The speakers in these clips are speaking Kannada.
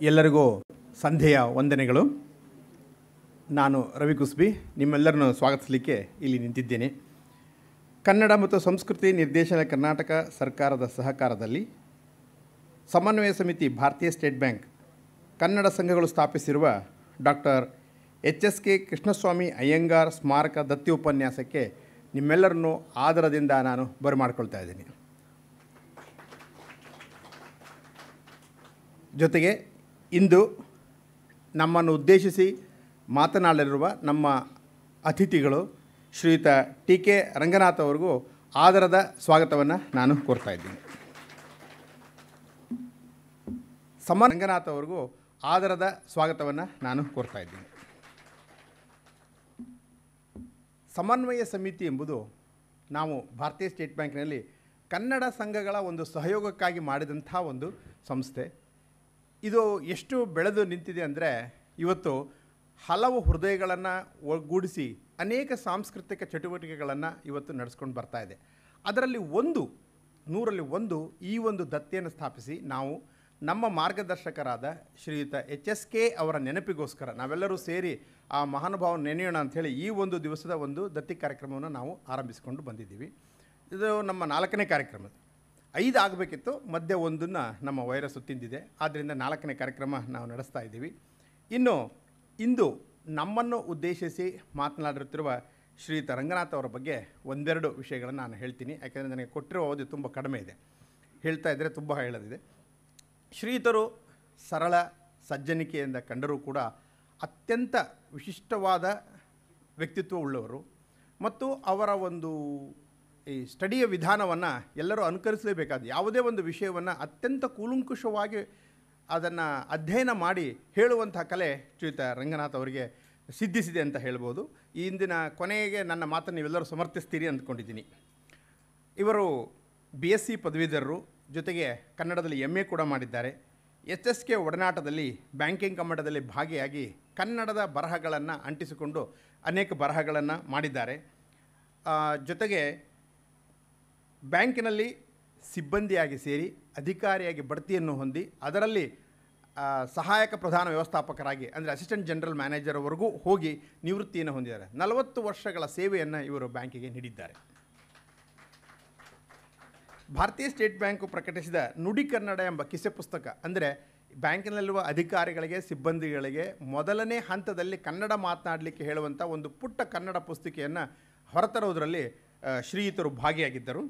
ಎಲ್ಲರಿಗೂ ಸಂಧ್ಯೆಯ ವಂದನೆಗಳು. ನಾನು ರವಿ ಕುಸ್ಬಿ ನಿಮ್ಮೆಲ್ಲರನ್ನು ಸ್ವಾಗತಿಸಲಿಕ್ಕೆ ಇಲ್ಲಿ ನಿಂತಿದ್ದೇನೆ. ಕನ್ನಡ ಮತ್ತು ಸಂಸ್ಕೃತಿ ನಿರ್ದೇಶನ ಕರ್ನಾಟಕ ಸರ್ಕಾರದ ಸಹಕಾರದಲ್ಲಿ ಸಮನ್ವಯ ಸಮಿತಿ ಭಾರತೀಯ ಸ್ಟೇಟ್ ಬ್ಯಾಂಕ್ ಕನ್ನಡ ಸಂಘಗಳು ಸ್ಥಾಪಿಸಿರುವ ಡಾಕ್ಟರ್ HSK ಕೃಷ್ಣಸ್ವಾಮಿ ಅಯ್ಯಂಗಾರ್ ಸ್ಮಾರಕ ದತ್ತಿ ಉಪನ್ಯಾಸಕ್ಕೆ ನಿಮ್ಮೆಲ್ಲರನ್ನು ಆದರದಿಂದ ನಾನು ಬರಮಾಡಿಕೊಳ್ತಾ ಇದ್ದೀನಿ. ಜೊತೆಗೆ ಇಂದು ನಮ್ಮನ್ನು ಉದ್ದೇಶಿಸಿ ಮಾತನಾಡಲಿರುವ ನಮ್ಮ ಅತಿಥಿಗಳು ಶ್ರೀಯುತ TK ರಂಗನಾಥ್ ಅವರಿಗೂ ಆದರದ ಸ್ವಾಗತವನ್ನು ನಾನು ಕೋರ್ತಾ ಇದ್ದೀನಿ. ರಂಗನಾಥ್ ಅವರಿಗೂ ಆದರದ ಸ್ವಾಗತವನ್ನು ನಾನು ಕೋರ್ತಾ ಇದ್ದೀನಿ. ಸಮನ್ವಯ ಸಮಿತಿ ಎಂಬುದು ನಾವು ಭಾರತೀಯ ಸ್ಟೇಟ್ ಬ್ಯಾಂಕ್ನಲ್ಲಿ ಕನ್ನಡ ಸಂಘಗಳ ಒಂದು ಸಹಯೋಗಕ್ಕಾಗಿ ಮಾಡಿದಂಥ ಒಂದು ಸಂಸ್ಥೆ. ಇದು ಎಷ್ಟು ಬೆಳೆದು ನಿಂತಿದೆ ಅಂದರೆ ಇವತ್ತು ಹಲವು ಹೃದಯಗಳನ್ನು ಒಗ್ಗೂಡಿಸಿ ಅನೇಕ ಸಾಂಸ್ಕೃತಿಕ ಚಟುವಟಿಕೆಗಳನ್ನು ಇವತ್ತು ನಡೆಸ್ಕೊಂಡು ಬರ್ತಾ ಇದೆ. ಅದರಲ್ಲಿ 100ರಲ್ಲಿ 1 ಈ ಒಂದು ದತ್ತೆಯನ್ನು ಸ್ಥಾಪಿಸಿ ನಾವು ನಮ್ಮ ಮಾರ್ಗದರ್ಶಕರಾದ ಶ್ರೀಯುತ HSK ಅವರ ನೆನಪಿಗೋಸ್ಕರ ನಾವೆಲ್ಲರೂ ಸೇರಿ ಆ ಮಹಾನುಭಾವನ ನೆನೆಯೋಣ ಅಂಥೇಳಿ ಈ ಒಂದು ದಿವಸದ ಒಂದು ದತ್ತಿ ಕಾರ್ಯಕ್ರಮವನ್ನು ನಾವು ಆರಂಭಿಸಿಕೊಂಡು ಬಂದಿದ್ದೀವಿ. ಇದು ನಮ್ಮ 4ನೇ ಕಾರ್ಯಕ್ರಮ. 5 ಆಗಬೇಕಿತ್ತು, ಮಧ್ಯೆ ಒಂದನ್ನು ನಮ್ಮ ವೈರಸ್ ತಿಂದಿದೆ. ಆದ್ದರಿಂದ 4ನೇ ಕಾರ್ಯಕ್ರಮ ನಾವು ನಡೆಸ್ತಾ ಇದ್ದೀವಿ. ಇನ್ನು ಇಂದು ನಮ್ಮನ್ನು ಉದ್ದೇಶಿಸಿ ಮಾತನಾಡಿರುತ್ತಿರುವ ಶ್ರೀಯುತ ರಂಗನಾಥ್ ಅವರ ಬಗ್ಗೆ ಒಂದೆರಡು ವಿಷಯಗಳನ್ನು ನಾನು ಹೇಳ್ತೀನಿ. ಯಾಕೆಂದರೆ ನನಗೆ ಕೊಟ್ಟಿರುವ ಅವಧಿ ತುಂಬ ಕಡಿಮೆ ಇದೆ. ಹೇಳ್ತಾ ಇದ್ದರೆ ತುಂಬ ಹೇಳೋದಿದೆ. ಶ್ರೀಯುತರು ಸರಳ ಸಜ್ಜನಿಕೆಯಿಂದ ಕಂಡರೂ ಕೂಡ ಅತ್ಯಂತ ವಿಶಿಷ್ಟವಾದ ವ್ಯಕ್ತಿತ್ವ ಉಳ್ಳವರು ಮತ್ತು ಅವರ ಒಂದು ಈ ಸ್ಟಡಿಯ ವಿಧಾನವನ್ನು ಎಲ್ಲರೂ ಅನುಕರಿಸಲೇಬೇಕಾದ ಯಾವುದೇ ಒಂದು ವಿಷಯವನ್ನು ಅತ್ಯಂತ ಕೂಲಂಕುಷವಾಗಿ ಅದನ್ನು ಅಧ್ಯಯನ ಮಾಡಿ ಹೇಳುವಂಥ ಕಲೆ ಶ್ರೀಯುತ ರಂಗನಾಥ್ ಅವರಿಗೆ ಸಿದ್ಧಿಸಿದೆ ಅಂತ ಹೇಳ್ಬೋದು. ಈ ಇಂದಿನ ಕೊನೆಗೆ ನನ್ನ ಮಾತನ್ನು ನೀವೆಲ್ಲರೂ ಸಮರ್ಥಿಸ್ತೀರಿ ಅಂದ್ಕೊಂಡಿದ್ದೀನಿ. ಇವರು BSc ಪದವೀಧರರು, ಜೊತೆಗೆ ಕನ್ನಡದಲ್ಲಿ MA ಕೂಡ ಮಾಡಿದ್ದಾರೆ. HSK ಒಡನಾಟದಲ್ಲಿ ಬ್ಯಾಂಕಿಂಗ್ ಕಮ್ಮಟದಲ್ಲಿ ಭಾಗಿಯಾಗಿ ಕನ್ನಡದ ಬರಹಗಳನ್ನು ಅಂಟಿಸಿಕೊಂಡು ಅನೇಕ ಬರಹಗಳನ್ನು ಮಾಡಿದ್ದಾರೆ. ಜೊತೆಗೆ ಬ್ಯಾಂಕಿನಲ್ಲಿ ಸಿಬ್ಬಂದಿಯಾಗಿ ಸೇರಿ ಅಧಿಕಾರಿಯಾಗಿ ಬಡ್ತಿಯನ್ನು ಹೊಂದಿ ಅದರಲ್ಲಿ ಸಹಾಯಕ ಪ್ರಧಾನ ವ್ಯವಸ್ಥಾಪಕರಾಗಿ ಅಂದರೆ ಅಸಿಸ್ಟೆಂಟ್ ಜನರಲ್ ಮ್ಯಾನೇಜರ್ವರೆಗೂ ಹೋಗಿ ನಿವೃತ್ತಿಯನ್ನು ಹೊಂದಿದ್ದಾರೆ. 40 ವರ್ಷಗಳ ಸೇವೆಯನ್ನು ಇವರು ಬ್ಯಾಂಕಿಗೆ ನೀಡಿದ್ದಾರೆ. ಭಾರತೀಯ ಸ್ಟೇಟ್ ಬ್ಯಾಂಕು ಪ್ರಕಟಿಸಿದ ನುಡಿ ಕನ್ನಡ ಎಂಬ ಕಿಸೆ ಪುಸ್ತಕ, ಅಂದರೆ ಬ್ಯಾಂಕಿನಲ್ಲಿರುವ ಅಧಿಕಾರಿಗಳಿಗೆ ಸಿಬ್ಬಂದಿಗಳಿಗೆ ಮೊದಲನೇ ಹಂತದಲ್ಲಿ ಕನ್ನಡ ಮಾತನಾಡಲಿಕ್ಕೆ ಹೇಳುವಂಥ ಒಂದು ಪುಟ್ಟ ಕನ್ನಡ ಪುಸ್ತಿಕೆಯನ್ನು ಹೊರತರುವುದರಲ್ಲಿ ಶ್ರೀಯುತರು ಭಾಗಿಯಾಗಿದ್ದರು.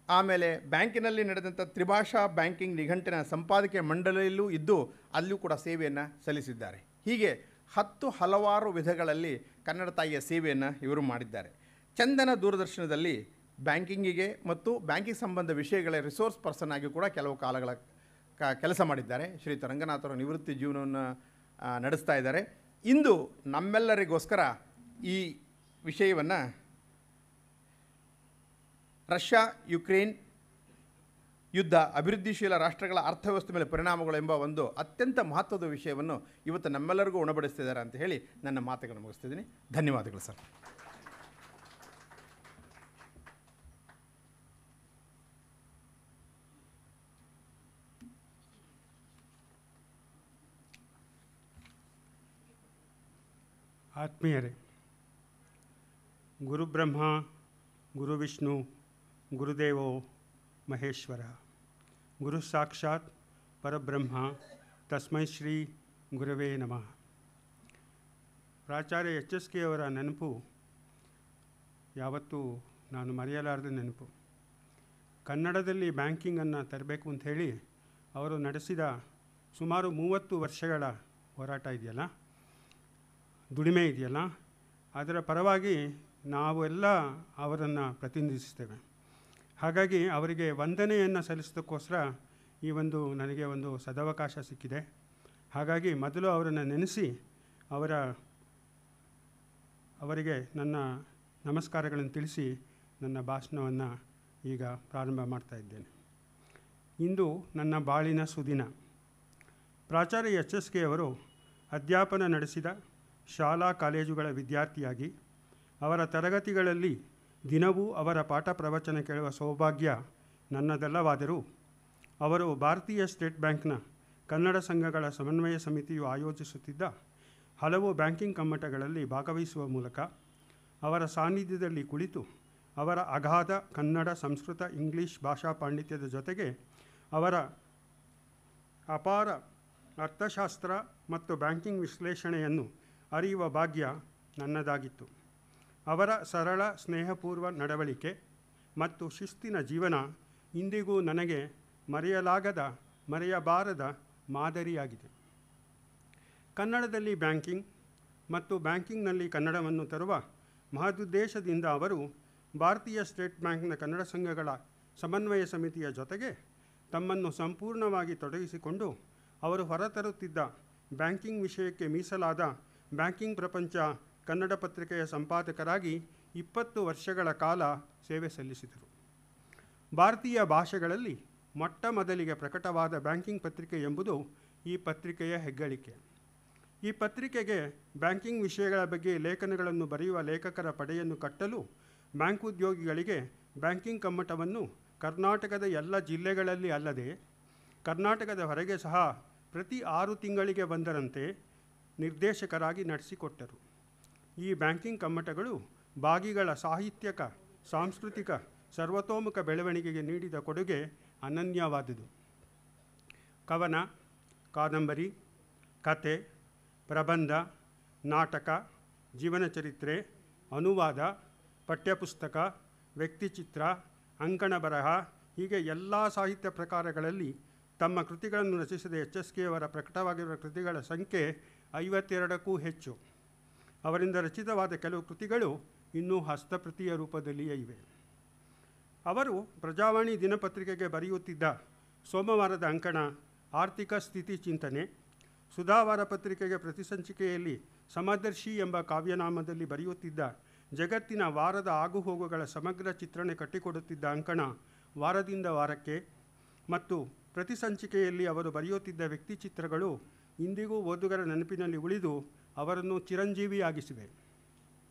ಆಮೇಲೆ ಬ್ಯಾಂಕಿನಲ್ಲಿ ನಡೆದಂಥ ತ್ರಿಭಾಷಾ ಬ್ಯಾಂಕಿಂಗ್ ನಿಘಂಟಿನ ಸಂಪಾದಕೀಯ ಮಂಡಳಿಯಲ್ಲೂ ಇದ್ದು ಅಲ್ಲೂ ಕೂಡ ಸೇವೆಯನ್ನು ಸಲ್ಲಿಸಿದ್ದಾರೆ. ಹೀಗೆ ಹಲವಾರು ವಿಧಗಳಲ್ಲಿ ಕನ್ನಡ ತಾಯಿಯ ಸೇವೆಯನ್ನು ಇವರು ಮಾಡಿದ್ದಾರೆ. ಚಂದನ ದೂರದರ್ಶನದಲ್ಲಿ ಬ್ಯಾಂಕಿಂಗಿಗೆ ಮತ್ತು ಬ್ಯಾಂಕಿಂಗ್ ಸಂಬಂಧ ವಿಷಯಗಳ ರಿಸೋರ್ಸ್ ಪರ್ಸನ್ ಆಗಿ ಕೂಡ ಕೆಲವು ಕಾಲಗಳ ಕೆಲಸ ಮಾಡಿದ್ದಾರೆ. ಶ್ರೀಯುತ ರಂಗನಾಥ್ ಅವರು ನಿವೃತ್ತಿ ಜೀವನವನ್ನು ನಡೆಸ್ತಾ ಇದ್ದಾರೆ. ಇಂದು ನಮ್ಮೆಲ್ಲರಿಗೋಸ್ಕರ ಈ ವಿಷಯವನ್ನು ರಷ್ಯಾ ಯುಕ್ರೇನ್ ಯುದ್ಧ ಅಭಿವೃದ್ಧಿಶೀಲ ರಾಷ್ಟ್ರಗಳ ಅರ್ಥವ್ಯವಸ್ಥೆ ಮೇಲೆ ಪರಿಣಾಮಗಳು ಎಂಬ ಒಂದು ಅತ್ಯಂತ ಮಹತ್ವದ ವಿಷಯವನ್ನು ಇವತ್ತು ನಮ್ಮೆಲ್ಲರಿಗೂ ಉಣಬಡಿಸ್ತಿದ್ದಾರೆ ಅಂತ ಹೇಳಿ ನನ್ನ ಮಾತುಗಳನ್ನು ಮುಗಿಸ್ತಿದ್ದೀನಿ. ಧನ್ಯವಾದಗಳು ಸರ್. ಆತ್ಮೀಯರೇ, ಗುರುಬ್ರಹ್ಮ ಗುರುವಿಷ್ಣು ಗುರುದೇವೋ ಮಹೇಶ್ವರ, ಗುರು ಸಾಕ್ಷಾತ್ ಪರಬ್ರಹ್ಮ ತಸ್ಮೈ ಶ್ರೀ ಗುರವೇ ನಮಃ. ಪ್ರಾಚಾರ್ಯ HSK ಅವರ ನೆನಪು ಯಾವತ್ತೂ ನಾನು ಮರೆಯಲಾರದ ನೆನಪು. ಕನ್ನಡದಲ್ಲಿ ಬ್ಯಾಂಕಿಂಗನ್ನು ತರಬೇಕು ಅಂಥೇಳಿ ಅವರು ನಡೆಸಿದ ಸುಮಾರು 30 ವರ್ಷಗಳ ಹೋರಾಟ ಇದೆಯಲ್ಲ, ದುಡಿಮೆ ಇದೆಯಲ್ಲ, ಅದರ ಪರವಾಗಿ ನಾವೆಲ್ಲ ಅವರನ್ನು ಪ್ರತಿನಿಧಿಸ್ತೇವೆ. ಹಾಗಾಗಿ ಅವರಿಗೆ ವಂದನೆಯನ್ನು ಸಲ್ಲಿಸೋದಕ್ಕೋಸ್ಕರ ಈ ನನಗೆ ಒಂದು ಸದವಕಾಶ ಸಿಕ್ಕಿದೆ. ಹಾಗಾಗಿ ಮೊದಲು ಅವರನ್ನು ನೆನೆಸಿ ಅವರಿಗೆ ನನ್ನ ನಮಸ್ಕಾರಗಳನ್ನು ತಿಳಿಸಿ ನನ್ನ ಭಾಷಣವನ್ನು ಈಗ ಪ್ರಾರಂಭ ಮಾಡ್ತಾ ಇದ್ದೇನೆ. ಇಂದು ನನ್ನ ಬಾಳಿನ ಸುದಿನ. ಪ್ರಾಚಾರ್ಯ HSK ಅವರು ಅಧ್ಯಾಪನ ನಡೆಸಿದ ಶಾಲಾ ಕಾಲೇಜುಗಳ ವಿದ್ಯಾರ್ಥಿಯಾಗಿ ಅವರ ತರಗತಿಗಳಲ್ಲಿ ದಿನವೂ ಅವರ ಪಾಠ ಪ್ರವಚನ ಕೇಳುವ ಸೌಭಾಗ್ಯ ನನ್ನದಲ್ಲವಾದರೂ ಅವರು ಭಾರತೀಯ ಸ್ಟೇಟ್ ಬ್ಯಾಂಕ್ನ ಕನ್ನಡ ಸಂಘಗಳ ಸಮನ್ವಯ ಸಮಿತಿಯು ಆಯೋಜಿಸುತ್ತಿದ್ದ ಹಲವು ಬ್ಯಾಂಕಿಂಗ್ ಕಮ್ಮಟಗಳಲ್ಲಿ ಭಾಗವಹಿಸುವ ಮೂಲಕ ಅವರ ಸಾನ್ನಿಧ್ಯದಲ್ಲಿ ಕುಳಿತು ಅವರ ಅಗಾಧ ಕನ್ನಡ, ಸಂಸ್ಕೃತ, ಇಂಗ್ಲೀಷ್ ಭಾಷಾ ಪಾಂಡಿತ್ಯದ ಜೊತೆಗೆ ಅವರ ಅಪಾರ ಅರ್ಥಶಾಸ್ತ್ರ ಮತ್ತು ಬ್ಯಾಂಕಿಂಗ್ ವಿಶ್ಲೇಷಣೆಯನ್ನು ಅರಿಯುವ ಭಾಗ್ಯ ನನ್ನದಾಗಿತ್ತು. ಅವರ ಸರಳ, ಸ್ನೇಹಪೂರ್ವ ನಡವಳಿಕೆ ಮತ್ತು ಶಿಸ್ತಿನ ಜೀವನ ಇಂದಿಗೂ ನನಗೆ ಮರೆಯಬಾರದ ಮಾದರಿಯಾಗಿದೆ. ಕನ್ನಡದಲ್ಲಿ ಬ್ಯಾಂಕಿಂಗ್ ಮತ್ತು ಬ್ಯಾಂಕಿಂಗ್ನಲ್ಲಿ ಕನ್ನಡವನ್ನು ತರುವ ಮಹದುದ್ದೇಶದಿಂದ ಅವರು ಭಾರತೀಯ ಸ್ಟೇಟ್ ಬ್ಯಾಂಕ್ನ ಕನ್ನಡ ಸಂಘಗಳ ಸಮನ್ವಯ ಸಮಿತಿಯ ಜೊತೆಗೆ ತಮ್ಮನ್ನು ಸಂಪೂರ್ಣವಾಗಿ ತೊಡಗಿಸಿಕೊಂಡು ಅವರು ಹೊರತರುತ್ತಿದ್ದ ಬ್ಯಾಂಕಿಂಗ್ ವಿಷಯಕ್ಕೆ ಮೀಸಲಾದ ಬ್ಯಾಂಕಿಂಗ್ ಪ್ರಪಂಚ ಕನ್ನಡ ಪತ್ರಿಕೆಯ ಸಂಪಾದಕರಾಗಿ 20 ವರ್ಷಗಳ ಕಾಲ ಸೇವೆ ಸಲ್ಲಿಸಿದರು. ಭಾರತೀಯ ಭಾಷೆಗಳಲ್ಲಿ ಮೊಟ್ಟ ಮೊದಲಿಗೆ ಪ್ರಕಟವಾದ ಬ್ಯಾಂಕಿಂಗ್ ಪತ್ರಿಕೆ ಎಂಬುದು ಈ ಪತ್ರಿಕೆಯ ಹೆಗ್ಗಳಿಕೆ. ಈ ಪತ್ರಿಕೆಗೆ ಬ್ಯಾಂಕಿಂಗ್ ವಿಷಯಗಳ ಬಗ್ಗೆ ಲೇಖನಗಳನ್ನು ಬರೆಯುವ ಲೇಖಕರ ಪಡೆಯನ್ನು ಕಟ್ಟಲು ಬ್ಯಾಂಕ್ ಉದ್ಯೋಗಿಗಳಿಗೆ ಬ್ಯಾಂಕಿಂಗ್ ಕಮ್ಮಟವನ್ನು ಕರ್ನಾಟಕದ ಎಲ್ಲ ಜಿಲ್ಲೆಗಳಲ್ಲಿ ಅಲ್ಲದೆ ಕರ್ನಾಟಕದ ಹೊರಗೆ ಸಹ ಪ್ರತಿ 6 ತಿಂಗಳಿಗೆ ಒಂದರಂತೆ ನಿರ್ದೇಶಕರಾಗಿ ನಡೆಸಿಕೊಟ್ಟರು. ಈ ಬ್ಯಾಂಕಿಂಗ್ ಕಮ್ಮಟಗಳು ಭಾಗಿಗಳ ಸಾಹಿತ್ಯಕ, ಸಾಂಸ್ಕೃತಿಕ, ಸರ್ವತೋಮುಖ ಬೆಳವಣಿಗೆಗೆ ನೀಡಿದ ಕೊಡುಗೆ ಅನನ್ಯವಾದುದು. ಕವನ, ಕಾದಂಬರಿ, ಕತೆ, ಪ್ರಬಂಧ, ನಾಟಕ, ಜೀವನ ಚರಿತ್ರೆ, ಅನುವಾದ, ಪಠ್ಯಪುಸ್ತಕ, ವ್ಯಕ್ತಿಚಿತ್ರ, ಅಂಕಣ ಬರಹ ಹೀಗೆ ಎಲ್ಲ ಸಾಹಿತ್ಯ ಪ್ರಕಾರಗಳಲ್ಲಿ ತಮ್ಮ ಕೃತಿಗಳನ್ನು ರಚಿಸಿದ HSKಯವರ ಪ್ರಕಟವಾಗಿರುವ ಕೃತಿಗಳ ಸಂಖ್ಯೆ 52ಕ್ಕೂ ಹೆಚ್ಚು. ಅವರಿಂದ ರಚಿತವಾದ ಕೆಲವು ಕೃತಿಗಳು ಇನ್ನೂ ಹಸ್ತಪ್ರತಿಯ ರೂಪದಲ್ಲಿಯೇ ಇವೆ. ಅವರು ಪ್ರಜಾವಾಣಿ ದಿನಪತ್ರಿಕೆಗೆ ಬರೆಯುತ್ತಿದ್ದ ಸೋಮವಾರದ ಅಂಕಣ ಆರ್ಥಿಕ ಸ್ಥಿತಿ ಚಿಂತನೆ, ಸುಧಾವಾರ ಪತ್ರಿಕೆಗೆ ಪ್ರತಿ ಸಂಚಿಕೆಯಲ್ಲಿ ಸಮದರ್ಶಿ ಎಂಬ ಕಾವ್ಯನಾಮದಲ್ಲಿ ಬರೆಯುತ್ತಿದ್ದ ಜಗತ್ತಿನ ವಾರದ ಆಗುಹೋಗುಗಳ ಸಮಗ್ರ ಚಿತ್ರಣ ಕಟ್ಟಿಕೊಡುತ್ತಿದ್ದ ಅಂಕಣ ವಾರದಿಂದ ವಾರಕ್ಕೆ ಮತ್ತು ಪ್ರತಿ ಸಂಚಿಕೆಯಲ್ಲಿ ಅವರು ಬರೆಯುತ್ತಿದ್ದ ವ್ಯಕ್ತಿ ಚಿತ್ರಗಳು ಇಂದಿಗೂ ಓದುಗರ ನೆನಪಿನಲ್ಲಿ ಉಳಿದು ಅವರನ್ನು ಚಿರಂಜೀವಿಯಾಗಿಸಿವೆ.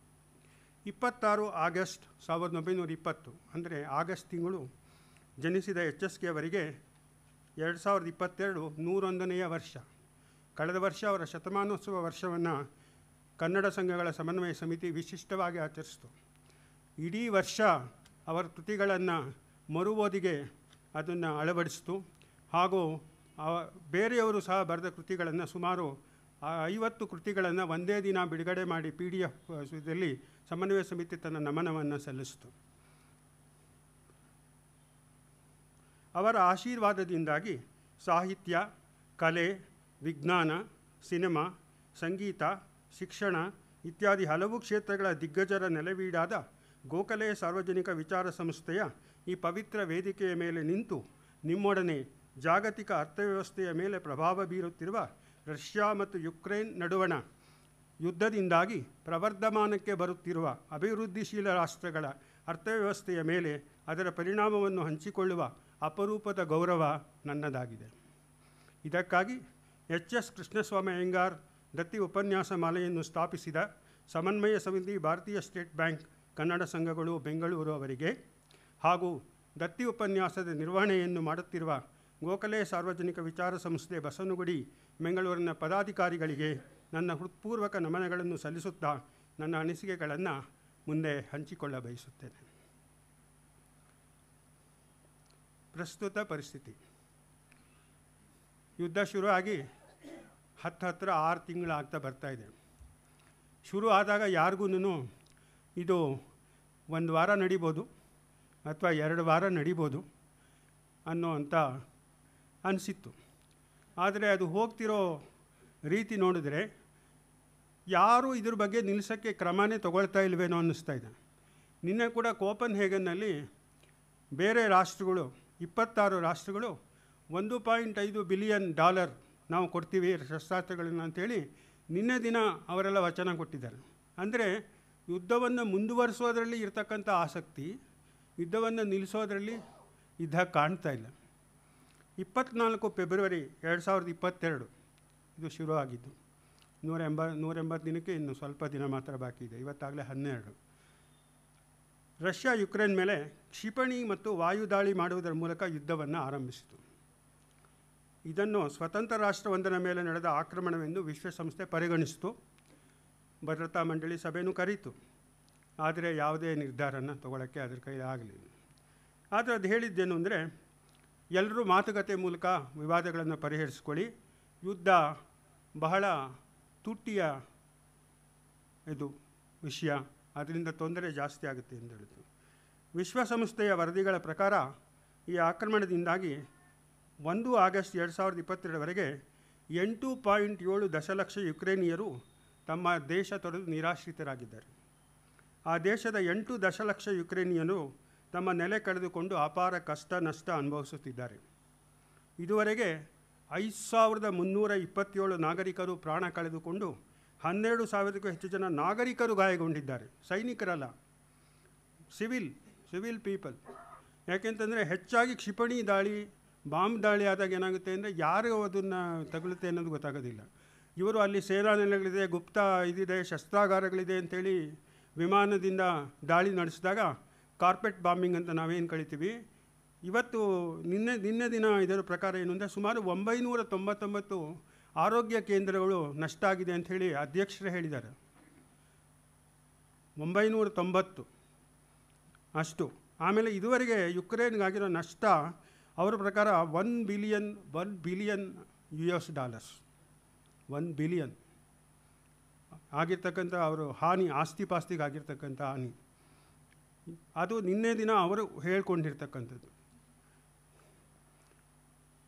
26 ಆಗಸ್ಟ್ 1920 ಅಂದರೆ ಆಗಸ್ಟ್ ತಿಂಗಳು ಜನಿಸಿದ HSKಯವರಿಗೆ 2022 101ನೆಯ ವರ್ಷ. ಕಳೆದ ವರ್ಷ ಅವರ ಶತಮಾನೋತ್ಸವ ವರ್ಷವನ್ನು ಕನ್ನಡ ಸಂಘಗಳ ಸಮನ್ವಯ ಸಮಿತಿ ವಿಶಿಷ್ಟವಾಗಿ ಆಚರಿಸಿತು. ಇಡೀ ವರ್ಷ ಅವರ ಕೃತಿಗಳನ್ನು ಓದಿಗೆ ಅದನ್ನು ಅಳವಡಿಸಿತು. ಹಾಗೂ ಬೇರೆಯವರು ಸಹ ಬರೆದ ಕೃತಿಗಳನ್ನು ಸುಮಾರು 50 ಕೃತಿಗಳನ್ನು ಒಂದೇ ದಿನ ಬಿಡುಗಡೆ ಮಾಡಿ PDF ಇದರಲ್ಲಿ ಸಮನ್ವಯ ಸಮಿತಿ ತನ್ನ ನಮನವನ್ನು ಸಲ್ಲಿಸಿತು. ಅವರ ಆಶೀರ್ವಾದದಿಂದಾಗಿ ಸಾಹಿತ್ಯ, ಕಲೆ, ವಿಜ್ಞಾನ, ಸಿನಿಮಾ, ಸಂಗೀತ, ಶಿಕ್ಷಣ ಇತ್ಯಾದಿ ಹಲವು ಕ್ಷೇತ್ರಗಳ ದಿಗ್ಗಜರ ನೆಲೆವೀಡಾದ ಗೋಖಲೆ ಸಾರ್ವಜನಿಕ ವಿಚಾರ ಸಂಸ್ಥೆಯ ಈ ಪವಿತ್ರ ವೇದಿಕೆಯ ಮೇಲೆ ನಿಂತು ನಿಮ್ಮೊಡನೆ ಜಾಗತಿಕ ಅರ್ಥವ್ಯವಸ್ಥೆಯ ಮೇಲೆ ಪ್ರಭಾವ ಬೀರುತ್ತಿರುವ ರಷ್ಯಾ ಮತ್ತು ಯುಕ್ರೇನ್ ನಡುವಣ ಯುದ್ಧದಿಂದಾಗಿ ಪ್ರವರ್ಧಮಾನಕ್ಕೆ ಬರುತ್ತಿರುವ ಅಭಿವೃದ್ಧಿಶೀಲ ರಾಷ್ಟ್ರಗಳ ಅರ್ಥವ್ಯವಸ್ಥೆಯ ಮೇಲೆ ಅದರ ಪರಿಣಾಮವನ್ನು ಹಂಚಿಕೊಳ್ಳುವ ಅಪರೂಪದ ಗೌರವ ನನ್ನದಾಗಿದೆ. ಇದಕ್ಕಾಗಿ HS ಕೃಷ್ಣಸ್ವಾಮಿ ಅಯ್ಯಂಗಾರ್ ದತ್ತಿ ಉಪನ್ಯಾಸ ಮಾಲೆಯನ್ನು ಸ್ಥಾಪಿಸಿದ ಸಮನ್ವಯ ಸಮಿತಿ, ಭಾರತೀಯ ಸ್ಟೇಟ್ ಬ್ಯಾಂಕ್ ಕನ್ನಡ ಸಂಘಗಳು ಬೆಂಗಳೂರು ಅವರಿಗೆ ಹಾಗೂ ದತ್ತಿ ಉಪನ್ಯಾಸದ ನಿರ್ವಹಣೆಯನ್ನು ಮಾಡುತ್ತಿರುವ ಗೋಖಲೆ ಸಾರ್ವಜನಿಕ ವಿಚಾರ ಸಂಸ್ಥೆ ಬಸವನಗುಡಿ ಬೆಂಗಳೂರಿನ ಪದಾಧಿಕಾರಿಗಳಿಗೆ ನನ್ನ ಹೃತ್ಪೂರ್ವಕ ನಮನಗಳನ್ನು ಸಲ್ಲಿಸುತ್ತಾ ನನ್ನ ಅನಿಸಿಕೆಗಳನ್ನು ಮುಂದೆ ಹಂಚಿಕೊಳ್ಳ ಬಯಸುತ್ತೇನೆ. ಪ್ರಸ್ತುತ ಪರಿಸ್ಥಿತಿ. ಯುದ್ಧ ಶುರುವಾಗಿ ಹತ್ತಿರ 6 ತಿಂಗಳಾಗ್ತಾ ಬರ್ತಾಯಿದೆ. ಶುರು ಆದಾಗ ಯಾರಿಗೂ ಇದು 1 ವಾರ ನಡಿಬೋದು ಅಥವಾ 2 ವಾರ ನಡಿಬೋದು ಅನ್ನೋವಂಥ ಅನಿಸಿತ್ತು. ಆದರೆ ಅದು ಹೋಗ್ತಿರೋ ರೀತಿ ನೋಡಿದ್ರೆ ಯಾರೂ ಇದ್ರ ಬಗ್ಗೆ ನಿಲ್ಲಿಸೋಕ್ಕೆ ಕ್ರಮನೇ ತಗೊಳ್ತಾ ಇಲ್ವೇನೋ ಅನ್ನಿಸ್ತಾ ಇದೆ. ನಿನ್ನೆ ಕೂಡ ಕೋಪನ್ಹೇಗನ್ನಲ್ಲಿ ಬೇರೆ ರಾಷ್ಟ್ರಗಳು 26 ರಾಷ್ಟ್ರಗಳು $1.5 ಬಿಲಿಯನ್ ನಾವು ಕೊಡ್ತೀವಿ ಶಸ್ತ್ರಾಸ್ತ್ರಗಳನ್ನು ಅಂಥೇಳಿ ನಿನ್ನೆ ದಿನ ಅವರೆಲ್ಲ ವಚನ ಕೊಟ್ಟಿದ್ದಾರೆ. ಅಂದರೆ ಯುದ್ಧವನ್ನು ಮುಂದುವರಿಸೋದ್ರಲ್ಲಿ ಇರ್ತಕ್ಕಂಥ ಆಸಕ್ತಿ ಯುದ್ಧವನ್ನು ನಿಲ್ಲಿಸೋದ್ರಲ್ಲಿ ಕಾಣ್ತಾ ಇಲ್ಲ. 24 ಫೆಬ್ರವರಿ 2022 ಇದು ಶುರುವಾಗಿದ್ದು. 180 ದಿನಕ್ಕೆ ಇನ್ನು ಸ್ವಲ್ಪ ದಿನ ಮಾತ್ರ ಬಾಕಿ ಇದೆ. ಇವತ್ತಾಗಲೇ 12. ರಷ್ಯಾ ಯುಕ್ರೇನ್ ಮೇಲೆ ಕ್ಷಿಪಣಿ ಮತ್ತು ವಾಯುದಾಳಿ ಮಾಡುವುದರ ಮೂಲಕ ಯುದ್ಧವನ್ನು ಆರಂಭಿಸಿತು. ಇದನ್ನು ಸ್ವತಂತ್ರ ರಾಷ್ಟ್ರವೊಂದರ ಮೇಲೆ ನಡೆದ ಆಕ್ರಮಣವೆಂದು ವಿಶ್ವಸಂಸ್ಥೆ ಪರಿಗಣಿಸಿತು. ಭದ್ರತಾ ಮಂಡಳಿ ಸಭೆಯೂ ಕರೀತು. ಆದರೆ ಯಾವುದೇ ನಿರ್ಧಾರನ ತಗೊಳ್ಳೋಕ್ಕೆ ಅದರ ಕೈಲಿ ಆಗಲಿಲ್ಲ. ಆದರೆ ಅದು ಹೇಳಿದ್ದೇನು ಅಂದರೆ, ಎಲ್ಲರೂ ಮಾತುಕತೆ ಮೂಲಕ ವಿವಾದಗಳನ್ನು ಪರಿಹರಿಸ್ಕೊಳ್ಳಿ, ಯುದ್ಧ ಬಹಳ ತುಟ್ಟಿಯ ಇದು ವಿಷಯ, ಅದರಿಂದ ತೊಂದರೆ ಜಾಸ್ತಿ ಆಗುತ್ತೆ ಎಂದು ಹೇಳಿತು. ವಿಶ್ವಸಂಸ್ಥೆಯ ವರದಿಗಳ ಪ್ರಕಾರ ಈ ಆಕ್ರಮಣದಿಂದಾಗಿ 1 ಆಗಸ್ಟ್ 2022 8.7 ದಶಲಕ್ಷ ಯುಕ್ರೇನಿಯರು ತಮ್ಮ ದೇಶ ತೊರೆದು ನಿರಾಶ್ರಿತರಾಗಿದ್ದಾರೆ. ಆ ದೇಶದ 8 ದಶಲಕ್ಷ ಯುಕ್ರೇನಿಯರು ತಮ್ಮ ನೆಲೆ ಕಳೆದುಕೊಂಡು ಅಪಾರ ಕಷ್ಟ ನಷ್ಟ ಅನುಭವಿಸುತ್ತಿದ್ದಾರೆ. ಇದುವರೆಗೆ 5327 ನಾಗರಿಕರು ಪ್ರಾಣ ಕಳೆದುಕೊಂಡು 12,000ಕ್ಕೂ ಹೆಚ್ಚು ಜನ ನಾಗರಿಕರು ಗಾಯಗೊಂಡಿದ್ದಾರೆ. ಸೈನಿಕರಲ್ಲ, ಸಿವಿಲ್ ಪೀಪಲ್. ಯಾಕೆಂತಂದರೆ ಹೆಚ್ಚಾಗಿ ಕ್ಷಿಪಣಿ ದಾಳಿ, ಬಾಂಬ್ ದಾಳಿ ಆದಾಗ ಏನಾಗುತ್ತೆ ಅಂದರೆ ಯಾರು ಅದನ್ನು ತಗುಲುತ್ತೆ ಅನ್ನೋದು ಗೊತ್ತಾಗೋದಿಲ್ಲ. ಇವರು ಅಲ್ಲಿ ಸೇನಾ ನೆಲೆಗಳಿದೆ, ಗುಪ್ತ ಇದಿದೆ, ಶಸ್ತ್ರಾಗಾರಗಳಿದೆ ಅಂಥೇಳಿ ವಿಮಾನದಿಂದ ದಾಳಿ ನಡೆಸಿದಾಗ ಕಾರ್ಪೆಟ್ ಬಾಂಬಿಂಗ್ ಅಂತ ನಾವೇನು ಕಳಿತೀವಿ. ಇವತ್ತು ನಿನ್ನೆ ದಿನ ಇದರ ಪ್ರಕಾರ ಏನು ಅಂದರೆ ಸುಮಾರು 999 ಆರೋಗ್ಯ ಕೇಂದ್ರಗಳು ನಷ್ಟ ಆಗಿದೆ ಅಂಥೇಳಿ ಅಧ್ಯಕ್ಷರೇ ಹೇಳಿದ್ದಾರೆ. 990 ಅಷ್ಟು. ಆಮೇಲೆ ಇದುವರೆಗೆ ಯುಕ್ರೇನ್ಗಾಗಿರೋ ನಷ್ಟ ಅವರ ಪ್ರಕಾರ $1 ಬಿಲಿಯನ್ $1 ಬಿಲಿಯನ್ ಆಗಿರ್ತಕ್ಕಂಥ ಅವರು ಹಾನಿ, ಆಸ್ತಿ ಪಾಸ್ತಿಗೆ ಆಗಿರ್ತಕ್ಕಂಥ ಹಾನಿ. ಅದು ನಿನ್ನೆ ದಿನ ಅವರು ಹೇಳ್ಕೊಂಡಿರ್ತಕ್ಕಂಥದ್ದು.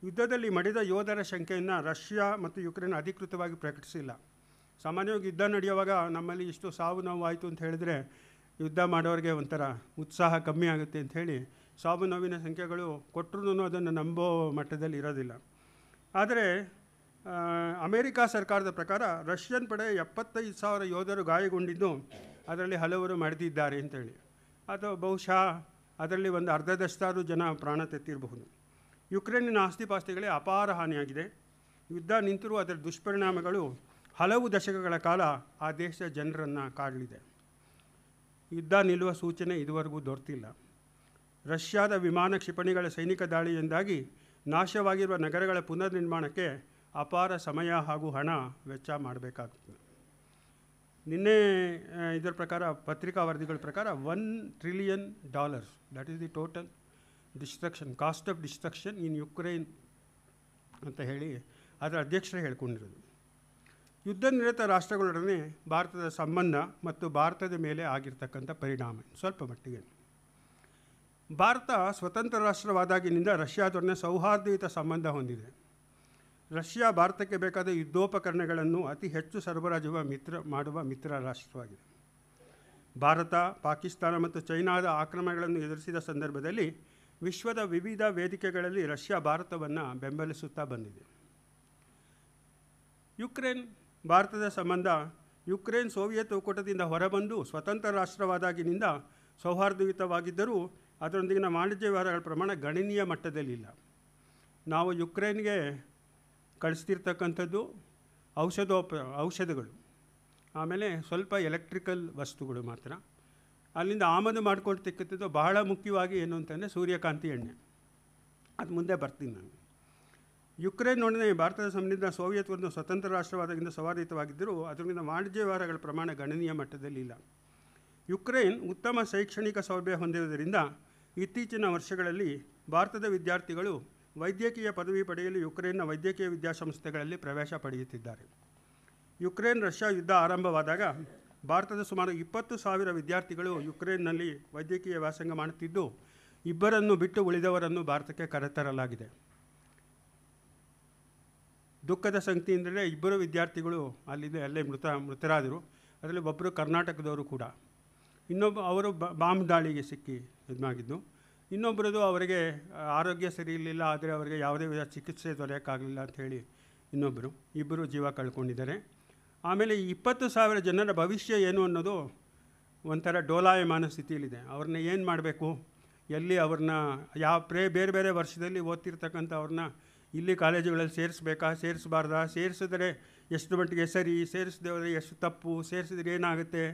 ಯುದ್ಧದಲ್ಲಿ ಮಡಿದ ಯೋಧರ ಸಂಖ್ಯೆಯನ್ನು ರಷ್ಯಾ ಮತ್ತು ಯುಕ್ರೇನ್ ಅಧಿಕೃತವಾಗಿ ಪ್ರಕಟಿಸಿಲ್ಲ. ಸಾಮಾನ್ಯವಾಗಿ ಯುದ್ಧ ನಡೆಯುವಾಗ ನಮ್ಮಲ್ಲಿ ಇಷ್ಟು ಸಾವು ನೋವು ಆಯಿತು ಅಂತ ಹೇಳಿದ್ರೆ ಯುದ್ಧ ಮಾಡೋರಿಗೆ ಒಂಥರ ಉತ್ಸಾಹ ಕಮ್ಮಿ ಆಗುತ್ತೆ ಅಂಥೇಳಿ ಸಾವು ನೋವಿನ ಸಂಖ್ಯೆಗಳು ಕೊಟ್ಟರು ಅದನ್ನು ನಂಬೋ ಮಟ್ಟದಲ್ಲಿ ಇರೋದಿಲ್ಲ. ಆದರೆ ಅಮೇರಿಕಾ ಸರ್ಕಾರದ ಪ್ರಕಾರ ರಷ್ಯನ್ ಪಡೆ 75,000 ಯೋಧರು ಗಾಯಗೊಂಡಿದ್ದು ಅದರಲ್ಲಿ ಹಲವರು ಮಡಿದಿದ್ದಾರೆ ಅಂತೇಳಿ. ಅದು ಬಹುಶಃ ಅದರಲ್ಲಿ ಒಂದು ಅರ್ಧದಷ್ಟಾರು ಜನ ಪ್ರಾಣ ತೆತ್ತಿರಬಹುದು. ಯುಕ್ರೇನಿನ ಆಸ್ತಿಪಾಸ್ತಿಗಳೇ ಅಪಾರ ಹಾನಿಯಾಗಿದೆ. ಯುದ್ಧ ನಿಂತಿರುವ ಅದರ ದುಷ್ಪರಿಣಾಮಗಳು ಹಲವು ದಶಕಗಳ ಕಾಲ ಆ ದೇಶದ ಜನರನ್ನು ಕಾಡಲಿದೆ. ಯುದ್ಧ ನಿಲ್ಲುವ ಸೂಚನೆ ಇದುವರೆಗೂ ದೊರೆತಿಲ್ಲ. ರಷ್ಯಾದ ವಿಮಾನ ಕ್ಷಿಪಣಿಗಳ ಸೈನಿಕ ದಾಳಿಯಿಂದಾಗಿ ನಾಶವಾಗಿರುವ ನಗರಗಳ ಪುನರ್ ನಿರ್ಮಾಣಕ್ಕೆ ಅಪಾರ ಸಮಯ ಹಾಗೂ ಹಣ ವೆಚ್ಚ ಮಾಡಬೇಕಾಗುತ್ತದೆ. ನಿನ್ನೆ ಇದರ ಪ್ರಕಾರ ಪತ್ರಿಕಾ ವರದಿಗಳ ಪ್ರಕಾರ $1 trillion, that is the total destruction, cost of destruction in Ukraine ಅಂತ ಹೇಳಿ ಅದರ ಅಧ್ಯಕ್ಷರೇ ಹೇಳ್ಕೊಂಡಿರೋದು. ಯುದ್ಧ ನಿರತ ರಾಷ್ಟ್ರಗಳೊಡನೆ ಭಾರತದ ಸಂಬಂಧ ಮತ್ತು ಭಾರತದ ಮೇಲೆ ಆಗಿರ್ತಕ್ಕಂಥ ಪರಿಣಾಮ ಸ್ವಲ್ಪ ಮಟ್ಟಿಗೆ. ಭಾರತ ಸ್ವತಂತ್ರ ರಾಷ್ಟ್ರವಾದಾಗಿನಿಂದ ರಷ್ಯಾದೊಡನೆ ಸೌಹಾರ್ದಯುತ ಸಂಬಂಧ ಹೊಂದಿದೆ. ರಷ್ಯಾ ಭಾರತಕ್ಕೆ ಬೇಕಾದ ಯುದ್ಧೋಪಕರಣಗಳನ್ನು ಅತಿ ಹೆಚ್ಚು ಸರಬರಾಜು ಮಾಡುವ ಮಿತ್ರ ರಾಷ್ಟ್ರವಾಗಿದೆ. ಭಾರತ, ಪಾಕಿಸ್ತಾನ ಮತ್ತು ಚೈನಾದ ಆಕ್ರಮಣಗಳನ್ನು ಎದುರಿಸಿದ ಸಂದರ್ಭದಲ್ಲಿ ವಿಶ್ವದ ವಿವಿಧ ವೇದಿಕೆಗಳಲ್ಲಿ ರಷ್ಯಾ ಭಾರತವನ್ನು ಬೆಂಬಲಿಸುತ್ತಾ ಬಂದಿದೆ. ಯುಕ್ರೇನ್ ಭಾರತದ ಸಂಬಂಧ ಯುಕ್ರೇನ್ ಸೋವಿಯತ್ ಒಕ್ಕೂಟದಿಂದ ಹೊರಬಂದು ಸ್ವತಂತ್ರ ರಾಷ್ಟ್ರವಾದಾಗಿನಿಂದ ಸೌಹಾರ್ದಯುತವಾಗಿದ್ದರೂ ಅದರೊಂದಿಗಿನ ವಾಣಿಜ್ಯ ವ್ಯವಹಾರಗಳ ಪ್ರಮಾಣ ಗಣನೀಯ ಮಟ್ಟದಲ್ಲಿಲ್ಲ. ನಾವು ಯುಕ್ರೇನ್ಗೆ ಕಳಿಸ್ತಿರ್ತಕ್ಕಂಥದ್ದು ಔಷಧಗಳು, ಆಮೇಲೆ ಸ್ವಲ್ಪ ಎಲೆಕ್ಟ್ರಿಕಲ್ ವಸ್ತುಗಳು ಮಾತ್ರ. ಅಲ್ಲಿಂದ ಆಮದು ಮಾಡ್ಕೊಳ್ತಕ್ಕಂಥದ್ದು ಬಹಳ ಮುಖ್ಯವಾಗಿ ಏನು ಅಂತಂದರೆ ಸೂರ್ಯಕಾಂತಿ ಎಣ್ಣೆ. ಅದು ಮುಂದೆ ಬರ್ತೀನಿ ನಾನು. ಯುಕ್ರೇನ್ನೊಡನೆ ಭಾರತದ ಸಂಬಂಧ ಸೋವಿಯತ್ ಒಂದು ಸ್ವತಂತ್ರ ರಾಷ್ಟ್ರವಾದಾಗಿಂದ ಸೌಹಾರ್ದಯುತವಾಗಿದ್ದರೂ ಅದರಿಂದ ವಾಣಿಜ್ಯ ವ್ಯವಹಾರಗಳ ಪ್ರಮಾಣ ಗಣನೀಯ ಮಟ್ಟದಲ್ಲಿ ಇಲ್ಲ. ಯುಕ್ರೇನ್ ಉತ್ತಮ ಶೈಕ್ಷಣಿಕ ಸೌಲಭ್ಯ ಹೊಂದಿರುವುದರಿಂದ ಇತ್ತೀಚಿನ ವರ್ಷಗಳಲ್ಲಿ ಭಾರತದ ವಿದ್ಯಾರ್ಥಿಗಳು ವೈದ್ಯಕೀಯ ಪದವಿ ಪಡೆಯಲು ಯುಕ್ರೇನ್ನ ವೈದ್ಯಕೀಯ ವಿದ್ಯಾಸಂಸ್ಥೆಗಳಲ್ಲಿ ಪ್ರವೇಶ ಪಡೆಯುತ್ತಿದ್ದಾರೆ. ಯುಕ್ರೇನ್ ರಷ್ಯಾ ಯುದ್ಧ ಆರಂಭವಾದಾಗ ಭಾರತದ ಸುಮಾರು 20,000 ವಿದ್ಯಾರ್ಥಿಗಳು ಯುಕ್ರೇನ್ನಲ್ಲಿ ವೈದ್ಯಕೀಯ ವ್ಯಾಸಂಗ ಮಾಡುತ್ತಿದ್ದು, ಇಬ್ಬರನ್ನು ಬಿಟ್ಟು ಉಳಿದವರನ್ನು ಭಾರತಕ್ಕೆ ಕರೆತರಲಾಗಿದೆ. ದುಃಖದ ಸಂಗತಿ ಅಂದರೆ 2 ವಿದ್ಯಾರ್ಥಿಗಳು ಅಲ್ಲೇ ಮೃತರಾದರು. ಅದರಲ್ಲಿ ಒಬ್ಬರು ಕರ್ನಾಟಕದವರು ಕೂಡ. ಅವರು ಬಾಂಬ್ ದಾಳಿಗೆ ಸಿಕ್ಕಿ ಇದಾಗಿದ್ದು. ಇನ್ನೊಬ್ಬರದು ಅವರಿಗೆ ಆರೋಗ್ಯ ಸರಿ ಇರಲಿಲ್ಲ, ಆದರೆ ಅವರಿಗೆ ಯಾವುದೇ ವಿಧ ಚಿಕಿತ್ಸೆ ದೊರೆಯೋಕ್ಕಾಗಲಿಲ್ಲ ಅಂಥೇಳಿ ಇಬ್ಬರು ಜೀವ ಕಳ್ಕೊಂಡಿದ್ದಾರೆ. ಆಮೇಲೆ 20,000 ಜನರ ಭವಿಷ್ಯ ಏನು ಅನ್ನೋದು ಒಂಥರ ಡೋಲಾಯಮಾನ ಸ್ಥಿತಿಯಲ್ಲಿದೆ. ಅವ್ರನ್ನ ಏನು ಮಾಡಬೇಕು, ಎಲ್ಲಿ ಅವ್ರನ್ನ ಬೇರೆ ಬೇರೆ ವರ್ಷದಲ್ಲಿ ಓದ್ತಿರ್ತಕ್ಕಂಥ ಅವ್ರನ್ನ ಇಲ್ಲಿ ಕಾಲೇಜುಗಳಲ್ಲಿ ಸೇರಿಸಬಾರ್ದಾ, ಸೇರಿಸಿದ್ರೆ ಎಷ್ಟು ಮಟ್ಟಿಗೆ ಸರಿ, ಸೇರಿಸದೆ ಹೋದರೆ ಎಷ್ಟು ತಪ್ಪು, ಸೇರಿಸಿದ್ರೆ ಏನಾಗುತ್ತೆ,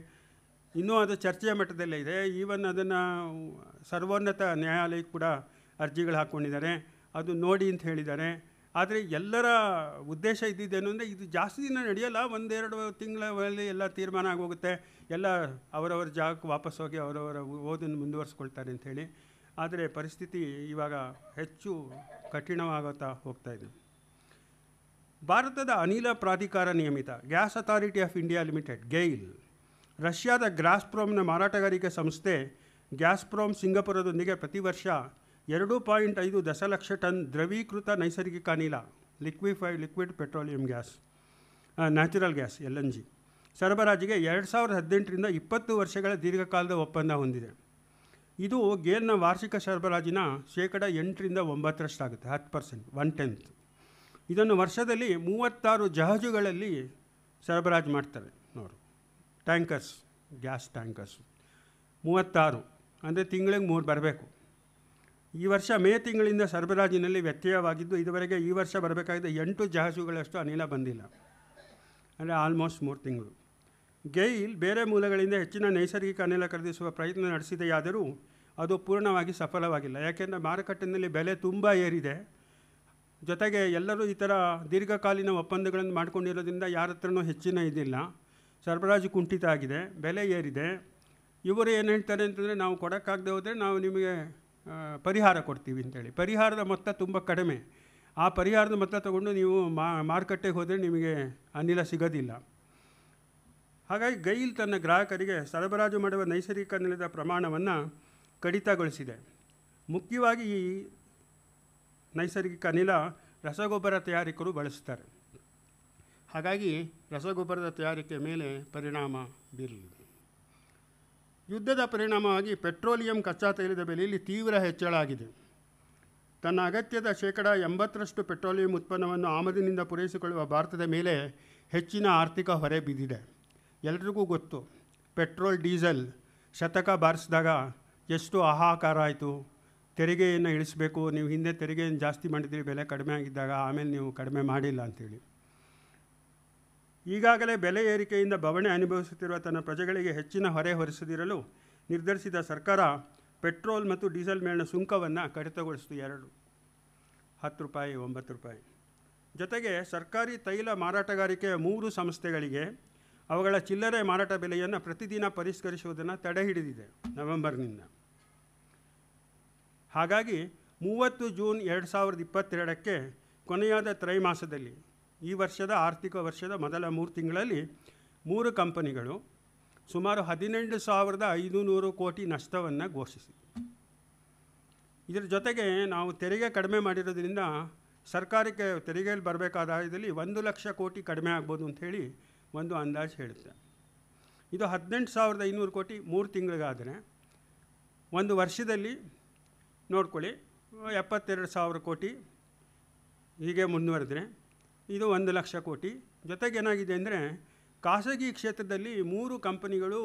ಇನ್ನೂ ಅದು ಚರ್ಚೆಯ ಮಟ್ಟದಲ್ಲೇ ಇದೆ. ಈವನ್ ಅದನ್ನು ಸರ್ವೋನ್ನತ ನ್ಯಾಯಾಲಯಕ್ಕೆ ಕೂಡ ಅರ್ಜಿಗಳು ಹಾಕ್ಕೊಂಡಿದ್ದಾರೆ. ಅದು ನೋಡಿ ಅಂತ ಹೇಳಿದ್ದಾರೆ. ಆದರೆ ಎಲ್ಲರ ಉದ್ದೇಶ ಇದ್ದಿದ್ದೇನು ಅಂದರೆ ಇದು ಜಾಸ್ತಿ ದಿನ ನಡೆಯಲ್ಲ, ಒಂದೆರಡು ತಿಂಗಳಲ್ಲಿ ಎಲ್ಲ ತೀರ್ಮಾನ ಆಗೋಗುತ್ತೆ, ಎಲ್ಲ ಅವರವರ ಜಾಗಕ್ಕೆ ವಾಪಸ್ ಹೋಗಿ ಅವರವರ ಓದನ್ನು ಮುಂದುವರಿಸ್ಕೊಳ್ತಾರೆ ಅಂಥೇಳಿ. ಆದರೆ ಪರಿಸ್ಥಿತಿ ಇವಾಗ ಹೆಚ್ಚು ಕಠಿಣವಾಗುತ್ತಾ ಹೋಗ್ತಾ ಇದೆ. ಭಾರತದ ಅನಿಲ ಪ್ರಾಧಿಕಾರ ನಿಯಮಿತ gas authority of India limited GAIL, ರಷ್ಯಾದ ಗ್ಯಾಸ್ಪ್ರೋಮ್ನ ಮಾರಾಟಗಾರಿಕೆ ಸಂಸ್ಥೆ ಗ್ಯಾಸ್ಪ್ರೋಮ್ ಸಿಂಗಪುರದೊಂದಿಗೆ ಪ್ರತಿ ವರ್ಷ 2.5 ದಶಲಕ್ಷ ಟನ್ ದ್ರವೀಕೃತ ನೈಸರ್ಗಿಕ ಅನಿಲ liquid petroleum gas natural gas LNG ಸರಬರಾಜಿಗೆ 2018ರಿಂದ 20 ವರ್ಷಗಳ ದೀರ್ಘಕಾಲದ ಒಪ್ಪಂದ ಹೊಂದಿದೆ. ಇದು ಗೇಲ್ನ ವಾರ್ಷಿಕ ಸರಬರಾಜಿನ 8% 9% ಆಗುತ್ತೆ, 10%, 1/10. ಇದನ್ನು ವರ್ಷದಲ್ಲಿ 36 ಜಹಾಜುಗಳಲ್ಲಿ ಸರಬರಾಜು ಮಾಡ್ತಾರೆ ನೋಡು, ಟ್ಯಾಂಕರ್ಸ್, ಗ್ಯಾಸ್ ಟ್ಯಾಂಕರ್ಸ್ 36, ಅಂದರೆ ತಿಂಗಳಿಗೆ 3 ಬರಬೇಕು. ಈ ವರ್ಷ ಮೇ ತಿಂಗಳಿಂದ ಸರಬರಾಜಿನಲ್ಲಿ ವ್ಯತ್ಯಯವಾಗಿದ್ದು ಇದುವರೆಗೆ ಈ ವರ್ಷ ಬರಬೇಕಾಗಿದ್ದ 8 ಜಹಾಜುಗಳಷ್ಟು ಅನಿಲ ಬಂದಿಲ್ಲ, ಅಂದರೆ ಆಲ್ಮೋಸ್ಟ್ 3 ತಿಂಗಳು. ಗೈಲ್ ಬೇರೆ ಮೂಲಗಳಿಂದ ಹೆಚ್ಚಿನ ನೈಸರ್ಗಿಕ ಅನಿಲ ಖರೀದಿಸುವ ಪ್ರಯತ್ನ ನಡೆಸಿದೆಯಾದರೂ ಅದು ಪೂರ್ಣವಾಗಿ ಸಫಲವಾಗಿಲ್ಲ. ಯಾಕೆಂದರೆ ಮಾರುಕಟ್ಟೆಯಲ್ಲಿ ಬೆಲೆ ತುಂಬ ಏರಿದೆ. ಜೊತೆಗೆ ಎಲ್ಲರೂ ಈ ಥರ ದೀರ್ಘಕಾಲೀನ ಒಪ್ಪಂದಗಳನ್ನು ಮಾಡ್ಕೊಂಡಿರೋದ್ರಿಂದ ಯಾರ ಹತ್ರನೂ ಹೆಚ್ಚಿನ ಇದಿಲ್ಲ, ಸರಬರಾಜು ಕುಂಠಿತ ಆಗಿದೆ, ಬೆಲೆ ಏರಿದೆ. ಇವರು ಏನು ಹೇಳ್ತಾರೆ ಅಂತಂದರೆ, ನಾವು ಕೊಡೋಕ್ಕಾಗದೆ ಹೋದರೆ ನಾವು ನಿಮಗೆ ಪರಿಹಾರ ಕೊಡ್ತೀವಿ ಅಂತೇಳಿ. ಪರಿಹಾರದ ಮೊತ್ತ ತುಂಬ ಕಡಿಮೆ. ಆ ಪರಿಹಾರದ ಮೊತ್ತ ತಗೊಂಡು ನೀವು ಮಾರುಕಟ್ಟೆಗೆ ಹೋದರೆ ನಿಮಗೆ ಅನಿಲ ಸಿಗೋದಿಲ್ಲ. ಹಾಗಾಗಿ ಗೈಲ್ ತನ್ನ ಗ್ರಾಹಕರಿಗೆ ಸರಬರಾಜು ಮಾಡುವ ನೈಸರ್ಗಿಕ ಅನಿಲದ ಪ್ರಮಾಣವನ್ನು ಕಡಿತಗೊಳಿಸಿದೆ. ಮುಖ್ಯವಾಗಿ ಈ ನೈಸರ್ಗಿಕ ಅನಿಲ ರಸಗೊಬ್ಬರ ತಯಾರಿಕರು ಬಳಸ್ತಾರೆ. ಹಾಗಾಗಿ ರಸಗೊಬ್ಬರದ ತಯಾರಿಕೆ ಮೇಲೆ ಪರಿಣಾಮ ಬೀರಲಿದೆ. ಯುದ್ಧದ ಪರಿಣಾಮವಾಗಿ ಪೆಟ್ರೋಲಿಯಂ ಕಚ್ಚಾ ತೈಲದ ಬೆಲೆಯಲ್ಲಿ ತೀವ್ರ ಹೆಚ್ಚಳ ಆಗಿದೆ. ತನ್ನ ಅಗತ್ಯದ 80% ಪೆಟ್ರೋಲಿಯಂ ಉತ್ಪನ್ನವನ್ನು ಆಮದಿನಿಂದ ಪೂರೈಸಿಕೊಳ್ಳುವ ಭಾರತದ ಮೇಲೆ ಹೆಚ್ಚಿನ ಆರ್ಥಿಕ ಹೊರೆ ಬಿದ್ದಿದೆ. ಎಲ್ರಿಗೂ ಗೊತ್ತು, ಪೆಟ್ರೋಲ್ ಡೀಸೆಲ್ ಶತಕ ಬಾರಿಸಿದಾಗ ಎಷ್ಟು ಹಾಹಾಕಾರ ಆಯಿತು. ತೆರಿಗೆಯನ್ನು ಇಳಿಸಬೇಕು, ನೀವು ಹಿಂದೆ ತೆರಿಗೆಯನ್ನು ಜಾಸ್ತಿ ಮಾಡಿದ್ರಿ ಬೆಲೆ ಕಡಿಮೆ ಆಗಿದ್ದಾಗ, ಆಮೇಲೆ ನೀವು ಕಡಿಮೆ ಮಾಡಿಲ್ಲ ಅಂಥೇಳಿ. ಈಗಾಗಲೇ ಬೆಲೆ ಏರಿಕೆಯಿಂದ ಬವಣೆ ಅನುಭವಿಸುತ್ತಿರುವ ತನ್ನ ಪ್ರಜೆಗಳಿಗೆ ಹೆಚ್ಚಿನ ಹೊರೆ ಹೊರಿಸದಿರಲು ನಿರ್ಧರಿಸಿದ ಸರ್ಕಾರ ಪೆಟ್ರೋಲ್ ಮತ್ತು ಡೀಸೆಲ್ ಮೇಲಿನ ಸುಂಕವನ್ನು ಕಡಿತಗೊಳಿಸಿತು. 10 ರೂಪಾಯಿ, 9 ರೂಪಾಯಿ. ಜೊತೆಗೆ ಸರ್ಕಾರಿ ತೈಲ ಮಾರಾಟಗಾರಿಕೆಯ 3 ಸಂಸ್ಥೆಗಳಿಗೆ ಅವುಗಳ ಚಿಲ್ಲರೆ ಮಾರಾಟ ಬೆಲೆಯನ್ನು ಪ್ರತಿದಿನ ಪರಿಷ್ಕರಿಸುವುದನ್ನು ತಡೆ ಹಿಡಿದಿದೆ ನವೆಂಬರ್ನಿಂದ. ಹಾಗಾಗಿ 30 ಜೂನ್ 2022ಕ್ಕೆ ಕೊನೆಯಾದ ತ್ರೈಮಾಸದಲ್ಲಿ, ಈ ವರ್ಷದ ಆರ್ಥಿಕ ವರ್ಷದ ಮೊದಲ 3 ತಿಂಗಳಲ್ಲಿ 3 ಕಂಪನಿಗಳು ಸುಮಾರು 18,500 ಕೋಟಿ ನಷ್ಟವನ್ನು ಘೋಷಿಸಿದೆ. ಇದರ ಜೊತೆಗೆ ನಾವು ತೆರಿಗೆ ಕಡಿಮೆ ಮಾಡಿರೋದ್ರಿಂದ ಸರ್ಕಾರಕ್ಕೆ ತೆರಿಗೆಯಲ್ಲಿ ಬರಬೇಕಾದ ಆದಾಯದಲ್ಲಿ 1 ಲಕ್ಷ ಕೋಟಿ ಕಡಿಮೆ ಆಗ್ಬೋದು ಅಂಥೇಳಿ ಒಂದು ಅಂದಾಜು ಹೇಳುತ್ತೆ. ಇದು 18,500 ಕೋಟಿ 3 ತಿಂಗಳಿಗಾದರೆ, ಒಂದು ವರ್ಷದಲ್ಲಿ ನೋಡ್ಕೊಳ್ಳಿ 72,000 ಕೋಟಿ. ಹೀಗೆ ಮುಂದುವರೆದ್ರೆ ಇದು 1 ಲಕ್ಷ ಕೋಟಿ. ಜೊತೆಗೇನಾಗಿದೆ ಅಂದರೆ, ಖಾಸಗಿ ಕ್ಷೇತ್ರದಲ್ಲಿ 3 ಕಂಪನಿಗಳು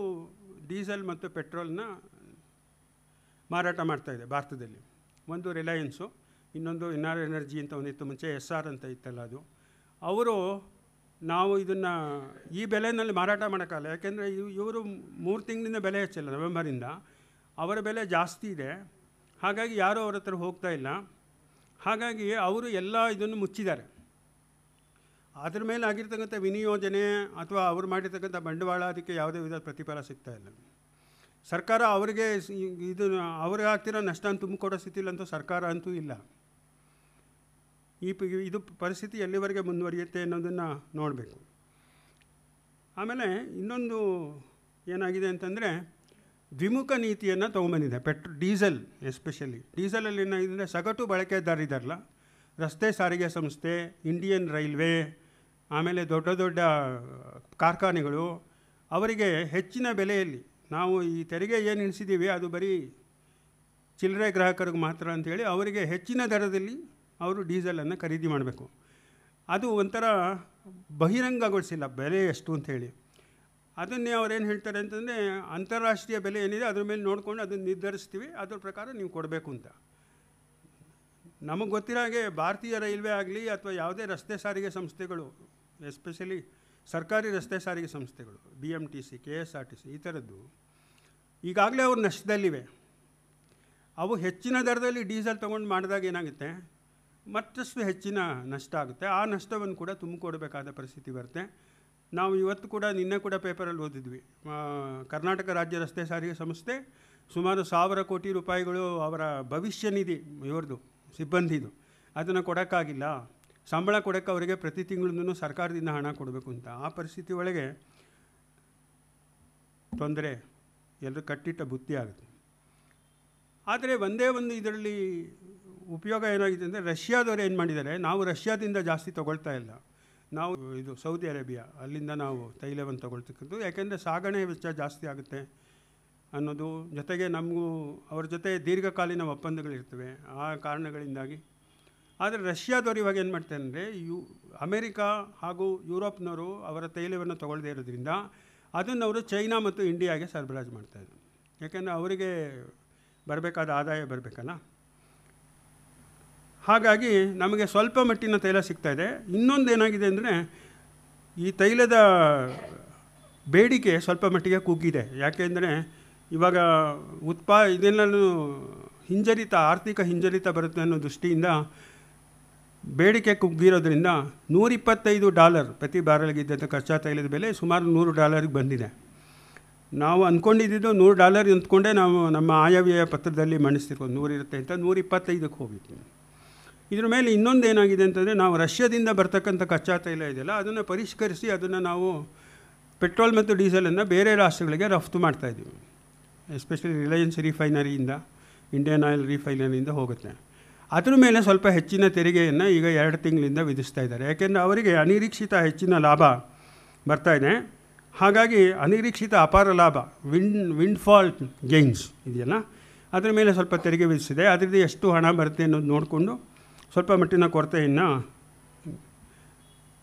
ಡೀಸೆಲ್ ಮತ್ತು ಪೆಟ್ರೋಲ್ನ ಮಾರಾಟ ಮಾಡ್ತಾಯಿದೆ ಭಾರತದಲ್ಲಿ. ಒಂದು ರಿಲಯನ್ಸು, ಇನ್ನೊಂದು ಎನ್ಆರ್ ಎನರ್ಜಿ ಅಂತ ಒಂದಿತ್ತು, ಮುಂಚೆ SR ಅಂತ ಇತ್ತಲ್ಲ ಅದು. ಅವರು ನಾವು ಇದನ್ನು ಈ ಬೆಲೆಯಲ್ಲಿ ಮಾರಾಟ ಮಾಡೋಕ್ಕಲ್ಲ, ಯಾಕೆಂದರೆ ಇವರು 3 ತಿಂಗಳಿಂದ ಬೆಲೆ ಹೆಚ್ಚಿಲ್ಲ, ನವೆಂಬರಿಂದ ಅವರ ಬೆಲೆ ಜಾಸ್ತಿ ಇದೆ. ಹಾಗಾಗಿ ಯಾರೂ ಅವ್ರ ಹತ್ರ ಹೋಗ್ತಾ ಇಲ್ಲ. ಹಾಗಾಗಿ ಅವರು ಎಲ್ಲ ಇದನ್ನು ಮುಚ್ಚಿದ್ದಾರೆ. ಅದ್ರ ಮೇಲೆ ಆಗಿರ್ತಕ್ಕಂಥ ವಿನಿಯೋಜನೆ ಅಥವಾ ಅವರು ಮಾಡಿರ್ತಕ್ಕಂಥ ಬಂಡವಾಳ, ಅದಕ್ಕೆ ಯಾವುದೇ ವಿಧದ ಪ್ರತಿಫಲ ಸಿಗ್ತಾ ಇಲ್ಲ. ಸರ್ಕಾರ ಅವರಿಗೆ ಅವ್ರಿಗೆ ಆಗ್ತಿರೋ ನಷ್ಟವನ್ನು ತುಂಬಿಕೊಡೋ ಸ್ಥಿತಿಲಂತೂ ಸರ್ಕಾರ ಅಂತೂ ಇಲ್ಲ. ಇದು ಪರಿಸ್ಥಿತಿ ಎಲ್ಲಿವರೆಗೆ ಮುಂದುವರಿಯುತ್ತೆ ಅನ್ನೋದನ್ನು ನೋಡಬೇಕು. ಆಮೇಲೆ ಇನ್ನೊಂದು ಏನಾಗಿದೆ ಅಂತಂದರೆ, ದ್ವಿಮುಖ ನೀತಿಯನ್ನು ತೊಗೊಂಬಂದಿದೆ. ಡೀಸೆಲ್ ಎಸ್ಪೆಷಲಿ ಡೀಸೆಲಲ್ಲಿ ಏನಾಗಿದೆ ಅಂದರೆ, ಸಗಟು ಬಳಕೆದಾರಿದಾರಲ್ಲ, ರಸ್ತೆ ಸಾರಿಗೆ ಸಂಸ್ಥೆ, ಇಂಡಿಯನ್ ರೈಲ್ವೆ, ಆಮೇಲೆ ದೊಡ್ಡ ದೊಡ್ಡ ಕಾರ್ಖಾನೆಗಳು, ಅವರಿಗೆ ಹೆಚ್ಚಿನ ಬೆಲೆಯಲ್ಲಿ ನಾವು ಈ ತೆರಿಗೆ ಏನು ಇಳಿಸಿದ್ದೀವಿ ಅದು ಬರೀ ಚಿಲ್ಲರೆ ಗ್ರಾಹಕರಿಗೆ ಮಾತ್ರ ಅಂಥೇಳಿ ಅವರಿಗೆ ಹೆಚ್ಚಿನ ದರದಲ್ಲಿ ಅವರು ಡೀಸೆಲನ್ನು ಖರೀದಿ ಮಾಡಬೇಕು. ಅದು ಒಂಥರ ಬಹಿರಂಗಗೊಳಿಸಿಲ್ಲ ಬೆಲೆ ಎಷ್ಟು ಅಂಥೇಳಿ. ಅದನ್ನೇ ಅವ್ರೇನು ಹೇಳ್ತಾರೆ ಅಂತಂದರೆ, ಅಂತಾರಾಷ್ಟ್ರೀಯ ಬೆಲೆ ಏನಿದೆ ಅದ್ರ ಮೇಲೆ ನೋಡಿಕೊಂಡು ಅದನ್ನು ನಿರ್ಧರಿಸ್ತೀವಿ, ಅದ್ರ ಪ್ರಕಾರ ನೀವು ಕೊಡಬೇಕು ಅಂತ. ನಮಗೆ ಗೊತ್ತಿರೋ ಹಾಗೆ ಭಾರತೀಯ ರೈಲ್ವೆ ಆಗಲಿ ಅಥವಾ ಯಾವುದೇ ರಸ್ತೆ ಸಾರಿಗೆ ಸಂಸ್ಥೆಗಳು, ಎಸ್ಪೆಷಲಿ ಸರ್ಕಾರಿ ರಸ್ತೆ ಸಾರಿಗೆ ಸಂಸ್ಥೆಗಳು, BMTC, KSRTC ಈ ಥರದ್ದು ಈಗಾಗಲೇ ಅವ್ರು ನಷ್ಟದಲ್ಲಿವೆ. ಅವು ಹೆಚ್ಚಿನ ದರದಲ್ಲಿ ಡೀಸೆಲ್ ತೊಗೊಂಡು ಮಾಡಿದಾಗ ಏನಾಗುತ್ತೆ, ಮತ್ತಷ್ಟು ಹೆಚ್ಚಿನ ನಷ್ಟ ಆಗುತ್ತೆ. ಆ ನಷ್ಟವನ್ನು ಕೂಡ ತುಂಬಿಕೊಡಬೇಕಾದ ಪರಿಸ್ಥಿತಿ ಬರುತ್ತೆ. ನಾವು ಇವತ್ತು ಕೂಡ ನಿನ್ನೆ ಕೂಡ ಪೇಪರಲ್ಲಿ ಓದಿದ್ವಿ, ಕರ್ನಾಟಕ ರಾಜ್ಯ ರಸ್ತೆ ಸಾರಿಗೆ ಸಂಸ್ಥೆ ಸುಮಾರು 1,000 ಕೋಟಿ ರೂಪಾಯಿಗಳು ಅವರ ಭವಿಷ್ಯ ನಿಧಿ ಇವ್ರದ್ದು ಸಿಬ್ಬಂದಿದು ಅದನ್ನು ಕೊಡೋಕ್ಕಾಗಿಲ್ಲ, ಸಂಬಳ ಕೊಡೋಕ್ಕೆ ಅವರಿಗೆ ಪ್ರತಿ ತಿಂಗಳೂ ಸರ್ಕಾರದಿಂದ ಹಣ ಕೊಡಬೇಕು ಅಂತ. ಆ ಪರಿಸ್ಥಿತಿ ಒಳಗೆ ತೊಂದರೆ ಎಲ್ಲರೂ ಕಟ್ಟಿಟ್ಟ ಬುತ್ತಿ ಆಗುತ್ತೆ. ಆದರೆ ಒಂದೇ ಒಂದು ಇದರಲ್ಲಿ ಉಪಯೋಗ ಏನಾಗಿದೆ ಅಂದರೆ, ರಷ್ಯಾದವರು ಏನು ಮಾಡಿದ್ದಾರೆ, ನಾವು ರಷ್ಯಾದಿಂದ ಜಾಸ್ತಿ ತೊಗೊಳ್ತಾ ಇಲ್ಲ, ನಾವು ಇದು ಸೌದಿ ಅರೇಬಿಯಾ ಅಲ್ಲಿಂದ ನಾವು ತೈಲವನ್ನು ತೊಗೊಳ್ತಕ್ಕಂಥದ್ದು. ಯಾಕೆಂದರೆ ಸಾಗಣೆ ವೆಚ್ಚ ಜಾಸ್ತಿ ಆಗುತ್ತೆ ಅನ್ನೋದು, ಜೊತೆಗೆ ನಮಗೂ ಅವ್ರ ಜೊತೆ ದೀರ್ಘಕಾಲೀನ ಒಪ್ಪಂದಗಳಿರ್ತವೆ ಆ ಕಾರಣಗಳಿಂದಾಗಿ. ಆದರೆ ರಷ್ಯಾದವರು ಇವಾಗ ಏನು ಮಾಡ್ತಾರೆ ಅಂದರೆ, ಅಮೇರಿಕಾ ಹಾಗೂ ಯುರೋಪ್ನವರು ಅವರ ತೈಲವನ್ನು ತೊಗೊಳ್ಳದೇ ಇರೋದ್ರಿಂದ ಅದನ್ನು ಅವರು ಚೈನಾ ಮತ್ತು ಇಂಡಿಯಾಗೆ ಸರಬರಾಜು ಮಾಡ್ತಾಯಿದ್ರು. ಯಾಕೆಂದರೆ ಅವರಿಗೆ ಬರಬೇಕಾದ ಆದಾಯ ಬರಬೇಕಲ್ಲ. ಹಾಗಾಗಿ ನಮಗೆ ಸ್ವಲ್ಪ ಮಟ್ಟಿನ ತೈಲ ಸಿಗ್ತಾಯಿದೆ. ಇನ್ನೊಂದು ಏನಾಗಿದೆ ಅಂದರೆ, ಈ ತೈಲದ ಬೇಡಿಕೆ ಸ್ವಲ್ಪ ಮಟ್ಟಿಗೆ ಕುಗ್ಗಿದೆ. ಯಾಕೆಂದರೆ ಇವಾಗ ಇದೆಲ್ಲನೂ ಆರ್ಥಿಕ ಹಿಂಜರಿತ ಬರುತ್ತೆ ಅನ್ನೋ ದೃಷ್ಟಿಯಿಂದ ಬೇಡಿಕೆ ಕುಗ್ಗಿರೋದ್ರಿಂದ $125 ಪ್ರತಿ ಬ್ಯಾರಲ್ಗಿದ್ದಂಥ ಕಚ್ಚಾ ತೈಲದ ಬೆಲೆ ಸುಮಾರು $100 ಬಂದಿದೆ. ನಾವು ಅಂದ್ಕೊಂಡಿದ್ದು $100 ಅಂದ್ಕೊಂಡೇ ನಾವು ನಮ್ಮ ಆಯವ್ಯಯ ಪತ್ರದಲ್ಲಿ ಮಂಡಿಸ್ತಿರ್ಬೋದು, 100 ಇರುತ್ತೆ ಅಂತ, 125ಕ್ಕೆ ಹೋಗಿತ್ತು. ಇದ್ರ ಮೇಲೆ ಇನ್ನೊಂದು ಏನಾಗಿದೆ ಅಂತಂದರೆ, ನಾವು ರಷ್ಯಾದಿಂದ ಬರ್ತಕ್ಕಂಥ ಕಚ್ಚಾ ತೈಲ ಇದೆಯಲ್ಲ ಅದನ್ನು ಪರಿಷ್ಕರಿಸಿ ಅದನ್ನು ನಾವು ಪೆಟ್ರೋಲ್ ಮತ್ತು ಡೀಸೆಲನ್ನು ಬೇರೆ ರಾಷ್ಟ್ರಗಳಿಗೆ ರಫ್ತು ಮಾಡ್ತಾಯಿದ್ದೀವಿ. ಎಸ್ಪೆಷಲಿ ರಿಲಯನ್ಸ್ ರಿಫೈನರಿಯಿಂದ, ಇಂಡಿಯನ್ ಆಯಿಲ್ ರಿಫೈನರಿಯಿಂದ ಹೋಗುತ್ತೆ. ಅದ್ರ ಮೇಲೆ ಸ್ವಲ್ಪ ಹೆಚ್ಚಿನ ತೆರಿಗೆಯನ್ನು ಈಗ 2 ತಿಂಗಳಿಂದ ವಿಧಿಸ್ತಾ ಇದ್ದಾರೆ. ಯಾಕೆಂದರೆ ಅವರಿಗೆ ಅನಿರೀಕ್ಷಿತ ಹೆಚ್ಚಿನ ಲಾಭ ಬರ್ತಾಯಿದೆ. ಹಾಗಾಗಿ ಅನಿರೀಕ್ಷಿತ ಅಪಾರ ಲಾಭ, ವಿಂಡ್ಫಾಲ್ ಗೇನ್ಸ್ ಇದೆಯಲ್ಲ, ಅದರ ಮೇಲೆ ಸ್ವಲ್ಪ ತೆರಿಗೆ ವಿಧಿಸಿದೆ. ಅದರಿಂದ ಎಷ್ಟು ಹಣ ಬರುತ್ತೆ ಅನ್ನೋದು ನೋಡಿಕೊಂಡು ಸ್ವಲ್ಪ ಮಟ್ಟಿನ ಕೊರತೆಯನ್ನು.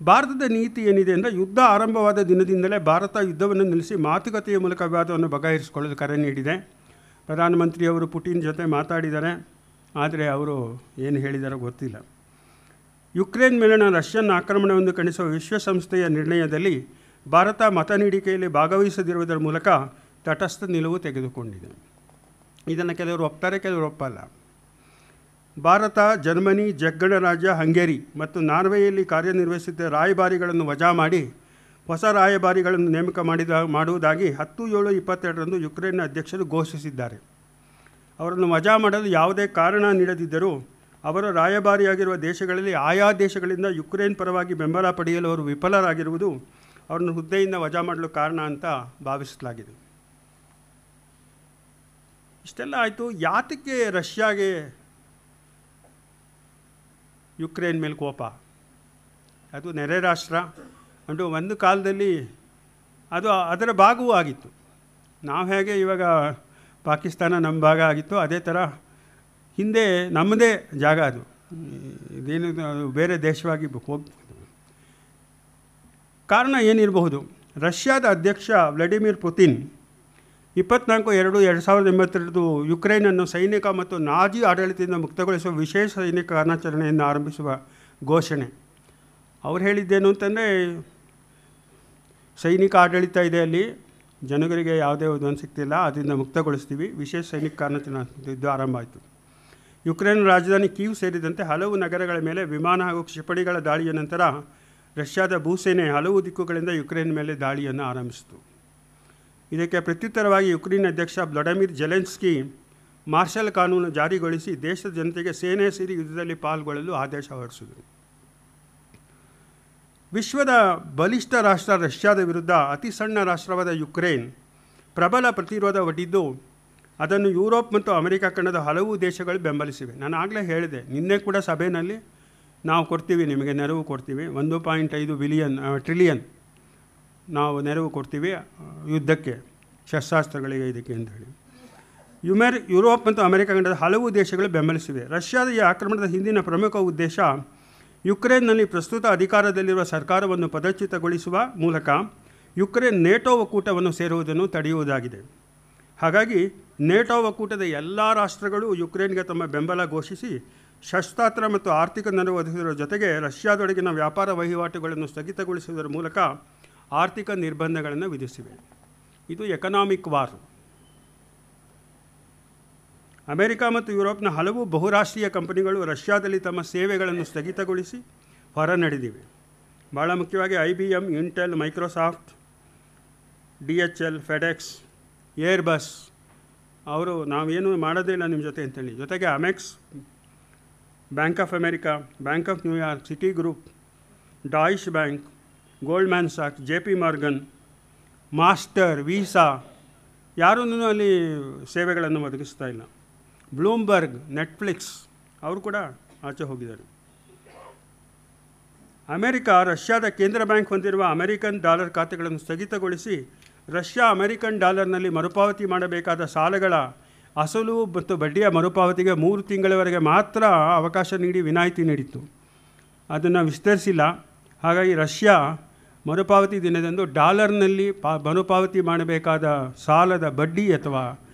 ಭಾರತದ ನೀತಿ ಏನಿದೆ ಅಂದರೆ, ಯುದ್ಧ ಆರಂಭವಾದ ದಿನದಿಂದಲೇ ಭಾರತ ಯುದ್ಧವನ್ನು ನಿಲ್ಲಿಸಿ ಮಾತುಕತೆಯ ಮೂಲಕ ವಿವಾದವನ್ನು ಬಗೆಹರಿಸಿಕೊಳ್ಳಲು ಕರೆ ನೀಡಿದೆ. ಪ್ರಧಾನಮಂತ್ರಿಯವರು ಪುಟಿನ್ ಜೊತೆ ಮಾತಾಡಿದ್ದಾರೆ, ಆದರೆ ಅವರು ಏನು ಹೇಳಿದಾರೋ ಗೊತ್ತಿಲ್ಲ. ಯುಕ್ರೇನ್ ಮೇಲಿನ ರಷ್ಯನ್ ಆಕ್ರಮಣವನ್ನು ಖಂಡಿಸುವ ವಿಶ್ವಸಂಸ್ಥೆಯ ನಿರ್ಣಯದಲ್ಲಿ ಭಾರತ ಮತ ನೀಡಿಕೆಯಲ್ಲಿ ಭಾಗವಹಿಸದಿರುವುದರ ಮೂಲಕ ತಟಸ್ಥ ನಿಲುವು ತೆಗೆದುಕೊಂಡಿದೆ. ಇದನ್ನು ಕೆಲವರು ಒಪ್ತಾರೆ, ಕೆಲವರು ಒಪ್ಪಲ್ಲ. ಭಾರತ, ಜರ್ಮನಿ, ಚೆಕ್ ಗಣರಾಜ್ಯ, ಹಂಗೇರಿ ಮತ್ತು ನಾರ್ವೆಯಲ್ಲಿ ಕಾರ್ಯನಿರ್ವಹಿಸಿದ್ದ ರಾಯಭಾರಿಗಳನ್ನು ವಜಾ ಮಾಡಿ ಹೊಸ ರಾಯಭಾರಿಗಳನ್ನು ನೇಮಕ ಮಾಡುವುದಾಗಿ 10/7/22 ಯುಕ್ರೇನ್ನ ಅಧ್ಯಕ್ಷರು ಘೋಷಿಸಿದ್ದಾರೆ. ಅವರನ್ನು ವಜಾ ಮಾಡಲು ಯಾವುದೇ ಕಾರಣ ನೀಡದಿದ್ದರೂ ಅವರು ರಾಯಭಾರಿಯಾಗಿರುವ ದೇಶಗಳಲ್ಲಿ ಆಯಾ ದೇಶಗಳಿಂದ ಯುಕ್ರೇನ್ ಪರವಾಗಿ ಬೆಂಬಲ ಪಡೆಯಲು ಅವರು ವಿಫಲರಾಗಿರುವುದು ಅವರನ್ನು ಹುದ್ದೆಯಿಂದ ವಜಾ ಮಾಡಲು ಕಾರಣ ಅಂತ ಭಾವಿಸಲಾಗಿದೆ. ಇಷ್ಟೆಲ್ಲ ಆಯಿತು. ಯಾತಕ್ಕೆ ರಷ್ಯಾಗೆ ಯುಕ್ರೇನ್ ಮೇಲೆ ಕೋಪ? ಅದು ನೆರೆ ರಾಷ್ಟ್ರ ಅಂಡು ಒಂದು ಕಾಲದಲ್ಲಿ ಅದು ಅದರ ಭಾಗವೂ ಆಗಿತ್ತು. ನಾವು ಹೇಗೆ ಇವಾಗ ಪಾಕಿಸ್ತಾನ ನಮ್ಮ ಭಾಗ ಆಗಿತ್ತು, ಅದೇ ಥರ ಹಿಂದೆ ನಮ್ಮದೇ ಜಾಗ ಅದು, ಇದೇನು ಬೇರೆ ದೇಶವಾಗಿ ಹೋಗ್ಬೋದು. ಕಾರಣ ಏನಿರಬಹುದು? ರಷ್ಯಾದ ಅಧ್ಯಕ್ಷ ವ್ಲಾಡಿಮಿರ್ ಪುತಿನ್ 24/2/2022 ಯುಕ್ರೇನನ್ನು ಸೈನಿಕ ಮತ್ತು ನಾಜಿ ಆಡಳಿತದಿಂದ ಮುಕ್ತಗೊಳಿಸುವ ವಿಶೇಷ ಸೈನಿಕ ಕಾರ್ಯಾಚರಣೆಯನ್ನು ಆರಂಭಿಸುವ ಘೋಷಣೆ. ಅವ್ರು ಹೇಳಿದ್ದೇನು ಅಂತಂದರೆ, ಸೈನಿಕ ಆಡಳಿತ ಇದೆ ಅಲ್ಲಿ, ಜನಗಳಿಗೆ ಯಾವುದೇ ಒಂದು ಸಿಗ್ತಿಲ್ಲ, ಅದರಿಂದ ಮುಕ್ತಗೊಳಿಸ್ತೀವಿ, ವಿಶೇಷ ಸೈನಿಕ ಕಾರ್ಯಾಚರಣೆ ಇದು ಆರಂಭ ಆಯಿತು. ಯುಕ್ರೇನ್ ರಾಜಧಾನಿ ಕೀವ್ ಸೇರಿದಂತೆ ಹಲವು ನಗರಗಳ ಮೇಲೆ ವಿಮಾನ ಹಾಗೂ ಕ್ಷಿಪಣಿಗಳ ದಾಳಿಯ ನಂತರ ರಷ್ಯಾದ ಭೂಸೇನೆ ಹಲವು ದಿಕ್ಕುಗಳಿಂದ ಯುಕ್ರೇನ್ ಮೇಲೆ ದಾಳಿಯನ್ನು ಆರಂಭಿಸಿತು. ಇದಕ್ಕೆ ಪ್ರತ್ಯುತ್ತರವಾಗಿ ಯುಕ್ರೇನ್ ಅಧ್ಯಕ್ಷ ವ್ಲಾಡಿಮಿರ್ ಜೆಲೆನ್ಸ್ಕಿ ಮಾರ್ಷಲ್ ಕಾನೂನು ಜಾರಿಗೊಳಿಸಿ ದೇಶದ ಜನತೆಗೆ ಸೇನೆ ಸೇರಿ ಯುದ್ಧದಲ್ಲಿ ಪಾಲ್ಗೊಳ್ಳಲು ಆದೇಶ ಹೊರಡಿಸಿದರು. ವಿಶ್ವದ ಬಲಿಷ್ಠ ರಾಷ್ಟ್ರ ರಷ್ಯಾದ ವಿರುದ್ಧ ಅತಿ ಸಣ್ಣ ರಾಷ್ಟ್ರವಾದ ಯುಕ್ರೇನ್ ಪ್ರಬಲ ಪ್ರತಿರೋಧ ಒಡ್ಡಿದ್ದು ಅದನ್ನು ಯುರೋಪ್ ಮತ್ತು ಅಮೆರಿಕ ಖಂಡದ ಹಲವು ದೇಶಗಳು ಬೆಂಬಲಿಸಿವೆ. ನಾನು ಆಗಲೇ ಹೇಳಿದೆ, ನಿನ್ನೆ ಕೂಡ ಸಭೆಯಲ್ಲಿ ನಾವು ಕೊಡ್ತೀವಿ, ನಿಮಗೆ ನೆರವು ಕೊಡ್ತೀವಿ, 1.5 ಟ್ರಿಲಿಯನ್ ನಾವು ನೆರವು ಕೊಡ್ತೀವಿ ಯುದ್ಧಕ್ಕೆ, ಶಸ್ತ್ರಾಸ್ತ್ರಗಳಿಗೆ, ಇದಕ್ಕೆ ಅಂತ ಹೇಳಿ ಯುರೋಪ್ ಮತ್ತು ಅಮೆರಿಕ ಖಂಡದ ಹಲವು ದೇಶಗಳು ಬೆಂಬಲಿಸಿವೆ. ರಷ್ಯಾದ ಈ ಆಕ್ರಮಣದ ಹಿಂದಿನ ಪ್ರಮುಖ ಉದ್ದೇಶ ಯುಕ್ರೇನ್ನಲ್ಲಿ ಪ್ರಸ್ತುತ ಅಧಿಕಾರದಲ್ಲಿರುವ ಸರ್ಕಾರವನ್ನು ಪದಚ್ಯುತಗೊಳಿಸುವ ಮೂಲಕ ಯುಕ್ರೇನ್ ನೇಟೋ ಒಕ್ಕೂಟವನ್ನು ಸೇರುವುದನ್ನು ತಡೆಯುವುದಾಗಿದೆ. ಹಾಗಾಗಿ ನೇಟೋ ಒಕ್ಕೂಟದ ಎಲ್ಲ ರಾಷ್ಟ್ರಗಳು ಯುಕ್ರೇನ್ಗೆ ತಮ್ಮ ಬೆಂಬಲ ಘೋಷಿಸಿ ಶಸ್ತ್ರಾಸ್ತ್ರ ಮತ್ತು ಆರ್ಥಿಕ ನೆರವು ಒದಗಿಸುವುದರ ಜೊತೆಗೆ ರಷ್ಯಾದೊಳಗಿನ ವ್ಯಾಪಾರ ವಹಿವಾಟುಗಳನ್ನು ಸ್ಥಗಿತಗೊಳಿಸುವುದರ ಮೂಲಕ ಆರ್ಥಿಕ ನಿರ್ಬಂಧಗಳನ್ನು ವಿಧಿಸಿವೆ. ಇದು ಎಕನಾಮಿಕ್ ವಾರ್. ಅಮೆರಿಕ ಮತ್ತು ಯುರೋಪ್ನ ಹಲವು ಬಹುರಾಷ್ಟ್ರೀಯ ಕಂಪನಿಗಳು ರಷ್ಯಾದಲ್ಲಿ ತಮ್ಮ ಸೇವೆಗಳನ್ನು ಸ್ಥಗಿತಗೊಳಿಸಿ ಹೊರ ನಡೆದಿವೆ. ಭಾಳ ಮುಖ್ಯವಾಗಿ IBM, Intel, Microsoft, DHL, FedEx, Airbus ಅವರು ನಾವೇನು ಮಾಡೋದೇ ಇಲ್ಲ ನಿಮ್ಮ ಜೊತೆ ಅಂತೇಳಿ. ಜೊತೆಗೆ Amex, bank of America, bank of New York, Citigroup, Deutsche bank, Goldman ಸಾಕ್ಸ್, JP ಮಾರ್ಗನ್, ಮಾಸ್ಟರ್, ವೀಸಾ ಯಾರೂ ಅಲ್ಲಿ ಸೇವೆಗಳನ್ನು ಒದಗಿಸ್ತಾ ಇಲ್ಲ. ಬ್ಲೂಮ್ಬರ್ಗ್, ನೆಟ್ಫ್ಲಿಕ್ಸ್ ಅವರು ಕೂಡ ಆಚೆ ಹೋಗಿದ್ದಾರೆ. ಅಮೆರಿಕ ರಷ್ಯಾದ ಕೇಂದ್ರ ಬ್ಯಾಂಕ್ ಹೊಂದಿರುವ ಅಮೆರಿಕನ್ ಡಾಲರ್ ಖಾತೆಗಳನ್ನು ಸ್ಥಗಿತಗೊಳಿಸಿ ರಷ್ಯಾ ಅಮೆರಿಕನ್ ಡಾಲರ್ನಲ್ಲಿ ಮರುಪಾವತಿ ಮಾಡಬೇಕಾದ ಸಾಲಗಳ ಅಸಲು ಮತ್ತು ಬಡ್ಡಿಯ ಮರುಪಾವತಿಗೆ 3 ತಿಂಗಳವರೆಗೆ ಮಾತ್ರ ಅವಕಾಶ ನೀಡಿ ವಿನಾಯಿತಿ ನೀಡಿತ್ತು. ಅದನ್ನು ವಿಸ್ತರಿಸಿಲ್ಲ. ಹಾಗಾಗಿ ರಷ್ಯಾ ಮರುಪಾವತಿ ದಿನದಂದು ಡಾಲರ್ನಲ್ಲಿ ಮರುಪಾವತಿ ಮಾಡಬೇಕಾದ ಸಾಲದ ಬಡ್ಡಿ ಅಥವಾ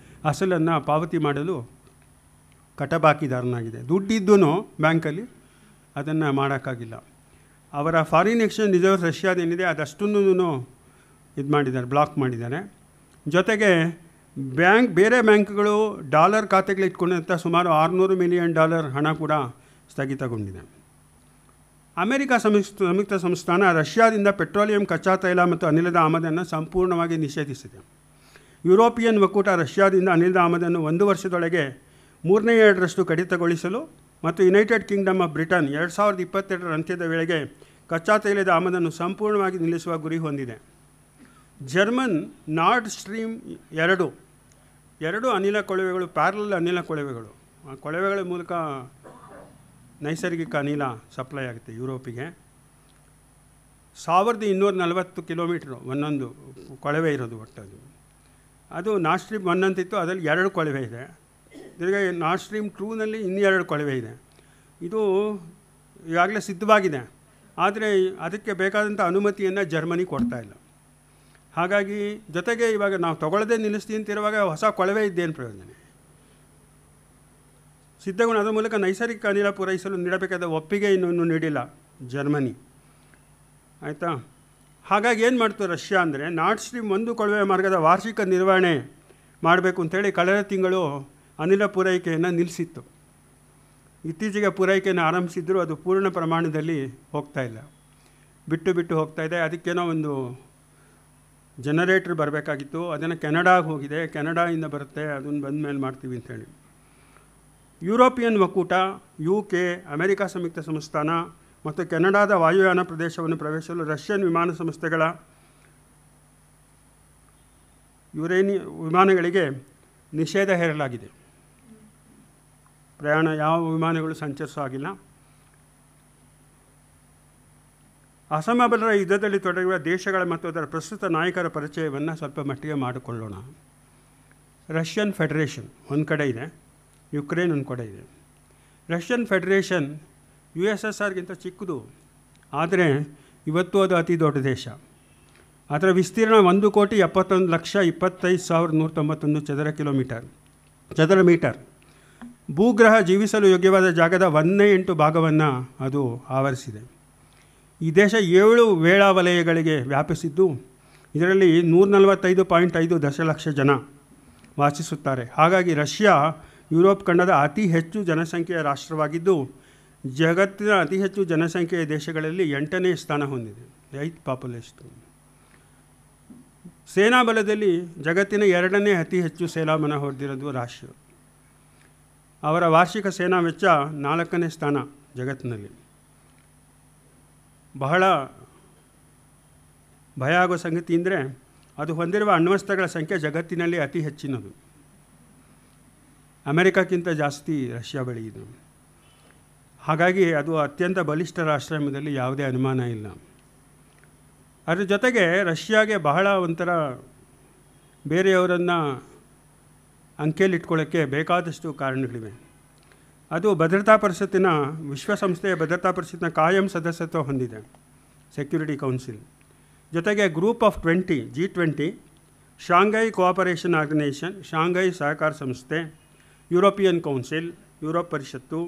ಅಸಲನ್ನು ಪಾವತಿ ಮಾಡಲು ಕಟಬಾಕಿದಾರನಾಗಿದೆ. ದುಡ್ಡಿದ್ದೂ ಬ್ಯಾಂಕಲ್ಲಿ ಅದನ್ನು ಮಾಡೋಕ್ಕಾಗಿಲ್ಲ. ಅವರ ಫಾರಿನ್ ಎಕ್ಸ್ಚೇಂಜ್ ರಿಸರ್ವ್ ರಷ್ಯಾದೇನಿದೆ ಅದಷ್ಟನ್ನು ಇದು ಮಾಡಿದ್ದಾರೆ, ಬ್ಲಾಕ್ ಮಾಡಿದ್ದಾರೆ. ಜೊತೆಗೆ ಬೇರೆ ಬ್ಯಾಂಕ್ಗಳು ಡಾಲರ್ ಖಾತೆಗಳು ಇಟ್ಕೊಂಡಂಥ ಸುಮಾರು $600 ಮಿಲಿಯನ್ ಹಣ ಕೂಡ ಸ್ಥಗಿತಗೊಂಡಿದೆ. ಅಮೆರಿಕ ಸಂಯುಕ್ತ ಸಂಸ್ಥಾನ ರಷ್ಯಾದಿಂದ ಪೆಟ್ರೋಲಿಯಂ, ಕಚ್ಚಾ ತೈಲ ಮತ್ತು ಅನಿಲದ ಆಮದನ್ನು ಸಂಪೂರ್ಣವಾಗಿ ನಿಷೇಧಿಸಿದೆ. ಯುರೋಪಿಯನ್ ಒಕ್ಕೂಟ ರಷ್ಯಾದಿಂದ ಅನಿಲದ ಆಮದನ್ನು 1 ವರ್ಷದೊಳಗೆ 3/2 ಕಡಿತಗೊಳಿಸಲು ಮತ್ತು ಯುನೈಟೆಡ್ ಕಿಂಗ್ಡಮ್ ಆಫ್ ಬ್ರಿಟನ್ 2022 ಅಂತ್ಯದ ವೇಳೆಗೆ ಕಚ್ಚಾ ತೈಲದ ಆಮದನ್ನು ಸಂಪೂರ್ಣವಾಗಿ ನಿಲ್ಲಿಸುವ ಗುರಿ ಹೊಂದಿದೆ. ಜರ್ಮನ್ ನಾರ್ಡ್ ಸ್ಟ್ರೀಮ್ 2 ಅನಿಲ ಕೊಳವೆಗಳು, ಪ್ಯಾರಲಲ್ ಅನಿಲ ಕೊಳವೆಗಳು, ಆ ಕೊಳವೆಗಳ ಮೂಲಕ ನೈಸರ್ಗಿಕ ಅನಿಲ ಸಪ್ಲೈ ಆಗುತ್ತೆ ಯುರೋಪಿಗೆ. 1240 ಕಿಲೋಮೀಟ್ರು ಒಂದೊಂದು ಕೊಳವೆ ಇರೋದು ಒಟ್ಟು. ಅದು ನಾರ್ಡ್ ಸ್ಟ್ರೀಮ್ 1 ಅಂತಿತ್ತು, ಅದರಲ್ಲಿ 2 ಕೊಳವೆ ಇದೆ. ತಿರುಗಿ ನಾರ್ಡ್ ಸ್ಟ್ರೀಮ್ 2ನಲ್ಲಿ ಇನ್ನೂ 2 ಕೊಳವೆ ಇದೆ. ಇದು ಈಗಾಗಲೇ ಸಿದ್ಧವಾಗಿದೆ, ಆದರೆ ಅದಕ್ಕೆ ಬೇಕಾದಂಥ ಅನುಮತಿಯನ್ನು ಜರ್ಮನಿ ಕೊಡ್ತಾಯಿಲ್ಲ. ಹಾಗಾಗಿ ಜೊತೆಗೆ ಇವಾಗ ನಾವು ತಗೊಳ್ಳೋದೇ ನಿಲ್ಲಿಸ್ತೀವಿ ಅಂತಿರುವಾಗ ಹೊಸ ಕೊಳವೆ ಇದ್ದೇನು ಪ್ರಯೋಜನ? ಸಿದ್ಧಗೊಂಡು ಅದರ ಮೂಲಕ ನೈಸರ್ಗಿಕ ಅನಿಲ ಪೂರೈಸಲು ನೀಡಬೇಕಾದ ಒಪ್ಪಿಗೆ ಇನ್ನೂ ನೀಡಿಲ್ಲ ಜರ್ಮನಿ. ಆಯಿತಾ? ಹಾಗಾಗಿ ಏನು ಮಾಡ್ತು ರಷ್ಯಾ ಅಂದರೆ, ನಾರ್ಡ್ ಸ್ಟ್ರೀಮ್ 1 ಕೊಳವೆ ಮಾರ್ಗದ ವಾರ್ಷಿಕ ನಿರ್ವಹಣೆ ಮಾಡಬೇಕು ಅಂತೇಳಿ ಕಳೆದ ತಿಂಗಳು ಅನಿಲ ಪೂರೈಕೆಯನ್ನು ನಿಲ್ಲಿಸಿತ್ತು. ಇತ್ತೀಚೆಗೆ ಪೂರೈಕೆಯನ್ನು ಆರಂಭಿಸಿದ್ರು, ಅದು ಪೂರ್ಣ ಪ್ರಮಾಣದಲ್ಲಿ ಹೋಗ್ತಾ ಇಲ್ಲ, ಬಿಟ್ಟು ಹೋಗ್ತಾ ಇದೆ. ಅದಕ್ಕೇನೋ ಒಂದು ಜನರೇಟ್ರ್ ಬರಬೇಕಾಗಿತ್ತು, ಅದನ್ನು ಕೆನಡಾಗೆ ಹೋಗಿದೆ, ಕೆನಡಾಯಿಂದ ಬರುತ್ತೆ, ಅದನ್ನು ಬಂದ ಮೇಲೆ ಮಾಡ್ತೀವಿ ಅಂಥೇಳಿ. ಯುರೋಪಿಯನ್ ಒಕ್ಕೂಟ, UK, ಅಮೆರಿಕ ಸಂಯುಕ್ತ ಸಂಸ್ಥಾನ ಮತ್ತು ಕೆನಡಾದ ವಾಯುಯಾನ ಪ್ರದೇಶವನ್ನು ಪ್ರವೇಶಿಸಲು ರಷ್ಯನ್ ವಿಮಾನ ಸಂಸ್ಥೆಗಳ ವಿಮಾನಗಳಿಗೆ ನಿಷೇಧ ಹೇರಲಾಗಿದೆ. ಪ್ರಯಾಣ ಯಾವ ವಿಮಾನಗಳು ಸಂಚರಿಸೋ ಆಗಿಲ್ಲ. ಅಸಮಬಲರ ಯುದ್ಧದಲ್ಲಿ ತೊಡಗಿರುವ ದೇಶಗಳ ಮತ್ತು ಅದರ ಪ್ರಸ್ತುತ ನಾಯಕರ ಪರಿಚಯವನ್ನು ಸ್ವಲ್ಪ ಮಟ್ಟಿಗೆ ಮಾಡಿಕೊಳ್ಳೋಣ. ರಷ್ಯನ್ ಫೆಡರೇಷನ್ ಒಂದು ಕಡೆ ಇದೆ, ಯುಕ್ರೇನ್ ಒಂದು ಕಡೆ ಇದೆ. ರಷ್ಯನ್ ಫೆಡರೇಷನ್ USSRಗಿಂತ ಚಿಕ್ಕದು, ಆದರೆ ಇವತ್ತು ಅದು ಅತಿ ದೊಡ್ಡ ದೇಶ. ಅದರ ವಿಸ್ತೀರ್ಣ 1,71,25,191 ಚದರ ಮೀಟರ್. ಭೂಗ್ರಹ ಜೀವಿಸಲು ಯೋಗ್ಯವಾದ ಜಾಗದ 1/8 ಭಾಗವನ್ನು ಅದು ಆವರಿಸಿದೆ. ಈ ದೇಶ 7 ವೇಳಾ ವಲಯಗಳಿಗೆ ವ್ಯಾಪಿಸಿದ್ದು, ಇದರಲ್ಲಿ 145.5 ದಶಲಕ್ಷ ಜನ ವಾಸಿಸುತ್ತಾರೆ. ಹಾಗಾಗಿ ರಷ್ಯಾ ಯುರೋಪ್ ಖಂಡದ ಅತಿ ಹೆಚ್ಚು ಜನಸಂಖ್ಯೆಯ ರಾಷ್ಟ್ರವಾಗಿದ್ದು, ಜಗತ್ತಿನ ಅತಿ ಹೆಚ್ಚು ಜನಸಂಖ್ಯೆಯ ದೇಶಗಳಲ್ಲಿ 8ನೇ ಸ್ಥಾನ ಹೊಂದಿದೆ, 8th ಪಾಪ್ಯುಲೇಷನ್. ಸೇನಾ ಬಲದಲ್ಲಿ ಜಗತ್ತಿನ 2ನೇ ಅತಿ ಹೆಚ್ಚು ಸೇನಾಬಲ ಹೊಂದಿರೋದು ರಾಷ್ಟ್ರ. ಅವರ ವಾರ್ಷಿಕ ಸೇನಾ ವೆಚ್ಚ 4ನೇ ಸ್ಥಾನ ಜಗತ್ತಿನಲ್ಲಿ. ಬಹಳ ಭಯ ಆಗೋ ಸಂಗತಿ ಅಂದರೆ, ಅದು ಹೊಂದಿರುವ ಅಣ್ವಸ್ತ್ರಗಳ ಸಂಖ್ಯೆ ಜಗತ್ತಿನಲ್ಲಿ ಅತಿ ಹೆಚ್ಚಿನದು. ಅಮೆರಿಕಕ್ಕಿಂತ ಜಾಸ್ತಿ ರಷ್ಯಾ ಬಳಿ ಇದೆ. ಹಾಗಾಗಿ ಅದು ಅತ್ಯಂತ ಬಲಿಷ್ಠ ರಾಷ್ಟ್ರ ಎಂಬುದರಲ್ಲಿ ಯಾವುದೇ ಅನುಮಾನ ಇಲ್ಲ. ಅದರ ಜೊತೆಗೆ ರಷ್ಯಾಗೆ ಬಹಳ ಒಂಥರ ಬೇರೆಯವರನ್ನು ಅಂಕೆಯಲ್ಲಿಟ್ಕೊಳ್ಳೋಕ್ಕೆ ಬೇಕಾದಷ್ಟು ಕಾರಣಗಳಿವೆ. ಅದು ಭದ್ರತಾ ಪರಿಷತ್ತಿನ, ವಿಶ್ವಸಂಸ್ಥೆಯ ಭದ್ರತಾ ಪರಿಷತ್ತಿನ ಕಾಯಂ ಸದಸ್ಯತ್ವ ಹೊಂದಿದೆ, ಸೆಕ್ಯೂರಿಟಿ ಕೌನ್ಸಿಲ್. ಜೊತೆಗೆ group of 20, G20, Shanghai cooperation organisation, Shanghai ಸಹಕಾರ ಸಂಸ್ಥೆ, ಯುರೋಪಿಯನ್ ಕೌನ್ಸಿಲ್, ಯುರೋಪ್ ಪರಿಷತ್ತು,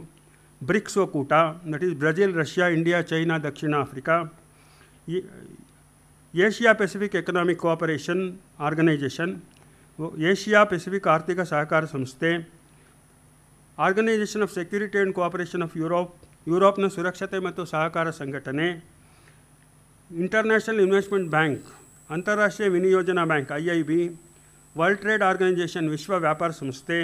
ಬ್ರಿಕ್ಸ್ ಒಕ್ಕೂಟ, that is Brazil, Russia, India, China, ದಕ್ಷಿಣ Africa, Asia Pacific economic cooperation organisation, Asia Pacific ಆರ್ಥಿಕ ಸಹಕಾರ ಸಂಸ್ಥೆ, organisation of security and cooperation of ಯುರೋಪ್ನ ಸುರಕ್ಷತೆ ಮತ್ತು ಸಹಕಾರ ಸಂಘಟನೆ, ಇಂಟರ್ನ್ಯಾಷನಲ್ ಇನ್ವೆಸ್ಟ್ಮೆಂಟ್ ಬ್ಯಾಂಕ್, ಅಂತಾರಾಷ್ಟ್ರೀಯ ವಿನಿಯೋಜನಾ bank IIB, world trade organisation ವಿಶ್ವ ವ್ಯಾಪಾರ ಸಂಸ್ಥೆ,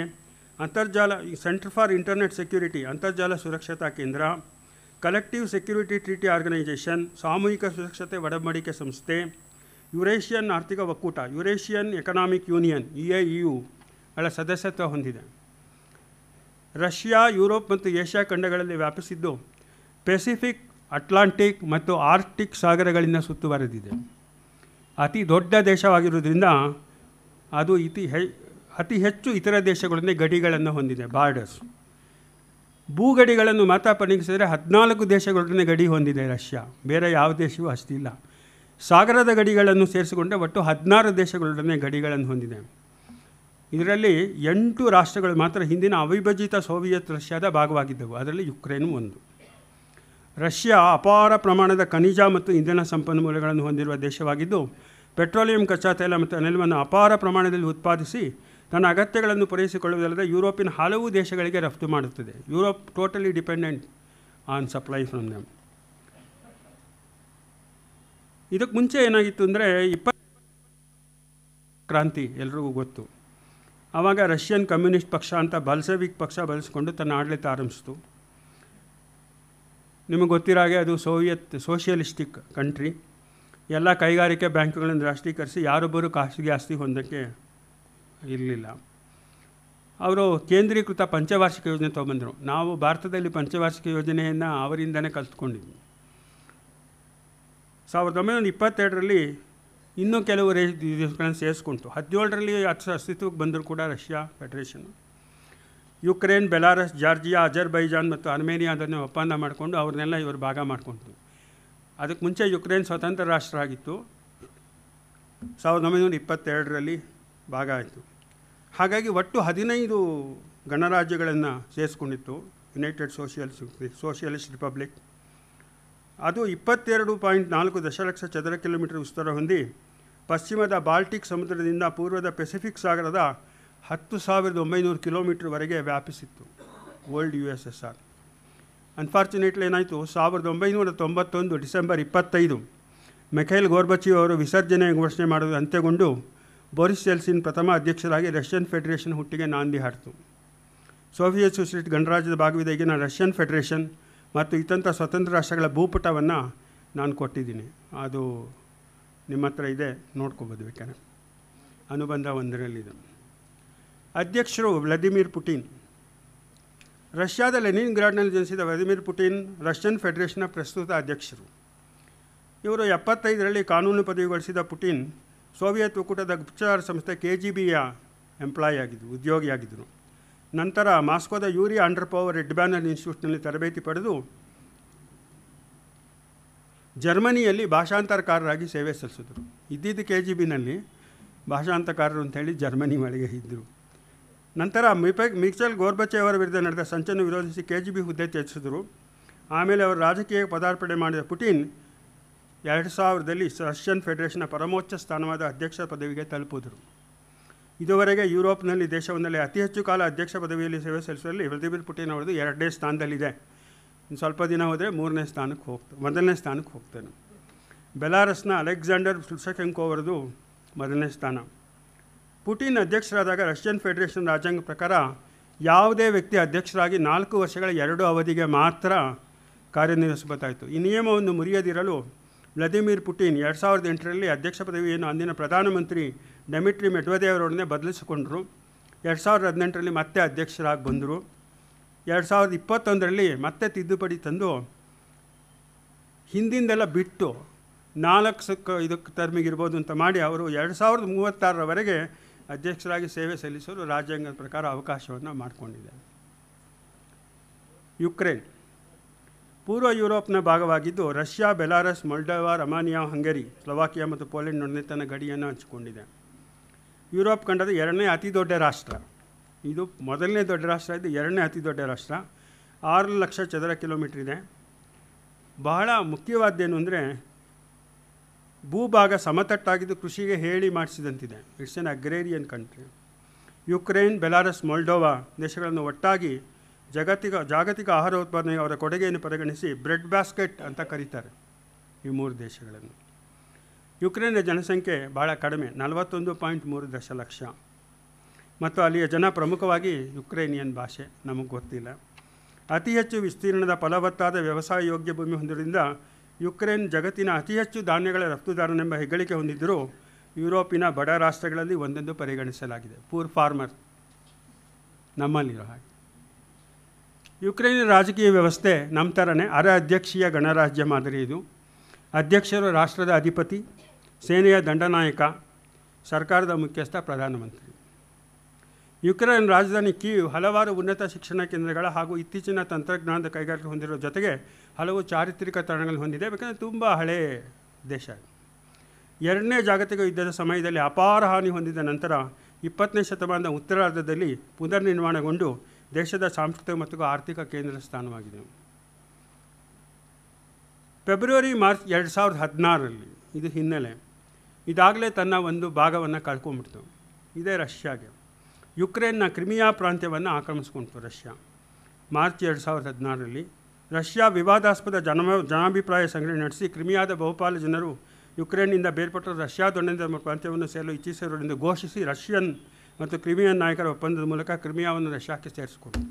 ಅಂತರ್ಜಾಲ ಸೆಂಟರ್ ಫಾರ್ ಇಂಟರ್ನೆಟ್ ಸೆಕ್ಯೂರಿಟಿ ಅಂತರ್ಜಾಲ ಸುರಕ್ಷತಾ ಕೇಂದ್ರ, ಕಲೆಕ್ಟಿವ್ ಸೆಕ್ಯೂರಿಟಿ ಟ್ರೀಟಿ ಆರ್ಗನೈಸೇಷನ್ ಸಾಮೂಹಿಕ ಸುರಕ್ಷತೆ ಒಡಂಬಡಿಕೆ ಸಂಸ್ಥೆ, ಯುರೇಷಿಯನ್ ಆರ್ಥಿಕ ಒಕ್ಕೂಟ ಯುರೇಷಿಯನ್ ಎಕನಾಮಿಕ್ ಯೂನಿಯನ್ EAEU ಗಳ ಸದಸ್ಯತ್ವ ಹೊಂದಿದೆ. ರಷ್ಯಾ ಯುರೋಪ್ ಮತ್ತು ಏಷ್ಯಾ ಖಂಡಗಳಲ್ಲಿ ವ್ಯಾಪಿಸಿದ್ದು ಪೆಸಿಫಿಕ್, ಅಟ್ಲಾಂಟಿಕ್ ಮತ್ತು ಆರ್ಕ್ಟಿಕ್ ಸಾಗರಗಳಿಂದ ಸುತ್ತುವರೆದಿದೆ. ಅತಿ ದೊಡ್ಡ ದೇಶವಾಗಿರುವುದರಿಂದ ಅದು ಅತಿ ಹೆಚ್ಚು ಇತರ ದೇಶಗಳೊಂದಿಗೆ ಗಡಿಗಳನ್ನು ಹೊಂದಿದೆ, ಬಾರ್ಡರ್ಸ್. ಭೂಗಡಿಗಳನ್ನು ಮಾತ್ರ ಪರಿಗಣಿಸಿದರೆ 14 ದೇಶಗಳೊಡನೆ ಗಡಿ ಹೊಂದಿದೆ ರಷ್ಯಾ, ಬೇರೆ ಯಾವ ದೇಶವೂ ಅಷ್ಟಿಲ್ಲ. ಸಾಗರದ ಗಡಿಗಳನ್ನು ಸೇರಿಸಿಕೊಂಡ್ರೆ ಒಟ್ಟು 16 ದೇಶಗಳೊಡನೆ ಗಡಿಗಳನ್ನು ಹೊಂದಿದೆ. ಇದರಲ್ಲಿ 8 ರಾಷ್ಟ್ರಗಳು ಮಾತ್ರ ಹಿಂದಿನ ಅವಿಭಜಿತ ಸೋವಿಯತ್ ರಷ್ಯಾದ ಭಾಗವಾಗಿದ್ದವು, ಅದರಲ್ಲಿ ಯುಕ್ರೇನ್ ಒಂದು. ರಷ್ಯಾ ಅಪಾರ ಪ್ರಮಾಣದ ಖನಿಜ ಮತ್ತು ಇಂಧನ ಸಂಪನ್ಮೂಲಗಳನ್ನು ಹೊಂದಿರುವ ದೇಶವಾಗಿದ್ದು, ಪೆಟ್ರೋಲಿಯಂ, ಕಚ್ಚಾ ತೈಲ ಮತ್ತು ಅನಿಲವನ್ನು ಅಪಾರ ಪ್ರಮಾಣದಲ್ಲಿ ಉತ್ಪಾದಿಸಿ ತನ್ನ ಅಗತ್ಯಗಳನ್ನು ಪೂರೈಸಿಕೊಳ್ಳುವುದಲ್ಲದೆ ಯುರೋಪಿನ ಹಲವು ದೇಶಗಳಿಗೆ ರಫ್ತು ಮಾಡುತ್ತದೆ. Europe totally dependent on supply from them. ಇದಕ್ಕೆ ಮುಂಚೆ ಏನಾಗಿತ್ತು ಅಂದರೆ ಕ್ರಾಂತಿ ಎಲ್ರಿಗೂ ಗೊತ್ತು. ಆವಾಗ ರಷ್ಯನ್ ಕಮ್ಯುನಿಸ್ಟ್ ಪಕ್ಷ ಅಂತ ಬಲ್ಸೆವಿಕ್ ಪಕ್ಷ ಬಳಸಿಕೊಂಡು ತನ್ನ ಆಡಳಿತ ಆರಂಭಿಸಿತು. ನಿಮಗೆ ಗೊತ್ತಿರೋ ಹಾಗೆ ಅದು ಸೋಷಿಯಲಿಸ್ಟಿಕ್ ಕಂಟ್ರಿ. ಎಲ್ಲ ಕೈಗಾರಿಕೆ ಬ್ಯಾಂಕ್ಗಳನ್ನು ರಾಷ್ಟ್ರೀಕರಿಸಿ ಯಾರೊಬ್ಬರು ಖಾಸಗಿ ಆಸ್ತಿ ಹೊಂದಕ್ಕೆ ಇರಲಿಲ್ಲ. ಅವರು ಕೇಂದ್ರೀಕೃತ ಪಂಚವಾರ್ಷಿಕ ಯೋಜನೆ ತೊಗೊಂಬಂದರು. ನಾವು ಭಾರತದಲ್ಲಿ ಪಂಚವಾರ್ಷಿಕ ಯೋಜನೆಯನ್ನು ಅವರಿಂದನೇ ಕಲ್ತ್ಕೊಂಡಿದ್ವಿ. 1922ರಲ್ಲಿ ಇನ್ನೂ ಕೆಲವು ದೇಶಗಳನ್ನು ಸೇರಿಸ್ಕೊಂತು. 17ರಲ್ಲಿ ಅಸ್ತಿತ್ವಕ್ಕೆ ಬಂದರೂ ಕೂಡ Russia federation Ukraine, Belarus, Georgia, Azerbaijan ಮತ್ತು ಅರ್ಮೇನಿಯಾದನ್ನು ಒಪ್ಪಂದ ಮಾಡಿಕೊಂಡು ಅವ್ರನ್ನೆಲ್ಲ ಇವರು ಭಾಗ ಮಾಡಿಕೊಂತು. ಅದಕ್ಕೆ ಮುಂಚೆ ಯುಕ್ರೇನ್ ಸ್ವತಂತ್ರ ರಾಷ್ಟ್ರ ಆಗಿತ್ತು. 1922ರಲ್ಲಿ ಭಾಗ ಆಯಿತು. ಹಾಗಾಗಿ ಒಟ್ಟು 15 ಗಣರಾಜ್ಯಗಳನ್ನು ಸೇರಿಸ್ಕೊಂಡಿತ್ತು ಯುನೈಟೆಡ್ ಸೋಷಿಯಲಿಸ್ಟ್ ರಿಪಬ್ಲಿಕ್. ಅದು 22.4 ದಶಲಕ್ಷ ಚದರ ಕಿಲೋಮೀಟರ್ ವಿಸ್ತಾರ ಹೊಂದಿ ಪಶ್ಚಿಮದ ಬಾಲ್ಟಿಕ್ ಸಮುದ್ರದಿಂದ ಪೂರ್ವದ ಪೆಸಿಫಿಕ್ ಸಾಗರದ 10,900 ಕಿಲೋಮೀಟರ್ವರೆಗೆ ವ್ಯಾಪಿಸಿತ್ತು. Old USSR. ಅನ್ಫಾರ್ಚುನೇಟ್ಲಿ ಏನಾಯಿತು, 1991 ಡಿಸೆಂಬರ್ 25 ಮಿಖೈಲ್ ಗೋರ್ಬಚೇವ್ ಅವರು ವಿಸರ್ಜನೆ ಘೋಷಣೆ ಮಾಡೋದು ಅಂತ್ಯಗೊಂಡು ಬೋರಿಸ್ ಯೆಲ್ಸಿನ್ ಪ್ರಥಮ ಅಧ್ಯಕ್ಷರಾಗಿ ರಷ್ಯನ್ ಫೆಡರೇಷನ್ ಹುಟ್ಟಿಗೆ ನಾಂದಿ ಹಾಡಿತು. ಸೋವಿಯತ್ ಸೋಷಿಯಲಿಸ್ಟ್ ಗಣರಾಜ್ಯದ ಭಾಗವಿದೆ ಈಗಿನ ರಷ್ಯನ್ ಫೆಡರೇಷನ್ ಮತ್ತು ಇತಂತ್ರ ಸ್ವತಂತ್ರ ರಾಷ್ಟ್ರಗಳ ಭೂಪಟವನ್ನು ನಾನು ಕೊಟ್ಟಿದ್ದೀನಿ. ಅದು ನಿಮ್ಮ ಹತ್ರ ಇದೆ, ನೋಡ್ಕೋಬೋದು ಬೇಕಾದ್ರೆ. ಅನುಬಂಧ 1ರಲ್ಲಿದೆ. ಅಧ್ಯಕ್ಷರು ವ್ಲಾದಿಮಿರ್ ಪುಟಿನ್. ರಷ್ಯಾದ ಲೆನಿನ್ಗ್ರಾಡ್ನಲ್ಲಿ ಜನಿಸಿದ ವ್ಲಾದಿಮಿರ್ ಪುಟಿನ್ ರಷ್ಯನ್ ಫೆಡರೇಷನ್ನ ಪ್ರಸ್ತುತ ಅಧ್ಯಕ್ಷರು. ಇವರು 75ರಲ್ಲಿ ಕಾನೂನು ಪದವಿ ಗಳಿಸಿದ ಪುಟಿನ್ ಸೋವಿಯತ್ ಒಕ್ಕೂಟದ ಗುಪ್ತಚರ ಸಂಸ್ಥೆ KGBಯ ಉದ್ಯೋಗಿಯಾಗಿದ್ದರು. ನಂತರ ಮಾಸ್ಕೋದ ಯೂರಿ ಆಂಡ್ರಪೋವ್ ರೆಡ್ ಬ್ಯಾನರ್ ಇನ್ಸ್ಟಿಟ್ಯೂಟ್ನಲ್ಲಿ ತರಬೇತಿ ಪಡೆದು ಜರ್ಮನಿಯಲ್ಲಿ ಭಾಷಾಂತರಕಾರರಾಗಿ ಸೇವೆ ಸಲ್ಲಿಸಿದರು. ಇದ್ದಿದ್ದು KGBನಲ್ಲಿ, ಭಾಷಾಂತರಕಾರರು ಅಂತೇಳಿ ಜರ್ಮನಿ ಒಳಗೆ ಇದ್ದರು. ನಂತರ ಮಿಖೈಲ್ ಗೋರ್ಬಚೇವ್ ಅವರ ವಿರುದ್ಧ ನಡೆದ ಸಂಚನ್ನು ವಿರೋಧಿಸಿ KGB ಹುದ್ದೆ ತ್ಯಜಿಸಿದರು. ಆಮೇಲೆ ಅವರು ರಾಜಕೀಯ ಪದಾರ್ಪಣೆ ಮಾಡಿದ ಪುಟಿನ್ 2000ರಲ್ಲಿ ರಷ್ಯನ್ ಫೆಡರೇಷನ್ನ ಪರಮೋಚ್ಚ ಸ್ಥಾನವಾದ ಅಧ್ಯಕ್ಷ ಪದವಿಗೆ ತಲುಪಿದರು. ಇದುವರೆಗೆ ಯುರೋಪ್ನಲ್ಲಿ ದೇಶವೊಂದರಲ್ಲಿ ಅತಿ ಹೆಚ್ಚು ಕಾಲ ಅಧ್ಯಕ್ಷ ಪದವಿಯಲ್ಲಿ ಸೇವೆ ಸಲ್ಲಿಸುವಲ್ಲಿ ವ್ಲಾದಿಮಿರ್ ಪುಟಿನ್ ಅವರದು 2ನೇ ಸ್ಥಾನದಲ್ಲಿದೆ. ಇನ್ನು ಸ್ವಲ್ಪ ದಿನ ಹೋದರೆ 1ನೇ ಸ್ಥಾನಕ್ಕೆ ಹೋಗ್ತಾನೆ. ಬೆಲಾರಸ್ನ ಅಲೆಕ್ಸಾಂಡರ್ ಲುಕಶೆಂಕೋ ಅವರದು 1ನೇ ಸ್ಥಾನ. ಪುಟಿನ್ ಅಧ್ಯಕ್ಷರಾದಾಗ ರಷ್ಯನ್ ಫೆಡರೇಷನ್ ರಾಜ್ಯಾಂಗ ಪ್ರಕಾರ ಯಾವುದೇ ವ್ಯಕ್ತಿ ಅಧ್ಯಕ್ಷರಾಗಿ 4 ವರ್ಷಗಳ 2 ಅವಧಿಗೆ ಮಾತ್ರ ಕಾರ್ಯನಿರ್ವಹಿಸಬೇಕಾಯಿತು. ಈ ನಿಯಮವನ್ನು ಮುರಿಯದಿರಲು ವ್ಲಾದಿಮಿರ್ ಪುಟಿನ್ 2008ರಲ್ಲಿ ಅಧ್ಯಕ್ಷ ಪದವಿಯನ್ನು ಅಂದಿನ ಪ್ರಧಾನಮಂತ್ರಿ ಡಿಮಿಟ್ರಿ ಮೆಡ್ವೆದೇವ್ ಅವರೊಡನೆ ಬದಲಿಸಿಕೊಂಡರು. 2018ರಲ್ಲಿ ಮತ್ತೆ ಅಧ್ಯಕ್ಷರಾಗಿ ಬಂದರು. 2021ರಲ್ಲಿ ಮತ್ತೆ ತಿದ್ದುಪಡಿ ತಂದು ಹಿಂದಿಂದೆಲ್ಲ ಬಿಟ್ಟು 4 ಟರ್ಮಿಗಿರ್ಬೋದು ಅಂತ ಮಾಡಿ ಅವರು 2036ರವರೆಗೆ ಅಧ್ಯಕ್ಷರಾಗಿ ಸೇವೆ ಸಲ್ಲಿಸಲು ರಾಜ್ಯಾಂಗದ ಪ್ರಕಾರ ಅವಕಾಶವನ್ನು ಮಾಡಿಕೊಂಡಿದೆ. ಯುಕ್ರೇನ್ ಪೂರ್ವ ಯುರೋಪ್ನ ಭಾಗವಾಗಿದ್ದು Russia, Belarus, Moldova, Romania, Hungary, Slovakia ಮತ್ತು ಪೋಲೆಂಡ್ನೊಡನೆ ತನ್ನ ಗಡಿಯನ್ನು ಹಂಚಿಕೊಂಡಿದೆ. ಯುರೋಪ್ ಖಂಡದ 2ನೇ ಅತಿ ದೊಡ್ಡ ರಾಷ್ಟ್ರ. ಇದು ಮೊದಲನೇ ದೊಡ್ಡ ರಾಷ್ಟ್ರ ಇದು, 2ನೇ ಅತಿ ದೊಡ್ಡ ರಾಷ್ಟ್ರ. 6 ಲಕ್ಷ ಚದರ ಕಿಲೋಮೀಟರ್ ಇದೆ. ಬಹಳ ಮುಖ್ಯವಾದ್ದೇನು ಅಂದರೆ ಭೂಭಾಗ ಸಮತಟ್ಟಾಗಿದ್ದು ಕೃಷಿಗೆ ಹೇಳಿ ಮಾಡಿಸಿದಂತಿದೆ. It's an agrarian country. Ukraine, Belarus, Moldova ದೇಶಗಳನ್ನು ಒಟ್ಟಾಗಿ ಜಾಗತಿಕ ಆಹಾರ ಉತ್ಪಾದನೆಗೆ ಅವರ ಕೊಡುಗೆಯನ್ನು ಪರಿಗಣಿಸಿ ಬ್ರೆಡ್ ಬ್ಯಾಸ್ಕೆಟ್ ಅಂತ ಕರೀತಾರೆ ಈ 3 ದೇಶಗಳನ್ನು. ಯುಕ್ರೇನ್ನ ಜನಸಂಖ್ಯೆ ಭಾಳ ಕಡಿಮೆ, 41.3 ದಶಲಕ್ಷ. ಮತ್ತು ಅಲ್ಲಿಯ ಜನ ಪ್ರಮುಖವಾಗಿ ಯುಕ್ರೇನಿಯನ್ ಭಾಷೆ ನಮಗೆ ಗೊತ್ತಿಲ್ಲ. ಅತಿ ಹೆಚ್ಚು ವಿಸ್ತೀರ್ಣದ ಫಲವತ್ತಾದ ವ್ಯವಸಾಯ ಯೋಗ್ಯ ಭೂಮಿ ಹೊಂದಿದ್ದರಿಂದ ಯುಕ್ರೇನ್ ಜಗತ್ತಿನ ಅತಿ ಹೆಚ್ಚು ಧಾನ್ಯಗಳ ರಫ್ತುದಾರನೆಂಬ ಹೆಗ್ಗಳಿಕೆ ಹೊಂದಿದ್ದರೂ ಯುರೋಪಿನ ಬಡ ರಾಷ್ಟ್ರಗಳಲ್ಲಿ ಒಂದೆಂದು ಪರಿಗಣಿಸಲಾಗಿದೆ. ಪೂರ್ ಫಾರ್ಮರ್ ನಮ್ಮಲ್ಲಿರೋ ಹಾಗೆ. ಯುಕ್ರೇನಿನ ರಾಜಕೀಯ ವ್ಯವಸ್ಥೆ ನಮ್ಮ ಥರನೇ ಅಧ್ಯಕ್ಷೀಯ ಗಣರಾಜ್ಯ ಮಾದರಿ. ಇದು ಅಧ್ಯಕ್ಷರು ರಾಷ್ಟ್ರದ ಅಧಿಪತಿ, ಸೇನೆಯ ದಂಡನಾಯಕ, ಸರ್ಕಾರದ ಮುಖ್ಯಸ್ಥ ಪ್ರಧಾನಮಂತ್ರಿ. ಯುಕ್ರೇನ್ ರಾಜಧಾನಿ ಕೀವ್ ಹಲವಾರು ಉನ್ನತ ಶಿಕ್ಷಣ ಕೇಂದ್ರಗಳ ಹಾಗೂ ಇತ್ತೀಚಿನ ತಂತ್ರಜ್ಞಾನದ ಕೈಗಾರಿಕೆ ಹೊಂದಿರುವ ಜೊತೆಗೆ ಹಲವು ಚಾರಿತ್ರಿಕ ತಾಣಗಳನ್ನು ಹೊಂದಿದೆ. ಯಾಕಂದರೆ ತುಂಬ ಹಳೆಯ ದೇಶ. 2ನೇ ಜಾಗತಿಕ ಯುದ್ಧದ ಸಮಯದಲ್ಲಿ ಅಪಾರ ಹಾನಿ ಹೊಂದಿದ ನಂತರ 20ನೇ ಶತಮಾನದ ಉತ್ತರಾರ್ಧದಲ್ಲಿ ಪುನರ್ನಿರ್ಮಾಣಗೊಂಡು ದೇಶದ ಸಾಂಸ್ಕೃತಿಕ ಮತ್ತು ಆರ್ಥಿಕ ಕೇಂದ್ರ ಸ್ಥಾನವಾಗಿದೆ. ಫೆಬ್ರವರಿ ಮಾರ್ಚ್ 2016ರಲ್ಲಿ ಇದು ಹಿನ್ನೆಲೆ. ಇದಾಗಲೇ ತನ್ನ ಒಂದು ಭಾಗವನ್ನು ಕಳ್ಕೊಂಡ್ಬಿಡ್ತು. ಇದೇ ರಷ್ಯಾಗೆ ಯುಕ್ರೇನ್ನ ಕ್ರಿಮಿಯಾ ಪ್ರಾಂತ್ಯವನ್ನು ಆಕ್ರಮಿಸ್ಕೊಂತು ರಷ್ಯಾ. ಮಾರ್ಚ್ 2016ರಲ್ಲಿ ರಷ್ಯಾ ವಿವಾದಾಸ್ಪದ ಜನಾಭಿಪ್ರಾಯ ಸಂಗ್ರಹಣೆ ನಡೆಸಿ ಕ್ರಿಮಿಯಾದ ಬಹುಪಾಲು ಜನರು ಯುಕ್ರೇನ್ನಿಂದ ಬೇರ್ಪಟ್ಟು ರಷ್ಯಾದೊಂದಿಗೆ ತಮ್ಮ ಪ್ರಾಂತ್ಯವನ್ನು ಸೇರಲು ಇಚ್ಛಿಸಿರುವುದೆಂದು ಘೋಷಿಸಿ ರಷ್ಯನ್ ಮತ್ತು ಕ್ರಿಮಿಯನ್ ನಾಯಕರ ಒಪ್ಪಂದದ ಮೂಲಕ ಕ್ರಿಮಿಯಾವನ್ನು ರಷ್ಯಾಕ್ಕೆ ಸೇರಿಸಿಕೊಂಡರು.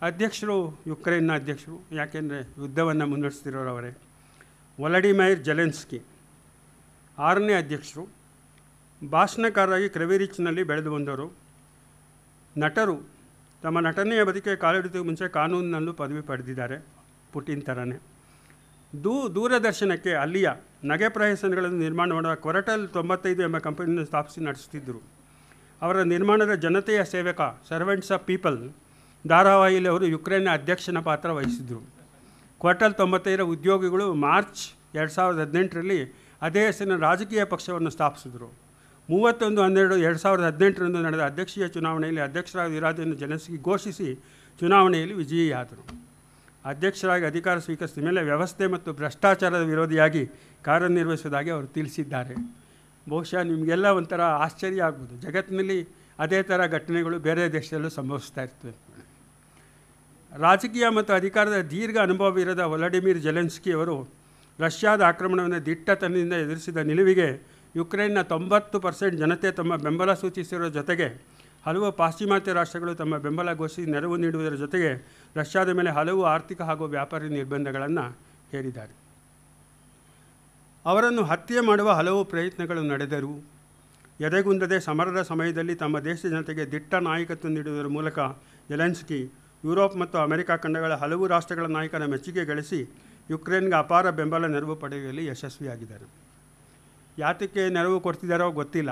ಅಧ್ಯಕ್ಷರು ಯುಕ್ರೇನ್ನ ಅಧ್ಯಕ್ಷರು, ಯಾಕೆಂದರೆ ಯುದ್ಧವನ್ನು ಮುನ್ನಡೆಸ್ತಿರೋರು ಅವರೇ. ವೊಲಡಿಮೈರ್ ಜೆಲೆನ್ಸ್ಕಿ 6ನೇ ಅಧ್ಯಕ್ಷರು. ಭಾಷಣಕಾರರಾಗಿ ಕ್ರೆವೆರಿಚ್ನಲ್ಲಿ ಬೆಳೆದು ಬಂದವರು. ನಟರು ತಮ್ಮ ನಟನೆಯ ಬದುಕಿಗೆ ಕಾಲಿಡುವುದಕ್ಕೆ ಮುಂಚೆ ಕಾನೂನಿನಲ್ಲೂ ಪದವಿ ಪಡೆದಿದ್ದಾರೆ, ಪುಟಿನ್ ಥರನೇ. ದೂರದರ್ಶನಕ್ಕೆ ಅಲ್ಲಿಯ ನಗೆ ಪ್ರಹಸನಗಳನ್ನು ನಿರ್ಮಾಣ ಮಾಡುವ ಕೊರಟಲ್ 95 ಎಂಬ ಕಂಪನಿಯನ್ನು ಸ್ಥಾಪಿಸಿ ನಡೆಸುತ್ತಿದ್ದರು. ಅವರ ನಿರ್ಮಾಣದ ಜನತೆಯ ಸೇವಕ ಸರ್ವೆಂಟ್ಸ್ ಆಫ್ ಪೀಪಲ್ ಧಾರಾವಾಹಿಯಲ್ಲಿ ಅವರು ಯುಕ್ರೇನ್ನ ಅಧ್ಯಕ್ಷನ ಪಾತ್ರ ವಹಿಸಿದರು. ಕ್ವಾರ್ಟಲ್ 95ರ ಉದ್ಯೋಗಿಗಳು ಮಾರ್ಚ್ 2018ರಲ್ಲಿ ಅದೇ ಹೆಸರಿನ ರಾಜಕೀಯ ಪಕ್ಷವನ್ನು ಸ್ಥಾಪಿಸಿದರು. 31/12/2018ರಂದು ನಡೆದ ಅಧ್ಯಕ್ಷೀಯ ಚುನಾವಣೆಯಲ್ಲಿ ಅಧ್ಯಕ್ಷರಾಗಿ ಇರಾದೆಯನ್ನು ಜೆಲೆನ್ಸ್ಕಿ ಘೋಷಿಸಿ ಚುನಾವಣೆಯಲ್ಲಿ ವಿಜಯಿಯಾದರು. ಅಧ್ಯಕ್ಷರಾಗಿ ಅಧಿಕಾರ ಸ್ವೀಕರಿಸಿದ ಮೇಲೆ ವ್ಯವಸ್ಥೆ ಮತ್ತು ಭ್ರಷ್ಟಾಚಾರದ ವಿರೋಧಿಯಾಗಿ ಕಾರ್ಯನಿರ್ವಹಿಸುವುದಾಗಿ ಅವರು ತಿಳಿಸಿದ್ದಾರೆ. ಬಹುಶಃ ನಿಮಗೆಲ್ಲ ಒಂಥರ ಆಶ್ಚರ್ಯ ಆಗ್ಬೋದು, ಜಗತ್ತಿನಲ್ಲಿ ಅದೇ ಥರ ಘಟನೆಗಳು ಬೇರೆ ದೇಶದಲ್ಲೂ ಸಂಭವಿಸ್ತಾ ಇರ್ತವೆ. ರಾಜಕೀಯ ಮತ್ತು ಅಧಿಕಾರದ ದೀರ್ಘ ಅನುಭವವಿರದ ವೊಲಡಿಮಿರ್ ಜೆಲೆನ್ಸ್ಕಿ ಅವರು ರಷ್ಯಾದ ಆಕ್ರಮಣವನ್ನು ದಿಟ್ಟತನದಿಂದ ಎದುರಿಸಿದ ನಿಲುವಿಗೆ ಯುಕ್ರೇನ್ನ 90% ಜನತೆ ತಮ್ಮ ಬೆಂಬಲ ಸೂಚಿಸಿರುವ ಜೊತೆಗೆ ಹಲವು ಪಾಶ್ಚಿಮಾತ್ಯ ರಾಷ್ಟ್ರಗಳು ತಮ್ಮ ಬೆಂಬಲ ಘೋಷಿಸಿ ನೆರವು ನೀಡುವುದರ ಜೊತೆಗೆ ರಷ್ಯಾದ ಮೇಲೆ ಹಲವು ಆರ್ಥಿಕ ಹಾಗೂ ವ್ಯಾಪಾರಿ ನಿರ್ಬಂಧಗಳನ್ನು ಹೇರಿದ್ದಾರೆ. ಅವರನ್ನು ಹತ್ಯೆ ಮಾಡುವ ಹಲವು ಪ್ರಯತ್ನಗಳು ನಡೆದರೂ ಎದೆಗುಂದದೆ ಸಮರದ ಸಮಯದಲ್ಲಿ ತಮ್ಮ ದೇಶದ ಜನತೆಗೆ ದಿಟ್ಟ ನಾಯಕತ್ವ ನೀಡುವುದರ ಮೂಲಕ ಜೆಲೆನ್ಸ್ಕಿ ಯುರೋಪ್ ಮತ್ತು ಅಮೆರಿಕ ಖಂಡಗಳ ಹಲವು ರಾಷ್ಟ್ರಗಳ ನಾಯಕರ ಮೆಚ್ಚುಗೆ ಗಳಿಸಿ ಯುಕ್ರೇನ್ಗೆ ಅಪಾರ ಬೆಂಬಲ ನೆರವು ಪಡೆಯುವಲ್ಲಿ ಯಶಸ್ವಿಯಾಗಿದ್ದಾರೆ. ಯಾತಕ್ಕೆ ನೆರವು ಕೊಡ್ತಿದ್ದಾರೋ ಗೊತ್ತಿಲ್ಲ.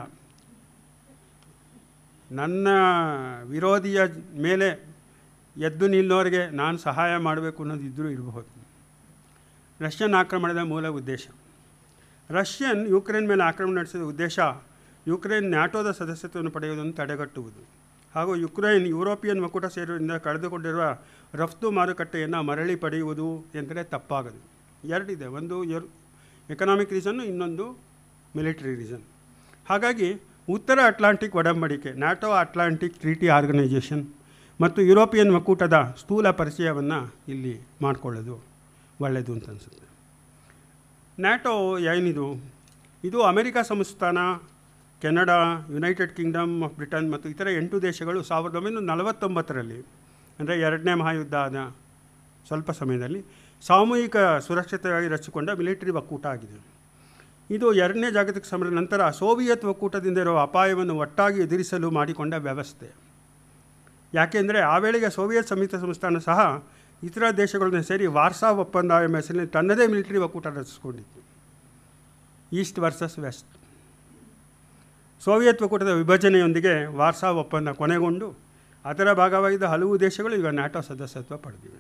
ನನ್ನ ವಿರೋಧಿಯ ಮೇಲೆ ಎದ್ದು ನಿಲ್ಲೋರಿಗೆ ನಾನು ಸಹಾಯ ಮಾಡಬೇಕು ಅನ್ನೋದಿದ್ದರೂ ಇರಬಹುದು. ರಷ್ಯನ್ ಆಕ್ರಮಣದ ಮೂಲ ಉದ್ದೇಶ. ರಷ್ಯನ್ ಯುಕ್ರೇನ್ ಮೇಲೆ ಆಕ್ರಮಣ ನಡೆಸಿದ ಉದ್ದೇಶ ಯುಕ್ರೇನ್ ನ್ಯಾಟೋದ ಸದಸ್ಯತ್ವವನ್ನು ಪಡೆಯುವುದನ್ನು ತಡೆಗಟ್ಟುವುದು ಹಾಗೂ ಯುಕ್ರೇನ್ ಯುರೋಪಿಯನ್ ಒಕ್ಕೂಟ ಸೇರುವುದರಿಂದ ಕಳೆದುಕೊಂಡಿರುವ ರಫ್ತು ಮಾರುಕಟ್ಟೆಯನ್ನು ಮರಳಿ ಪಡೆಯುವುದು ಎಂದರೆ ತಪ್ಪಾಗದು. ಎರಡಿದೆ, ಒಂದು ಎಕನಾಮಿಕ್ ರೀಸನ್ನು, ಇನ್ನೊಂದು ಮಿಲಿಟರಿ ರೀಸನ್. ಹಾಗಾಗಿ ಉತ್ತರ ಅಟ್ಲಾಂಟಿಕ್ ಒಡಂಬಡಿಕೆ, ನ್ಯಾಟೋ ಅಟ್ಲಾಂಟಿಕ್ ಟ್ರೀಟಿ ಆರ್ಗನೈಜೇಷನ್ ಮತ್ತು ಯುರೋಪಿಯನ್ ಒಕ್ಕೂಟದ ಸ್ಥೂಲ ಪರಿಚಯವನ್ನು ಇಲ್ಲಿ ಮಾಡಿಕೊಳ್ಳೋದು ಒಳ್ಳೆಯದು ಅಂತ ಅನಿಸುತ್ತೆ. ನ್ಯಾಟೋ ಏನಿದು? ಇದು ಅಮೆರಿಕ ಸಂಸ್ಥಾನ, Canada, United kingdom of Britain ಮತ್ತು ಇತರ 8 ದೇಶಗಳು 1949ರಲ್ಲಿ ಅಂದರೆ 2ನೇ ಮಹಾಯುದ್ಧ ಆದ ಸ್ವಲ್ಪ ಸಮಯದಲ್ಲಿ ಸಾಮೂಹಿಕ ಸುರಕ್ಷತೆಯಾಗಿ ರಚಿಸಿಕೊಂಡ ಮಿಲಿಟರಿ ಒಕ್ಕೂಟ ಆಗಿದೆ. ಇದು 2ನೇ ಜಾಗತಿಕ ಸಮರದ ನಂತರ ಸೋವಿಯತ್ ಒಕ್ಕೂಟದಿಂದ ಇರುವ ಅಪಾಯವನ್ನು ಒಟ್ಟಾಗಿ ಎದುರಿಸಲು ಮಾಡಿಕೊಂಡ ವ್ಯವಸ್ಥೆ. ಯಾಕೆಂದರೆ ಆ ವೇಳೆಗೆ ಸೋವಿಯತ್ ಸಂಯುಕ್ತ ಸಂಸ್ಥಾನ ಸಹ ಇತರ ದೇಶಗಳನ್ನು ಸೇರಿ ವಾರ್ಸಾ ಒಪ್ಪಂದ ಎಂಬ ಹೆಸರಿನಲ್ಲಿ ತನ್ನದೇ ಮಿಲಿಟರಿ ಒಕ್ಕೂಟ ರಚಿಸಿಕೊಂಡಿತ್ತು, ಈಸ್ಟ್ ವರ್ಸಸ್ ವೆಸ್ಟ್. ಸೋವಿಯತ್ ಒಕ್ಕೂಟದ ವಿಭಜನೆಯೊಂದಿಗೆ ವಾರ್ಸಾ ಒಪ್ಪಂದ ಕೊನೆಗೊಂಡು ಅದರ ಭಾಗವಾಗಿದ್ದ ಹಲವು ದೇಶಗಳು ಈಗ ನ್ಯಾಟೋ ಸದಸ್ಯತ್ವ ಪಡೆದಿವೆ.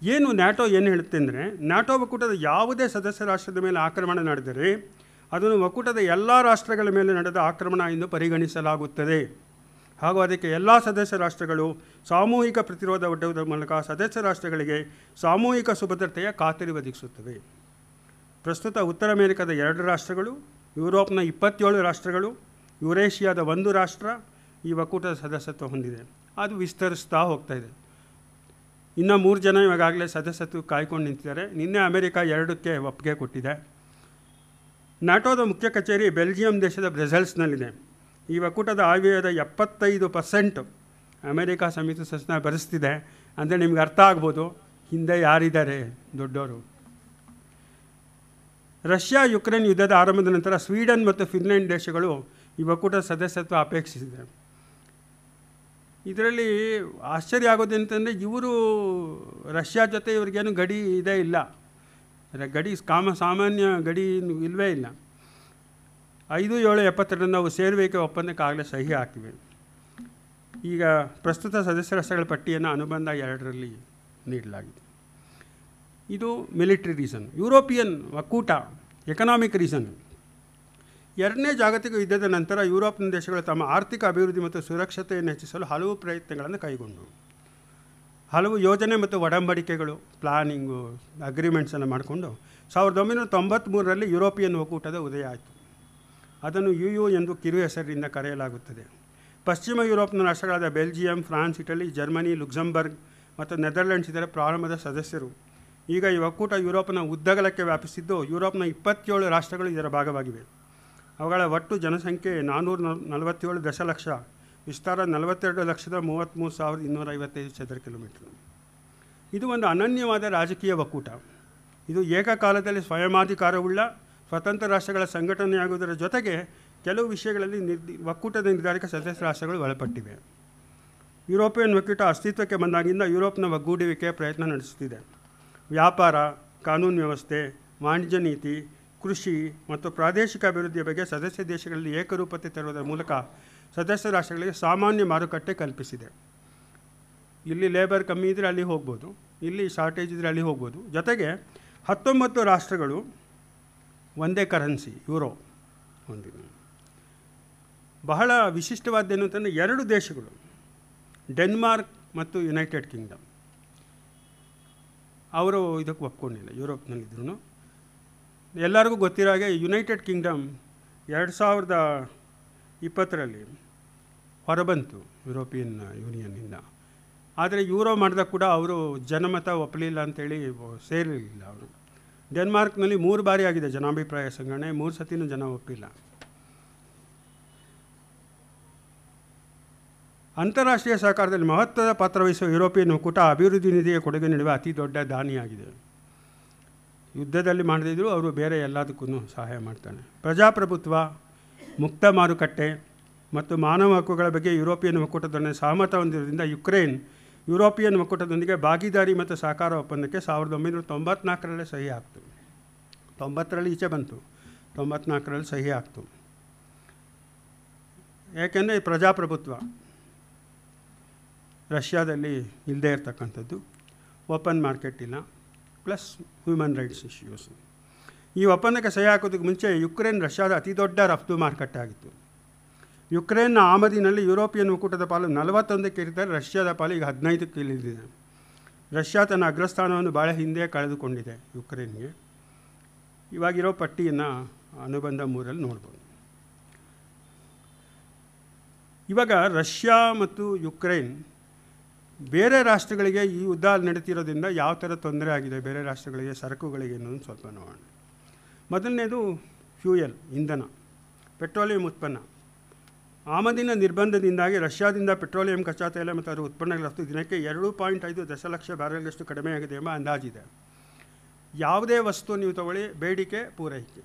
ಏನು ನ್ಯಾಟೋ ಏನು ಹೇಳುತ್ತೆ ಅಂದರೆ, ನ್ಯಾಟೋ ಒಕ್ಕೂಟದ ಯಾವುದೇ ಸದಸ್ಯ ರಾಷ್ಟ್ರದ ಮೇಲೆ ಆಕ್ರಮಣ ನಡೆದರೆ ಅದನ್ನು ಒಕ್ಕೂಟದ ಎಲ್ಲ ರಾಷ್ಟ್ರಗಳ ಮೇಲೆ ನಡೆದ ಆಕ್ರಮಣ ಎಂದು ಪರಿಗಣಿಸಲಾಗುತ್ತದೆ ಹಾಗೂ ಅದಕ್ಕೆ ಎಲ್ಲ ಸದಸ್ಯ ರಾಷ್ಟ್ರಗಳು ಸಾಮೂಹಿಕ ಪ್ರತಿರೋಧ ಒಡ್ಡುವುದರ ಮೂಲಕ ಸದಸ್ಯ ರಾಷ್ಟ್ರಗಳಿಗೆ ಸಾಮೂಹಿಕ ಸುಭದ್ರತೆಯ ಖಾತರಿ ಒದಗಿಸುತ್ತವೆ. ಪ್ರಸ್ತುತ ಉತ್ತರ ಅಮೆರಿಕದ 2 ರಾಷ್ಟ್ರಗಳು, ಯುರೋಪ್ನ 27 ರಾಷ್ಟ್ರಗಳು, ಯುರೇಷಿಯಾದ 1 ರಾಷ್ಟ್ರ ಈ ಒಕ್ಕೂಟದ ಸದಸ್ಯತ್ವ ಹೊಂದಿದೆ. ಅದು ವಿಸ್ತರಿಸ್ತಾ ಹೋಗ್ತಾ ಇದೆ. ಇನ್ನು 3 ಜನ ಇವಾಗಲೇ ಸದಸ್ಯತ್ವ ಕಾಯ್ಕೊಂಡು ನಿಂತಿದ್ದಾರೆ. ನಿನ್ನೆ ಅಮೆರಿಕ 2ಕ್ಕೆ ಒಪ್ಪಿಗೆ ಕೊಟ್ಟಿದೆ. ನ್ಯಾಟೋದ ಮುಖ್ಯ ಕಚೇರಿ ಬೆಲ್ಜಿಯಂ ದೇಶದ ಬ್ರಸೆಲ್ಸ್ನಲ್ಲಿದೆ. ಈ ಒಕ್ಕೂಟದ ಆಯವ್ಯಯದ 75% ಅಮೆರಿಕ ಸಂಯುಕ್ತ ಸಂಸ್ಥಾನ ಭರಿಸ್ತಿದೆ. ಅಂದರೆ ನಿಮ್ಗೆ ಅರ್ಥ ಆಗ್ಬೋದು ಹಿಂದೆ ಯಾರಿದ್ದಾರೆ ದೊಡ್ಡವರು. ರಷ್ಯಾ ಯುಕ್ರೇನ್ ಯುದ್ಧದ ಆರಂಭದ ನಂತರ ಸ್ವೀಡನ್ ಮತ್ತು ಫಿನ್ಲೆಂಡ್ ದೇಶಗಳು ಈ ಒಕ್ಕೂಟದ ಸದಸ್ಯತ್ವ ಅಪೇಕ್ಷಿಸಿದೆ. ಇದರಲ್ಲಿ ಆಶ್ಚರ್ಯ ಆಗೋದೇಂತಂದರೆ ಇವರು ರಷ್ಯಾ ಜೊತೆ ಇವ್ರಿಗೇನು ಗಡಿ ಇದೇ ಇಲ್ಲ, ಗಡಿ ಸಾಮಾನ್ಯ ಗಡಿ ಇಲ್ಲವೇ ಇಲ್ಲ. 5/7/72 ನಾವು ಸೇರುವಿಕೆ ಒಪ್ಪಂದಕ್ಕಾಗಲೇ ಸಹಿ ಹಾಕಿವೆ. ಈಗ ಪ್ರಸ್ತುತ ಸದಸ್ಯ ರಾಷ್ಟ್ರಗಳ ಪಟ್ಟಿಯನ್ನು ಅನುಬಂಧ 2ರಲ್ಲಿ ನೀಡಲಾಗಿದೆ. ಇದು ಮಿಲಿಟ್ರಿ ರೀಸನ್. ಯುರೋಪಿಯನ್ ಒಕ್ಕೂಟ ಎಕನಾಮಿಕ್ ರೀಸನ್. 2ನೇ ಜಾಗತಿಕ ಯುದ್ಧದ ನಂತರ ಯುರೋಪಿನ ದೇಶಗಳು ತಮ್ಮ ಆರ್ಥಿಕ ಅಭಿವೃದ್ಧಿ ಮತ್ತು ಸುರಕ್ಷತೆಯನ್ನು ಹೆಚ್ಚಿಸಲು ಹಲವು ಪ್ರಯತ್ನಗಳನ್ನು ಕೈಗೊಂಡವು. ಹಲವು ಯೋಜನೆ ಮತ್ತು ಒಡಂಬಡಿಕೆಗಳು, ಪ್ಲಾನಿಂಗು, ಅಗ್ರಿಮೆಂಟ್ಸನ್ನು ಮಾಡಿಕೊಂಡು 1993ರಲ್ಲಿ ಯುರೋಪಿಯನ್ ಒಕ್ಕೂಟದ ಉದಯ ಆಯಿತು. ಅದನ್ನು ಯು ಎಂದು ಕಿರು ಹೆಸರಿನಿಂದ ಕರೆಯಲಾಗುತ್ತದೆ. ಪಶ್ಚಿಮ ಯುರೋಪ್ನ ರಾಷ್ಟ್ರಗಳಾದ ಬೆಲ್ಜಿಯಂ, ಫ್ರಾನ್ಸ್, ಇಟಲಿ, ಜರ್ಮನಿ, ಲುಕ್ಸಂಬರ್ಗ್ ಮತ್ತು ನೆದರ್ಲೆಂಡ್ಸ್ ಇದರ ಪ್ರಾರಂಭದ ಸದಸ್ಯರು. ಈಗ ಈ ಒಕ್ಕೂಟ ಯುರೋಪ್ನ ಉದ್ದಗಲಕ್ಕೆ ವ್ಯಾಪಿಸಿದ್ದು ಯುರೋಪ್ನ 27 ರಾಷ್ಟ್ರಗಳು ಇದರ ಭಾಗವಾಗಿವೆ. ಅವುಗಳ ಒಟ್ಟು ಜನಸಂಖ್ಯೆ 447 ದಶಲಕ್ಷ, ವಿಸ್ತಾರ 42,33,255 ಚದರ ಕಿಲೋಮೀಟರ್. ಇದು ಒಂದು ಅನನ್ಯವಾದ ರಾಜಕೀಯ ಒಕ್ಕೂಟ. ಇದು ಏಕಕಾಲದಲ್ಲಿ ಸ್ವಯಮಾಧಿಕಾರವುಳ್ಳ ಸ್ವತಂತ್ರ ರಾಷ್ಟ್ರಗಳ ಸಂಘಟನೆಯಾಗುವುದರ ಜೊತೆಗೆ ಕೆಲವು ವಿಷಯಗಳಲ್ಲಿ ಒಕ್ಕೂಟದ ನಿರ್ಧಾರಕ್ಕೆ ಸದಸ್ಯ ರಾಷ್ಟ್ರಗಳು ಒಳಪಟ್ಟಿವೆ. ಯುರೋಪಿಯನ್ ಒಕ್ಕೂಟ ಅಸ್ತಿತ್ವಕ್ಕೆ ಬಂದಾಗಿಂದ ಯುರೋಪ್ನ ಒಗ್ಗೂಡುವಿಕೆಯ ಪ್ರಯತ್ನ ನಡೆಸುತ್ತಿದೆ. ವ್ಯಾಪಾರ, ಕಾನೂನು ವ್ಯವಸ್ಥೆ, ವಾಣಿಜ್ಯ ನೀತಿ, ಕೃಷಿ ಮತ್ತು ಪ್ರಾದೇಶಿಕ ಅಭಿವೃದ್ಧಿಯ ಬಗ್ಗೆ ಸದಸ್ಯ ದೇಶಗಳಲ್ಲಿ ಏಕರೂಪತೆ ತರುವುದರ ಮೂಲಕ ಸದಸ್ಯ ರಾಷ್ಟ್ರಗಳಿಗೆ ಸಾಮಾನ್ಯ ಮಾರುಕಟ್ಟೆ ಕಲ್ಪಿಸಿದೆ. ಇಲ್ಲಿ ಲೇಬರ್ ಕಮ್ಮಿ ಇದ್ದರೆ ಅಲ್ಲಿ ಹೋಗ್ಬೋದು, ಇಲ್ಲಿ ಶಾರ್ಟೇಜ್ ಇದ್ದರೆ ಅಲ್ಲಿ ಹೋಗ್ಬೋದು. ಜೊತೆಗೆ 19 ರಾಷ್ಟ್ರಗಳು ಒಂದೇ ಕರೆನ್ಸಿ ಯೂರೋ ಹೊಂದಿವೆ. ಬಹಳ ವಿಶಿಷ್ಟವಾದ್ದೇನು ಅಂತಂದರೆ 2 ದೇಶಗಳು, ಡೆನ್ಮಾರ್ಕ್ ಮತ್ತು ಯುನೈಟೆಡ್ ಕಿಂಗ್ಡಮ್, ಅವರು ಇದಕ್ಕೆ ಒಪ್ಕೊಂಡಿಲ್ಲ. ಯುರೋಪ್ನಲ್ಲಿದ್ದರೂ ಎಲ್ಲರಿಗೂ ಗೊತ್ತಿರೋ ಹಾಗೆ ಯುನೈಟೆಡ್ ಕಿಂಗ್ಡಮ್ 2020ರಲ್ಲಿ ಹೊರಬಂತು ಯುರೋಪಿಯನ್ ಯೂನಿಯನ್ನಿಂದ. ಆದರೆ ಯೂರೋ ಮಾಡಿದಾಗ ಕೂಡ ಅವರು ಜನಮತ ಒಪ್ಪಲಿಲ್ಲ ಅಂಥೇಳಿ ಸೇರಲಿಲ್ಲ. ಅವರು ಡೆನ್ಮಾರ್ಕ್ನಲ್ಲಿ 3 ಬಾರಿ ಆಗಿದೆ ಜನಾಭಿಪ್ರಾಯ ಸಂಗ್ರಹಣೆ, 3 ಸತಿನೂ ಜನ ಒಪ್ಪಿಲ್ಲ. ಅಂತಾರಾಷ್ಟ್ರೀಯ ಸಹಕಾರದಲ್ಲಿ ಮಹತ್ವದ ಪಾತ್ರವಹಿಸುವ ಯುರೋಪಿಯನ್ ಒಕ್ಕೂಟ ಅಭಿವೃದ್ಧಿ ನಿಧಿಗೆ ಕೊಡುಗೆ ನೀಡುವ ಅತಿ ದೊಡ್ಡ ದಾನಿಯಾಗಿದೆ. ಯುದ್ಧದಲ್ಲಿ ಮಾಡದಿದ್ದರೂ ಅವರು ಬೇರೆ ಎಲ್ಲದಕ್ಕೂ ಸಹಾಯ ಮಾಡ್ತಾನೆ. ಪ್ರಜಾಪ್ರಭುತ್ವ, ಮುಕ್ತ ಮಾರುಕಟ್ಟೆ ಮತ್ತು ಮಾನವ ಹಕ್ಕುಗಳ ಬಗ್ಗೆ ಯುರೋಪಿಯನ್ ಒಕ್ಕೂಟದೊಂದಿಗೆ ಸಹಮತ ಹೊಂದಿರುವುದರಿಂದ ಯುಕ್ರೇನ್ ಯುರೋಪಿಯನ್ ಒಕ್ಕೂಟದೊಂದಿಗೆ ಭಾಗಿದಾರಿ ಮತ್ತು ಸಹಕಾರ ಒಪ್ಪಂದಕ್ಕೆ 1994ರಲ್ಲಿ ಸಹಿ ಆಗ್ತು. 90ರಲ್ಲಿ ಈಚೆ ಬಂತು, 94ರಲ್ಲಿ ಸಹಿ ಆಗ್ತು. ಏಕೆಂದರೆ ಈ ಪ್ರಜಾಪ್ರಭುತ್ವ ರಷ್ಯಾದಲ್ಲಿ ಇಲ್ಲದೇ ಇರತಕ್ಕಂಥದ್ದು, ಓಪನ್ ಮಾರ್ಕೆಟ್ ಇಲ್ಲ, ಪ್ಲಸ್ ಹ್ಯೂಮನ್ ರೈಟ್ಸ್ ಇಶ್ಯೂಸ್. ಈ ಒಪ್ಪಂದಕ್ಕೆ ಸಹಿ ಹಾಕೋದಕ್ಕೆ ಮುಂಚೆ ಯುಕ್ರೇನ್ ರಷ್ಯಾದ ಅತಿ ದೊಡ್ಡ ರಫ್ತು ಮಾರುಕಟ್ಟೆ ಆಗಿತ್ತು. ಯುಕ್ರೇನ್ನ ಆಮದಿನಲ್ಲಿ ಯುರೋಪಿಯನ್ ಒಕ್ಕೂಟದ ಪಾಲು 41ಕ್ಕೆ ಇರ್ತಾರೆ, ರಷ್ಯಾದ ಪಾಲು ಈಗ 15ಕ್ಕೆ ಇಳಿದಿದೆ. ರಷ್ಯಾ ತನ್ನ ಅಗ್ರಸ್ಥಾನವನ್ನು ಭಾಳ ಹಿಂದೆ ಕಳೆದುಕೊಂಡಿದೆ ಯುಕ್ರೇನ್ಗೆ. ಇವಾಗಿರೋ ಪಟ್ಟಿಯನ್ನು ಅನುಬಂಧ 3ರಲ್ಲಿ ನೋಡ್ಬೋದು. ಇವಾಗ ರಷ್ಯಾ ಮತ್ತು ಯುಕ್ರೇನ್ ಬೇರೆ ರಾಷ್ಟ್ರಗಳಿಗೆ ಈ ಯುದ್ಧ ನಡೀತಿರೋದ್ರಿಂದ ಯಾವ ಥರ ತೊಂದರೆ ಆಗಿದೆ ಬೇರೆ ರಾಷ್ಟ್ರಗಳಿಗೆ, ಸರಕುಗಳಿಗೆ ಅನ್ನೋದು ಸ್ವಲ್ಪ ನೋಡೋಣ. ಮೊದಲನೇದು ಫ್ಯೂಯಲ್, ಇಂಧನ, ಪೆಟ್ರೋಲಿಯಂ ಉತ್ಪನ್ನ. ಆಮದಿನ ನಿರ್ಬಂಧದಿಂದಾಗಿ ರಷ್ಯಾದಿಂದ ಪೆಟ್ರೋಲಿಯಂ ಕಚ್ಚಾ ತೈಲ ಮತ್ತು ಅದರ ಉತ್ಪನ್ನಗಳ ರಫ್ತು ದಿನಕ್ಕೆ 2.5 ದಶಲಕ್ಷ ಬ್ಯಾರೆಲ್ಗಳಷ್ಟು ಕಡಿಮೆಯಾಗಿದೆ ಎಂಬ ಅಂದಾಜಿದೆ. ಯಾವುದೇ ವಸ್ತು ನೀವು ತಗೊಳ್ಳಿ, ಬೇಡಿಕೆ ಪೂರೈಕೆ,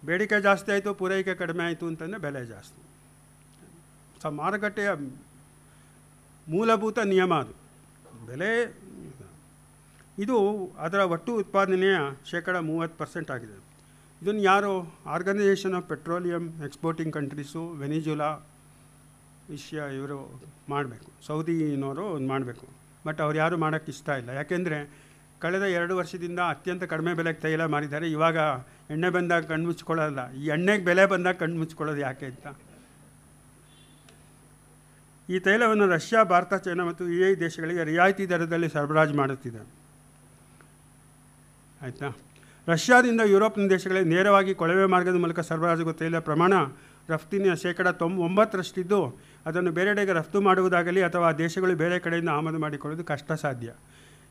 ಬೇಡಿಕೆ ಜಾಸ್ತಿ ಆಯಿತು, ಪೂರೈಕೆ ಕಡಿಮೆ ಆಯಿತು ಅಂತಂದರೆ ಬೆಲೆ ಜಾಸ್ತಿ. ಮಾರುಕಟ್ಟೆಯ ಮೂಲಭೂತ ನಿಯಮ ಅದು. ಬೆಲೆ ಇದು ಅದರ ಒಟ್ಟು ಉತ್ಪಾದನೆಯ 30% ಆಗಿದೆ. ಇದನ್ನು ಯಾರು, organisation of petroleum exporting countries, Venezuela, Asia, ಇವರು ಮಾಡಬೇಕು, ಸೌದಿನವರು ಒಂದು ಮಾಡಬೇಕು. ಬಟ್ ಅವ್ರು ಯಾರು ಮಾಡೋಕ್ಕೆ ಇಷ್ಟ ಇಲ್ಲ. ಯಾಕೆಂದರೆ ಕಳೆದ 2 ವರ್ಷದಿಂದ ಅತ್ಯಂತ ಕಡಿಮೆ ಬೆಲೆಗೆ ತೈಲ ಮಾರಿದ್ದಾರೆ. ಇವಾಗ ಎಣ್ಣೆ ಬಂದಾಗ ಕಣ್ಣು ಮುಚ್ಕೊಳ್ಳೋಲ್ಲ. ಈ ಎಣ್ಣೆಗೆ ಬೆಲೆ ಬಂದಾಗ ಕಣ್ಣು ಮುಚ್ಕೊಳ್ಳೋದು ಯಾಕೆ ಅಂತ. ಈ ತೈಲವನ್ನು ರಷ್ಯಾ, ಭಾರತ, ಚೈನಾ ಮತ್ತು UAE ದೇಶಗಳಿಗೆ ರಿಯಾಯಿತಿ ದರದಲ್ಲಿ ಸರಬರಾಜು ಮಾಡುತ್ತಿದೆ. ಆಯಿತಾ. ರಷ್ಯಾದಿಂದ ಯುರೋಪ್ನ ದೇಶಗಳಿಗೆ ನೇರವಾಗಿ ಕೊಳವೆ ಮಾರ್ಗದ ಮೂಲಕ ಸರಬರಾಜಾಗುವ ತೈಲ ಪ್ರಮಾಣ ರಫ್ತಿನ 99%ರಷ್ಟಿದ್ದು ಅದನ್ನು ಬೇರೆಡೆಗೆ ರಫ್ತು ಮಾಡುವುದಾಗಲಿ ಅಥವಾ ಆ ದೇಶಗಳು ಬೇರೆ ಕಡೆಯಿಂದ ಆಮದು ಮಾಡಿಕೊಳ್ಳೋದು ಕಷ್ಟ ಸಾಧ್ಯ.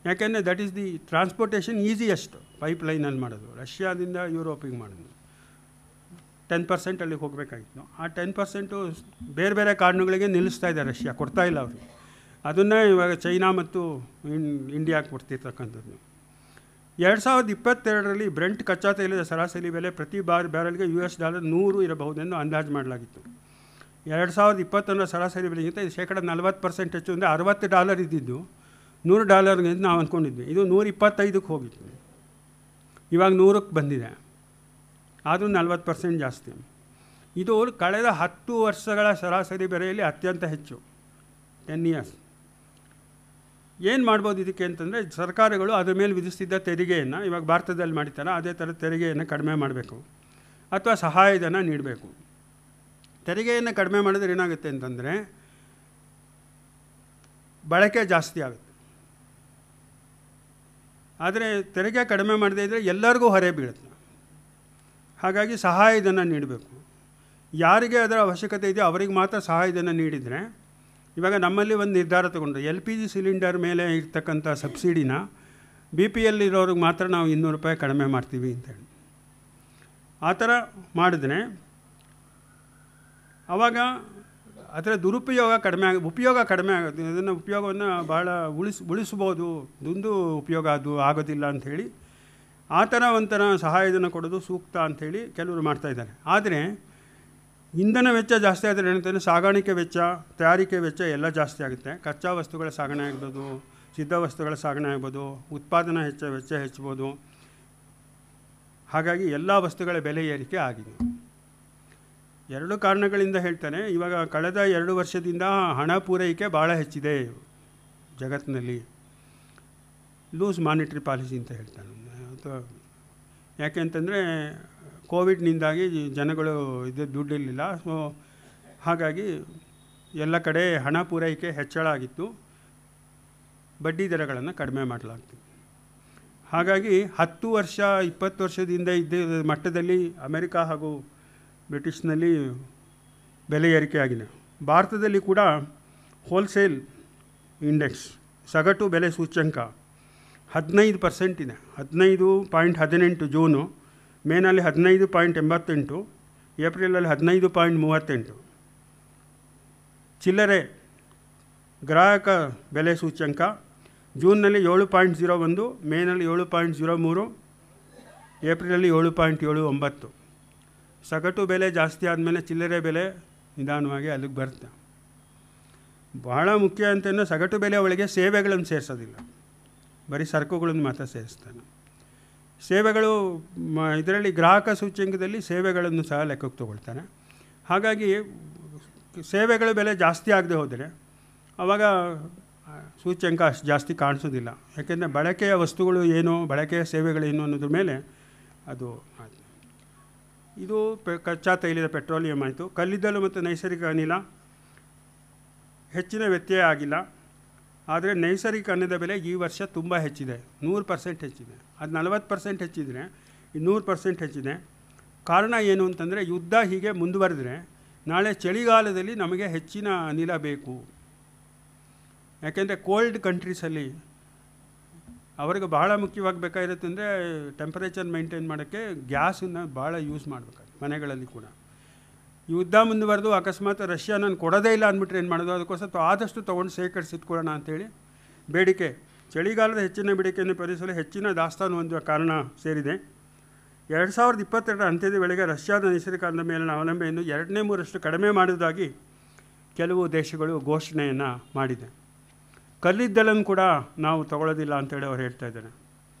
ಯಾಕೆಂದರೆ that is the transportation easiest ಪೈಪ್ಲೈನಲ್ಲಿ ಮಾಡೋದು. ರಷ್ಯಾದಿಂದ ಯುರೋಪಿಗೆ ಮಾಡೋದು 10% ಅಲ್ಲಿಗೆ ಹೋಗಬೇಕಾಗಿತ್ತು. ಆ 10% ಬೇರೆ ಬೇರೆ ಕಾರಣಗಳಿಗೆ ನಿಲ್ಲಿಸ್ತಾ ಇದೆ ರಷ್ಯಾ, ಕೊಡ್ತಾ ಇಲ್ಲ ಅವರು. ಅದನ್ನೇ ಇವಾಗ ಚೈನಾ ಮತ್ತು ಇಂಡಿಯಾಗೆ ಕೊಡ್ತಿರ್ತಕ್ಕಂಥದ್ದು. 2022ರಲ್ಲಿ ಬ್ರೆಂಟ್ ಕಚ್ಚಾ ತೈಲದ ಸರಾಸರಿ ಬೆಲೆ ಪ್ರತಿ ಬ್ಯಾರಲ್ಗೆ $100 ಇರಬಹುದೆಂದು ಅಂದಾಜು ಮಾಡಲಾಗಿತ್ತು. 2021ರ ಸರಾಸರಿ ಬೆಲೆಗಿಂತ ಇದು 40% ಹೆಚ್ಚು, ಅಂದರೆ $60 ಇದ್ದಿದ್ದು $100 ಅಂತ ನಾವು ಅಂದ್ಕೊಂಡಿದ್ವಿ. ಇದು 125ಕ್ಕೆ ಹೋಗಿತ್ತು, ಇವಾಗ 100ಕ್ಕೆ ಬಂದಿದೆ. ಆದರೂ 40% ಜಾಸ್ತಿ. ಇದು ಕಳೆದ 10 ವರ್ಷಗಳ ಸರಾಸರಿ ಬೆಲೆಯಲ್ಲಿ ಅತ್ಯಂತ ಹೆಚ್ಚು, 10 ಇಯರ್ಸ್. ಏನು ಮಾಡ್ಬೋದು ಇದಕ್ಕೆ ಅಂತಂದರೆ, ಸರ್ಕಾರಗಳು ಅದರ ಮೇಲೆ ವಿಧಿಸ್ತಿದ್ದ ತೆರಿಗೆಯನ್ನು ಇವಾಗ ಭಾರತದಲ್ಲಿ ಮಾಡಿತಾರೆ ಅದೇ ಥರ ತೆರಿಗೆಯನ್ನು ಕಡಿಮೆ ಮಾಡಬೇಕು ಅಥವಾ ಸಹಾಯಧನ ನೀಡಬೇಕು. ತೆರಿಗೆಯನ್ನು ಕಡಿಮೆ ಮಾಡಿದ್ರೆ ಏನಾಗುತ್ತೆ ಅಂತಂದರೆ ಬಳಕೆ ಜಾಸ್ತಿ ಆಗುತ್ತೆ. ಆದರೆ ತೆರಿಗೆ ಕಡಿಮೆ ಮಾಡದೇ ಇದ್ದರೆ ಎಲ್ಲರಿಗೂ ಹೊರೆ ಬೀಳುತ್ತೆ. ಹಾಗಾಗಿ ಸಹಾಯಧನ ನೀಡಬೇಕು. ಯಾರಿಗೆ ಅದರ ಅವಶ್ಯಕತೆ ಇದೆಯೋ ಅವರಿಗೆ ಮಾತ್ರ ಸಹಾಯಧನ ನೀಡಿದರೆ, ಇವಾಗ ನಮ್ಮಲ್ಲಿ ಒಂದು ನಿರ್ಧಾರ ತಗೊಂಡ್ರೆ LPG ಸಿಲಿಂಡರ್ ಮೇಲೆ ಇರ್ತಕ್ಕಂಥ ಸಬ್ಸಿಡಿನ BPL ಇರೋರಿಗೆ ಮಾತ್ರ ನಾವು $200 ಕಡಿಮೆ ಮಾಡ್ತೀವಿ ಅಂತೇಳಿ ಆ ಥರ ಮಾಡಿದ್ರೆ ಆವಾಗ ಅದರ ದುರುಪಯೋಗ ಕಡಿಮೆ ಉಪಯೋಗ ಕಡಿಮೆ ಆಗುತ್ತೆ. ಅದನ್ನು ಉಪಯೋಗವನ್ನು ಭಾಳ ಉಳಿಸ್ಬೋದು, ದುಂದು ಉಪಯೋಗ ಅದು ಆಗೋದಿಲ್ಲ ಅಂಥೇಳಿ ಆ ಥರ ಒಂಥರ ಸಹಾಯಧನ ಕೊಡೋದು ಸೂಕ್ತ ಅಂಥೇಳಿ ಕೆಲವರು ಮಾಡ್ತಾಯಿದ್ದಾರೆ. ಆದರೆ ಇಂಧನ ವೆಚ್ಚ ಜಾಸ್ತಿ ಆದರೆ ಏನಂತಂದರೆ ಸಾಗಾಣಿಕೆ ವೆಚ್ಚ, ತಯಾರಿಕೆ ವೆಚ್ಚ ಎಲ್ಲ ಜಾಸ್ತಿ ಆಗುತ್ತೆ. ಕಚ್ಚಾ ವಸ್ತುಗಳ ಸಾಗಣೆ ಆಗ್ಬೋದು, ಸಿದ್ಧ ವಸ್ತುಗಳ ಸಾಗಣೆ ಆಗ್ಬೋದು, ಉತ್ಪಾದನಾ ವೆಚ್ಚ ಹೆಚ್ಚಬೋದು. ಹಾಗಾಗಿ ಎಲ್ಲ ವಸ್ತುಗಳ ಬೆಲೆ ಏರಿಕೆ ಆಗಿದೆ. 2 ಕಾರಣಗಳಿಂದ ಹೇಳ್ತಾನೆ. ಇವಾಗ ಕಳೆದ 2 ವರ್ಷದಿಂದ ಹಣ ಪೂರೈಕೆ ಭಾಳ ಹೆಚ್ಚಿದೆ ಜಗತ್ತಿನಲ್ಲಿ, ಲೂಸ್ ಮಾನಿಟ್ರಿ ಪಾಲಿಸಿ ಅಂತ ಹೇಳ್ತಾನೆ. ಯಾಕೆ ಅಂತಂದರೆ ಕೋವಿಡ್ನಿಂದಾಗಿ ಜನಗಳು ದುಡ್ಡಿರಲಿಲ್ಲ, ಸೊ ಹಾಗಾಗಿ ಎಲ್ಲ ಕಡೆ ಹಣ ಪೂರೈಕೆ ಹೆಚ್ಚಳ ಆಗಿತ್ತು, ಬಡ್ಡಿ ದರಗಳನ್ನು ಕಡಿಮೆ ಮಾಡಲಾಗ್ತಿತ್ತು. ಹಾಗಾಗಿ 10 ವರ್ಷ 20 ವರ್ಷದಿಂದ ಇದ್ದ ಮಟ್ಟದಲ್ಲಿ ಅಮೆರಿಕ ಹಾಗೂ ಬ್ರಿಟಿಷ್ನಲ್ಲಿ ಬೆಲೆ ಏರಿಕೆ ಆಗಿದೆ. ಭಾರತದಲ್ಲಿ ಕೂಡ ಹೋಲ್ಸೇಲ್ ಇಂಡೆಕ್ಸ್ ಸಗಟು ಬೆಲೆ ಸೂಚ್ಯಂಕ 15% ಇದೆ. 15.18 ಜೂನು, ಮೇನಲ್ಲಿ 15.88, ಏಪ್ರಿಲಲ್ಲಿ 15.38. ಚಿಲ್ಲರೆ ಗ್ರಾಹಕ ಬೆಲೆ ಸೂಚ್ಯಂಕ ಜೂನ್ನಲ್ಲಿ 7.01, ಮೇನಲ್ಲಿ 7.03, ಏಪ್ರಿಲಲ್ಲಿ 7.79. ಸಗಟು ಬೆಲೆ ಜಾಸ್ತಿ ಆದಮೇಲೆ ಚಿಲ್ಲರೆ ಬೆಲೆ ನಿಧಾನವಾಗಿ ಅಲ್ಲಿಗೆ ಬರುತ್ತೆ. ಬಹಳ ಮುಖ್ಯ ಅಂತಂದರೆ ಸಗಟು ಬೆಲೆ ಒಳಗೆ ಸೇವೆಗಳನ್ನು ಸೇರಿಸೋದಿಲ್ಲ, ಬರೀ ಸರಕುಗಳನ್ನು ಮಾತ್ರ ಸೇರಿಸ್ತಾನೆ. ಸೇವೆಗಳು ಇದರಲ್ಲಿ ಗ್ರಾಹಕ ಸೂಚ್ಯಂಕದಲ್ಲಿ ಸೇವೆಗಳನ್ನು ಸಹ ಲೆಕ್ಕಕ್ಕೆ ತಗೊಳ್ತಾನೆ. ಹಾಗಾಗಿ ಸೇವೆಗಳ ಬೆಲೆ ಜಾಸ್ತಿ ಆಗದೆ ಹೋದರೆ ಆವಾಗ ಸೂಚ್ಯಂಕ ಅಷ್ಟು ಜಾಸ್ತಿ ಕಾಣಿಸೋದಿಲ್ಲ. ಯಾಕೆಂದರೆ ಬಳಕೆಯ ವಸ್ತುಗಳು ಏನು, ಬಳಕೆಯ ಸೇವೆಗಳೇನು ಅನ್ನೋದ್ರ ಮೇಲೆ ಅದು ಆಯಿತು. ಇದು ಕಚ್ಚಾ ತೈಲದ ಪೆಟ್ರೋಲಿಯಂ ಆಯಿತು. ಕಲ್ಲಿದ್ದಲು ಮತ್ತು ನೈಸರ್ಗಿಕ ಅನಿಲ ಹೆಚ್ಚಿನ ವ್ಯತ್ಯಯ ಆಗಿಲ್ಲ. ಆದರೆ ನೈಸರ್ಗಿಕ ಅನಿಲದ ಬೆಲೆ ಈ ವರ್ಷ ತುಂಬ ಹೆಚ್ಚಿದೆ, 100% ಹೆಚ್ಚಿದೆ. ಅದು 40% ಹೆಚ್ಚಿದರೆ 100% ಹೆಚ್ಚಿದೆ. ಕಾರಣ ಏನು ಅಂತಂದರೆ, ಯುದ್ಧ ಹೀಗೆ ಮುಂದುವರೆದರೆ ನಾಳೆ ಚಳಿಗಾಲದಲ್ಲಿ ನಮಗೆ ಹೆಚ್ಚಿನ ಅನಿಲ ಬೇಕು. ಯಾಕೆಂದರೆ ಕೋಲ್ಡ್ ಕಂಟ್ರೀಸಲ್ಲಿ ಅವ್ರಿಗೆ ಭಾಳ ಮುಖ್ಯವಾಗಿ ಬೇಕಾಗಿರುತ್ತೆ ಅಂದರೆ ಟೆಂಪರೇಚರ್ ಮೇಂಟೈನ್ ಮಾಡೋಕ್ಕೆ ಗ್ಯಾಸನ್ನು ಭಾಳ ಯೂಸ್ ಮಾಡಬೇಕಾಗುತ್ತೆ ಮನೆಗಳಲ್ಲಿ ಕೂಡ. ಯುದ್ಧ ಮುಂದುವರೆದು ಅಕಸ್ಮಾತ್ ರಷ್ಯಾ ನಾನು ಕೊಡೋದೇ ಇಲ್ಲ ಅಂದ್ಬಿಟ್ರೆ ಏನು ಮಾಡೋದು, ಅದಕ್ಕೋಸ್ಕರ ಆದಷ್ಟು ತೊಗೊಂಡು ಶೇಖರಿಸಿಟ್ಕೊಳ್ಳೋಣ ಅಂಥೇಳಿ ಬೇಡಿಕೆ, ಚಳಿಗಾಲದ ಹೆಚ್ಚಿನ ಬೇಡಿಕೆಯನ್ನು ಪರಿಸಲು ಹೆಚ್ಚಿನ ದಾಸ್ತಾನು ಹೊಂದುವ ಕಾರಣ ಸೇರಿದೆ. 2022ರ ಅಂತ್ಯದ ವೇಳೆಗೆ ರಷ್ಯಾದ ನೈಸರ್ಗಿಕ ಅನಿಲದ ಮೇಲಿನ ಅವಲಂಬನೆಯನ್ನು 2/3 ಕಡಿಮೆ ಮಾಡುವುದಾಗಿ ಕೆಲವು ದೇಶಗಳು ಘೋಷಣೆಯನ್ನು ಮಾಡಿದೆ. ಕಲ್ಲಿದ್ದಲನ್ನು ಕೂಡ ನಾವು ತಗೊಳ್ಳೋದಿಲ್ಲ ಅಂತೇಳಿ ಅವ್ರು ಹೇಳ್ತಾ ಇದ್ದಾರೆ.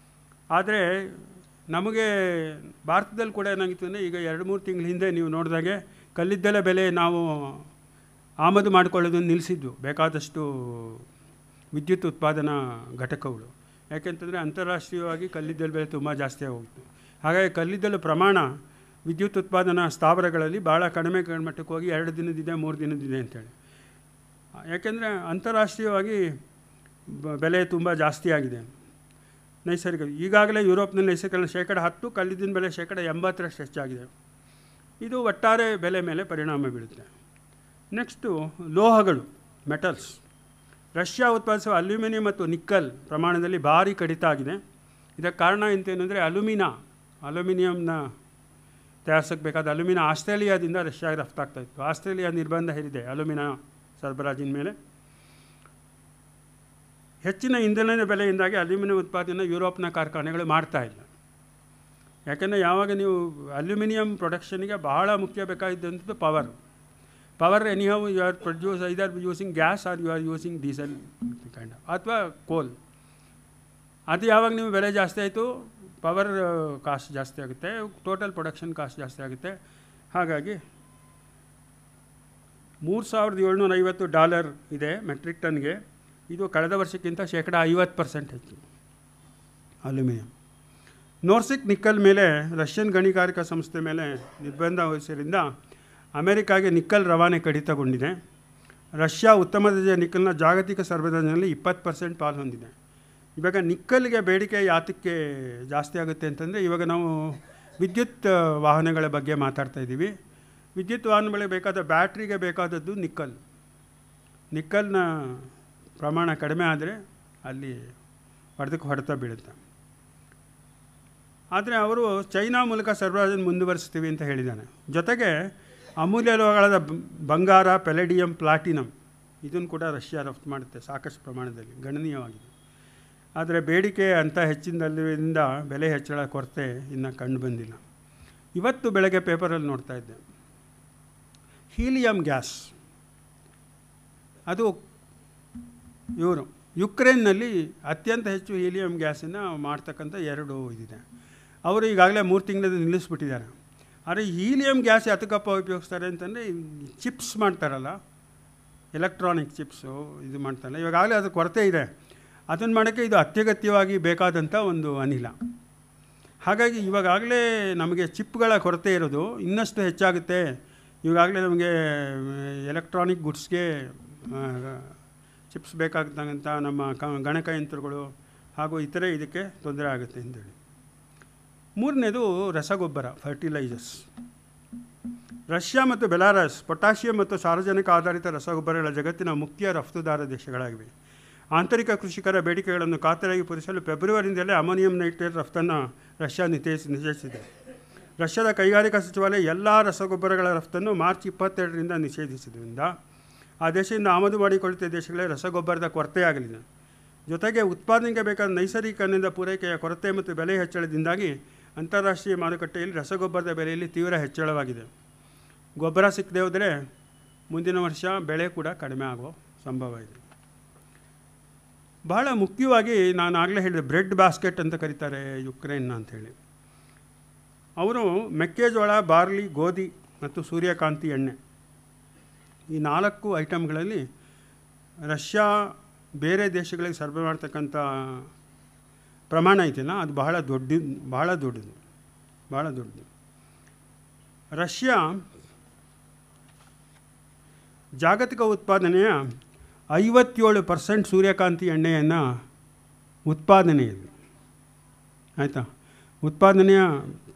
ಆದರೆ ನಮಗೆ ಭಾರತದಲ್ಲಿ ಕೂಡ ಏನಾಗಿತ್ತು ಅಂದರೆ, ಈಗ 2-3 ತಿಂಗಳ ಹಿಂದೆ ನೀವು ನೋಡಿದಾಗೆ ಕಲ್ಲಿದ್ದಲ ಬೆಲೆ ನಾವು ಆಮದು ಮಾಡಿಕೊಳ್ಳೋದನ್ನು ನಿಲ್ಲಿಸಿದ್ದು ಬೇಕಾದಷ್ಟು ವಿದ್ಯುತ್ ಉತ್ಪಾದನಾ ಘಟಕಗಳು. ಯಾಕೆಂತಂದರೆ ಅಂತಾರಾಷ್ಟ್ರೀಯವಾಗಿ ಕಲ್ಲಿದ್ದಲ ಬೆಲೆ ತುಂಬ ಜಾಸ್ತಿ ಆಗೋಗಿತ್ತು. ಹಾಗಾಗಿ ಕಲ್ಲಿದ್ದಲು ಪ್ರಮಾಣ ವಿದ್ಯುತ್ ಉತ್ಪಾದನಾ ಸ್ಥಾವರಗಳಲ್ಲಿ ಭಾಳ ಕಡಿಮೆ ಮಟ್ಟಕ್ಕೆ ಹೋಗಿ 2 ದಿನದಿದೆ 3 ದಿನದಿದೆ ಅಂತೇಳಿ. ಯಾಕೆಂದರೆ ಅಂತಾರಾಷ್ಟ್ರೀಯವಾಗಿ ಬೆಲೆ ತುಂಬ ಜಾಸ್ತಿ ಆಗಿದೆ. ನೈಸರ್ಗಿಕ ಈಗಾಗಲೇ ಯುರೋಪ್ನಲ್ಲಿ ನೈಸರ್ಗಿಕ 10%, ಕಲ್ಲಿದ್ದಿನ ಬೆಲೆ 80% ಹೆಚ್ಚಾಗಿದೆ. ಇದು ಒಟ್ಟಾರೆ ಬೆಲೆ ಮೇಲೆ ಪರಿಣಾಮ ಬೀಳುತ್ತೆ. ನೆಕ್ಸ್ಟು ಲೋಹಗಳು, ಮೆಟಲ್ಸ್. ರಷ್ಯಾ ಉತ್ಪಾದಿಸುವ ಅಲ್ಯೂಮಿನಿಯಂ ಮತ್ತು ನಿಕ್ಕಲ್ ಪ್ರಮಾಣದಲ್ಲಿ ಭಾರಿ ಕಡಿತ ಆಗಿದೆ. ಇದಕ್ಕೆ ಕಾರಣ ಎಂತೇನೆಂದರೆ ಅಲ್ಯೂಮಿನಿಯಂನ ತಯಾರಿಸೋಕ್ಕೆ ಬೇಕಾದ ಅಲ್ಯೂಮಿನಿಯಂ ಆಸ್ಟ್ರೇಲಿಯಾದಿಂದ ರಷ್ಯಾಗೆ ರಫ್ತಾಗ್ತಾಯಿತ್ತು. ಆಸ್ಟ್ರೇಲಿಯಾ ನಿರ್ಬಂಧ ಹೇರಿದೆ ಅಲ್ಯೂಮಿನಿಯಂ ಸರಬರಾಜಿನ ಮೇಲೆ. ಹೆಚ್ಚಿನ ಇಂಧನದ ಬೆಲೆಯಿಂದಾಗಿ ಅಲ್ಯೂಮಿನಿಯಂ ಉತ್ಪಾದನೆ ಯುರೋಪ್ನ ಕಾರ್ಖಾನೆಗಳು ಮಾಡ್ತಾಯಿಲ್ಲ. ಯಾಕೆಂದರೆ ಯಾವಾಗ ನೀವು ಅಲ್ಯೂಮಿನಿಯಂ ಪ್ರೊಡಕ್ಷನ್ಗೆ ಬಹಳ ಮುಖ್ಯ ಬೇಕಾಗಿದ್ದಂಥದ್ದು power anyhow you are produce either using gas or you are using diesel kind ಅಥವಾ ಕೋಲ್. ಅದು ಯಾವಾಗ ನೀವು ಬೆಲೆ ಜಾಸ್ತಿ ಆಯಿತು, ಪವರ್ ಕಾಸ್ಟ್ ಜಾಸ್ತಿ ಆಗುತ್ತೆ, ಟೋಟಲ್ ಪ್ರೊಡಕ್ಷನ್ ಕಾಸ್ಟ್ ಜಾಸ್ತಿ ಆಗುತ್ತೆ. ಹಾಗಾಗಿ $3,750 ಇದೆ ಮೆಟ್ರಿಕ್ ಟನ್ಗೆ. ಇದು ಕಳೆದ ವರ್ಷಕ್ಕಿಂತ -50% ಹೆಚ್ಚು ಅಲ್ಯೂಮಿನಿಯಂ. ನೋರ್ಸಿಕ್ ನಿಕ್ಕಲ್ ಮೇಲೆ ರಷ್ಯನ್ ಗಣಿಗಾರಿಕಾ ಸಂಸ್ಥೆ ಮೇಲೆ ನಿರ್ಬಂಧ ವಹಿಸಿದ್ದರಿಂದ ಅಮೆರಿಕಾಗೆ ನಿಕ್ಕಲ್ ರವಾನೆ ಕಡಿತಗೊಂಡಿದೆ. ರಷ್ಯಾ ಉತ್ತಮ ದರ್ಜೆಯ ನಿಕ್ಕಲ್ನ ಜಾಗತಿಕ ಸರಬರಾಜಿನಲ್ಲಿ 20% ಪಾಲು ಹೊಂದಿದೆ. ಇವಾಗ ನಿಕ್ಕಲ್ಗೆ ಬೇಡಿಕೆ ಯಾತಕ್ಕೆ ಜಾಸ್ತಿ ಆಗುತ್ತೆ ಅಂತಂದರೆ, ಇವಾಗ ನಾವು ವಿದ್ಯುತ್ ವಾಹನಗಳ ಬಗ್ಗೆ ಮಾತಾಡ್ತಾ ಇದ್ದೀವಿ. ವಿದ್ಯುತ್ ವಾಹನಗಳಿಗೆ ಬೇಕಾದ ಬ್ಯಾಟ್ರಿಗೆ ಬೇಕಾದದ್ದು ನಿಕ್ಕಲ್ನ ಪ್ರಮಾಣ ಕಡಿಮೆ ಆದರೆ ಅಲ್ಲಿ ಹೊಡೆತ ಬೀಳುತ್ತೆ. ಆದರೆ ಅವರು ಚೈನಾ ಮೂಲಕ ಸರಬರಾಜನ್ನು ಮುಂದುವರಿಸ್ತೀವಿ ಅಂತ ಹೇಳಿದ್ದಾನೆ. ಜೊತೆಗೆ ಅಮೂಲ್ಯ ಲೋಹಗಳಾದ ಬಂಗಾರ, ಪೆಲೆಡಿಯಂ, ಪ್ಲಾಟಿನಮ್ ಇದನ್ನು ಕೂಡ ರಷ್ಯಾ ರಫ್ತು ಮಾಡುತ್ತೆ ಸಾಕಷ್ಟು ಪ್ರಮಾಣದಲ್ಲಿ, ಗಣನೀಯವಾಗಿದೆ. ಆದರೆ ಬೇಡಿಕೆ ಅಂತ ಹೆಚ್ಚಿನದಲ್ಲಿಂದ ಬೆಲೆ ಹೆಚ್ಚಳ ಕೊರತೆ ಇನ್ನು ಕಂಡು ಬಂದಿಲ್ಲ. ಇವತ್ತು ಬೆಳಗ್ಗೆ ಪೇಪರಲ್ಲಿ ನೋಡ್ತಾ ಇದ್ದೆ, ಹೀಲಿಯಂ ಗ್ಯಾಸ್ ಅದು ಯುಕ್ರೇನ್ನಲ್ಲಿ ಅತ್ಯಂತ ಹೆಚ್ಚು ಹೀಲಿಯಂ ಗ್ಯಾಸನ್ನು ಮಾಡ್ತಕ್ಕಂಥ 2 ಇದಿದೆ. ಅವರು ಈಗಾಗಲೇ 3 ತಿಂಗಳಿಂದ ನಿಲ್ಲಿಸ್ಬಿಟ್ಟಿದ್ದಾರೆ. ಆದರೆ ಹೀಲಿಯಂ ಗ್ಯಾಸ್ ಯಾತಕಪ್ಪ ಉಪಯೋಗಿಸ್ತಾರೆ ಅಂತಂದರೆ, ಚಿಪ್ಸ್ ಮಾಡ್ತಾರಲ್ಲ, ಎಲೆಕ್ಟ್ರಾನಿಕ್ ಚಿಪ್ಸು ಇದು ಮಾಡ್ತಾರಲ್ಲ, ಇವಾಗಲೇ ಅದ್ರ ಕೊರತೆ ಇದೆ. ಅದನ್ನು ಮಾಡೋಕ್ಕೆ ಇದು ಅತ್ಯಗತ್ಯವಾಗಿ ಬೇಕಾದಂಥ ಒಂದು ಅನಿಲ. ಹಾಗಾಗಿ ಇವಾಗಲೇ ನಮಗೆ ಚಿಪ್ಗಳ ಕೊರತೆ ಇರೋದು ಇನ್ನಷ್ಟು ಹೆಚ್ಚಾಗುತ್ತೆ. ಇವಾಗಲೇ ನಮಗೆ ಎಲೆಕ್ಟ್ರಾನಿಕ್ ಗುಡ್ಸ್ಗೆ ಚಿಪ್ಸ್ ಬೇಕಾಗತಕ್ಕಂಥ ನಮ್ಮ ಗಣಕಯಂತ್ರಗಳು ಹಾಗೂ ಇತರೆ ಇದಕ್ಕೆ ತೊಂದರೆ ಆಗುತ್ತೆ ಅಂತೇಳಿ. 3ನೇದು ರಸಗೊಬ್ಬರ, ಫರ್ಟಿಲೈಸರ್ಸ್. ರಷ್ಯಾ ಮತ್ತು ಬೆಲಾರಸ್ ಪೊಟ್ಯಾಷಿಯಂ ಮತ್ತು ಸಾರ್ವಜನಿಕ ಆಧಾರಿತ ರಸಗೊಬ್ಬರಗಳ ಜಗತ್ತಿನ ಮುಖ್ಯ ರಫ್ತುದಾರ ದೇಶಗಳಾಗಿವೆ. ಆಂತರಿಕ ಕೃಷಿಕರ ಬೇಡಿಕೆಗಳನ್ನು ಖಾತರಿಯಾಗಿ ಪೂರೈಸಲು ಫೆಬ್ರವರಿಯಿಂದಲೇ ಅಮೋನಿಯಂ ನೈಟ್ರೇಟ್ ರಫ್ತನ್ನು ರಷ್ಯಾ ನಿಷೇಧಿಸಿದೆ. ರಷ್ಯಾದ ಕೈಗಾರಿಕಾ ಸಚಿವಾಲಯ ಎಲ್ಲ ರಸಗೊಬ್ಬರಗಳ ರಫ್ತನ್ನು ಮಾರ್ಚ್ 22ರಿಂದ ನಿಷೇಧಿಸಿದ್ರಿಂದ ಆ ದೇಶದಿಂದ ಆಮದು ಮಾಡಿಕೊಳ್ಳುತ್ತಿದ್ದ ದೇಶಗಳೇ ರಸಗೊಬ್ಬರದ ಕೊರತೆಯಾಗಲಿದೆ. ಜೊತೆಗೆ ಉತ್ಪಾದನೆಗೆ ಬೇಕಾದ ನೈಸರ್ಗಿಕ ಅನಿಲದ ಪೂರೈಕೆಯ ಕೊರತೆ ಮತ್ತು ಬೆಲೆ ಹೆಚ್ಚಳದಿಂದಾಗಿ ಅಂತಾರಾಷ್ಟ್ರೀಯ ಮಾರುಕಟ್ಟೆಯಲ್ಲಿ ರಸಗೊಬ್ಬರದ ಬೆಲೆಯಲ್ಲಿ ತೀವ್ರ ಹೆಚ್ಚಳವಾಗಿದೆ. ಗೊಬ್ಬರ ಸಿಕ್ಕದೆ ಹೋದರೆ ಮುಂದಿನ ವರ್ಷ ಬೆಳೆ ಕೂಡ ಕಡಿಮೆ ಆಗೋ ಸಂಭವ ಇದೆ. ಬಹಳ ಮುಖ್ಯವಾಗಿ ನಾನು ಆಗಲೇ ಹೇಳಿದೆ, ಬ್ರೆಡ್ ಬಾಸ್ಕೆಟ್ ಅಂತ ಕರೀತಾರೆ ಯುಕ್ರೇನ್ನ ಅಂಥೇಳಿ. ಅವರು ಮೆಕ್ಕೆಜೋಳ, ಬಾರ್ಲಿ, ಗೋಧಿ ಮತ್ತು ಸೂರ್ಯಕಾಂತಿ ಎಣ್ಣೆ ಈ 4 ಐಟಮ್ಗಳಲ್ಲಿ ರಷ್ಯಾ ಬೇರೆ ದೇಶಗಳಿಗೆ ಸರಬರಾಜು ಮಾಡ್ತಕ್ಕಂಥ ಪ್ರಮಾಣ ಐತಿಲ್ಲ, ಅದು ಬಹಳ ದೊಡ್ಡದು. ರಷ್ಯಾ ಜಾಗತಿಕ ಉತ್ಪಾದನೆಯ 57% ಸೂರ್ಯಕಾಂತಿ ಎಣ್ಣೆಯನ್ನು ಉತ್ಪಾದನೆ ಇದೆ. ಆಯಿತಾ, ಉತ್ಪಾದನೆಯ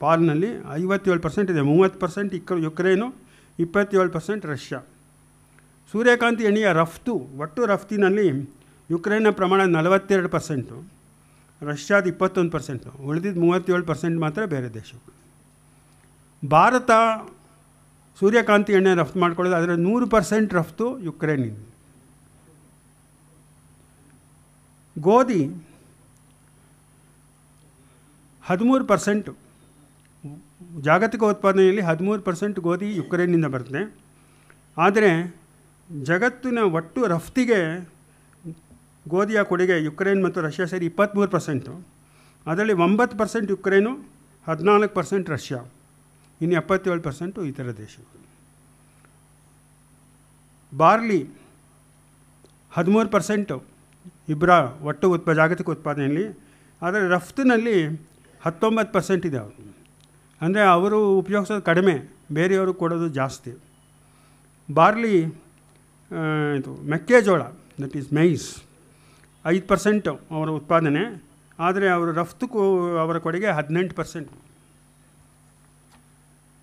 ಪಾಲಿನಲ್ಲಿ 57% ಇದೆ. 30% ಯುಕ್ರೇನು, 27% ರಷ್ಯಾ. ಸೂರ್ಯಕಾಂತಿ ಎಣ್ಣೆಯ ಒಟ್ಟು ರಫ್ತಿನಲ್ಲಿ ಯುಕ್ರೇನ್ನ ಪ್ರಮಾಣ 42%, ರಷ್ಯಾದ 21%, ಉಳಿದಿದ್ದು 37% ಮಾತ್ರ ಬೇರೆ ದೇಶಗಳು. ಭಾರತ ಸೂರ್ಯಕಾಂತಿ ಎಣ್ಣೆ ರಫ್ತು ಮಾಡ್ಕೊಳ್ಳೋದು, ಅದರ 100% ರಫ್ತು ಯುಕ್ರೇನಿಂದ. ಗೋಧಿ 13%, ಜಾಗತಿಕ ಉತ್ಪಾದನೆಯಲ್ಲಿ 13% ಗೋಧಿ ಯುಕ್ರೇನ್ನಿಂದ ಬರುತ್ತೆ. ಆದರೆ ಜಗತ್ತಿನ ಒಟ್ಟು ರಫ್ತಿಗೆ ಗೋಧಿಯ ಕೊಡುಗೆ ಯುಕ್ರೇನ್ ಮತ್ತು ರಷ್ಯಾ ಸೇರಿ 23%. ಅದರಲ್ಲಿ 9% ಯುಕ್ರೇನು, 14% ರಷ್ಯಾ, ಇನ್ನು 77% ಇತರ ದೇಶಗಳು. ಬಾರ್ಲಿ 13% ಇಬ್ಬರ ಒಟ್ಟು ಜಾಗತಿಕ ಉತ್ಪಾದನೆಯಲ್ಲಿ. ಆದರೆ ರಫ್ತಿನಲ್ಲಿ 19% ಇದೆ ಅವರು. ಅಂದರೆ ಅವರು ಉಪಯೋಗಿಸೋದು ಕಡಿಮೆ, ಬೇರೆಯವರು ಕೊಡೋದು ಜಾಸ್ತಿ. ಬಾರ್ಲಿ ಇದು ಮೆಕ್ಕೆಜೋಳ, ದಟ್ ಈಸ್ ಮೈಸ್, 5% ಅವರ ಉತ್ಪಾದನೆ. ಆದರೆ ಅವರು ರಫ್ತು ಅವರ ಕೊಡುಗೆ 18%.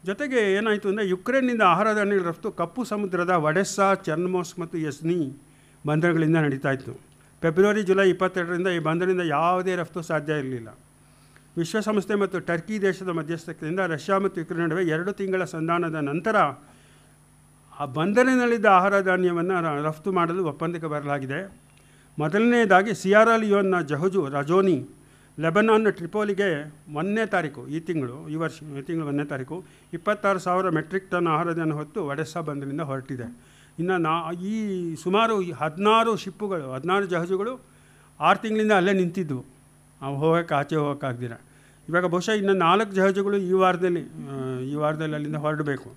ಜೊತೆಗೆ ಏನಾಯಿತು ಅಂದರೆ ಯುಕ್ರೇನ್ನಿಂದ ಆಹಾರ ಧಾನ್ಯಗಳ ರಫ್ತು ಕಪ್ಪು ಸಮುದ್ರದ ಒಡೆಸ್ಸಾ, ಚೆರ್ನಮೋರ್ಸ್ಕ್ ಮತ್ತು ಯಜ್ನಿ ಬಂದರುಗಳಿಂದ ನಡೀತಾ ಇತ್ತು. ಫೆಬ್ರವರಿ ಜುಲೈ 22ರಿಂದ ಈ ಬಂದರಿಂದ ಯಾವುದೇ ರಫ್ತು ಸಾಧ್ಯ ಇರಲಿಲ್ಲ. ವಿಶ್ವಸಂಸ್ಥೆ ಮತ್ತು ಟರ್ಕಿ ದೇಶದ ಮಧ್ಯಸ್ಥತೆಯಿಂದ ರಷ್ಯಾ ಮತ್ತು ಯುಕ್ರೇನ್ ನಡುವೆ 2 ತಿಂಗಳ ಸಂಧಾನದ ನಂತರ ಆ ಬಂದರಿನಲ್ಲಿದ್ದ ಆಹಾರ ಧಾನ್ಯವನ್ನು ರಫ್ತು ಮಾಡಲು ಒಪ್ಪಂದಕ್ಕೆ ಬರಲಾಗಿದೆ. ಮೊದಲನೆಯದಾಗಿ ಸಿಯಾರಾ ಲಿಯೋನ್ನ ಜಹುಜು ರಜೋನಿ, ಲೆಬನಾನ್ನ ಟ್ರಿಪೋಲಿಗೆ 1ನೇ ತಾರೀಕು ಈ ತಿಂಗಳು 1ನೇ ತಾರೀಕು 26,000 ಮೆಟ್ರಿಕ್ ಟನ್ ಆಹಾರ ಧಾನ್ಯ ಹೊತ್ತು ಒಡೆಸ್ಸಾ ಬಂದರಿಂದ ಹೊರಟಿದೆ. ಇನ್ನು ಈ ಸುಮಾರು 16 ಜಹಾಜುಗಳು 6 ತಿಂಗಳಿಂದ ಅಲ್ಲೇ ನಿಂತಿದ್ದವು, ಅವು ಆಚೆ ಹೋಗೋಕ್ಕಾಗ್ದಿರ. ಇವಾಗ ಬಹುಶಃ ಇನ್ನು 4 ಜಹಾಜುಗಳು ಈ ವಾರದಲ್ಲಿ ಅಲ್ಲಿಂದ ಹೊರಡಬೇಕು.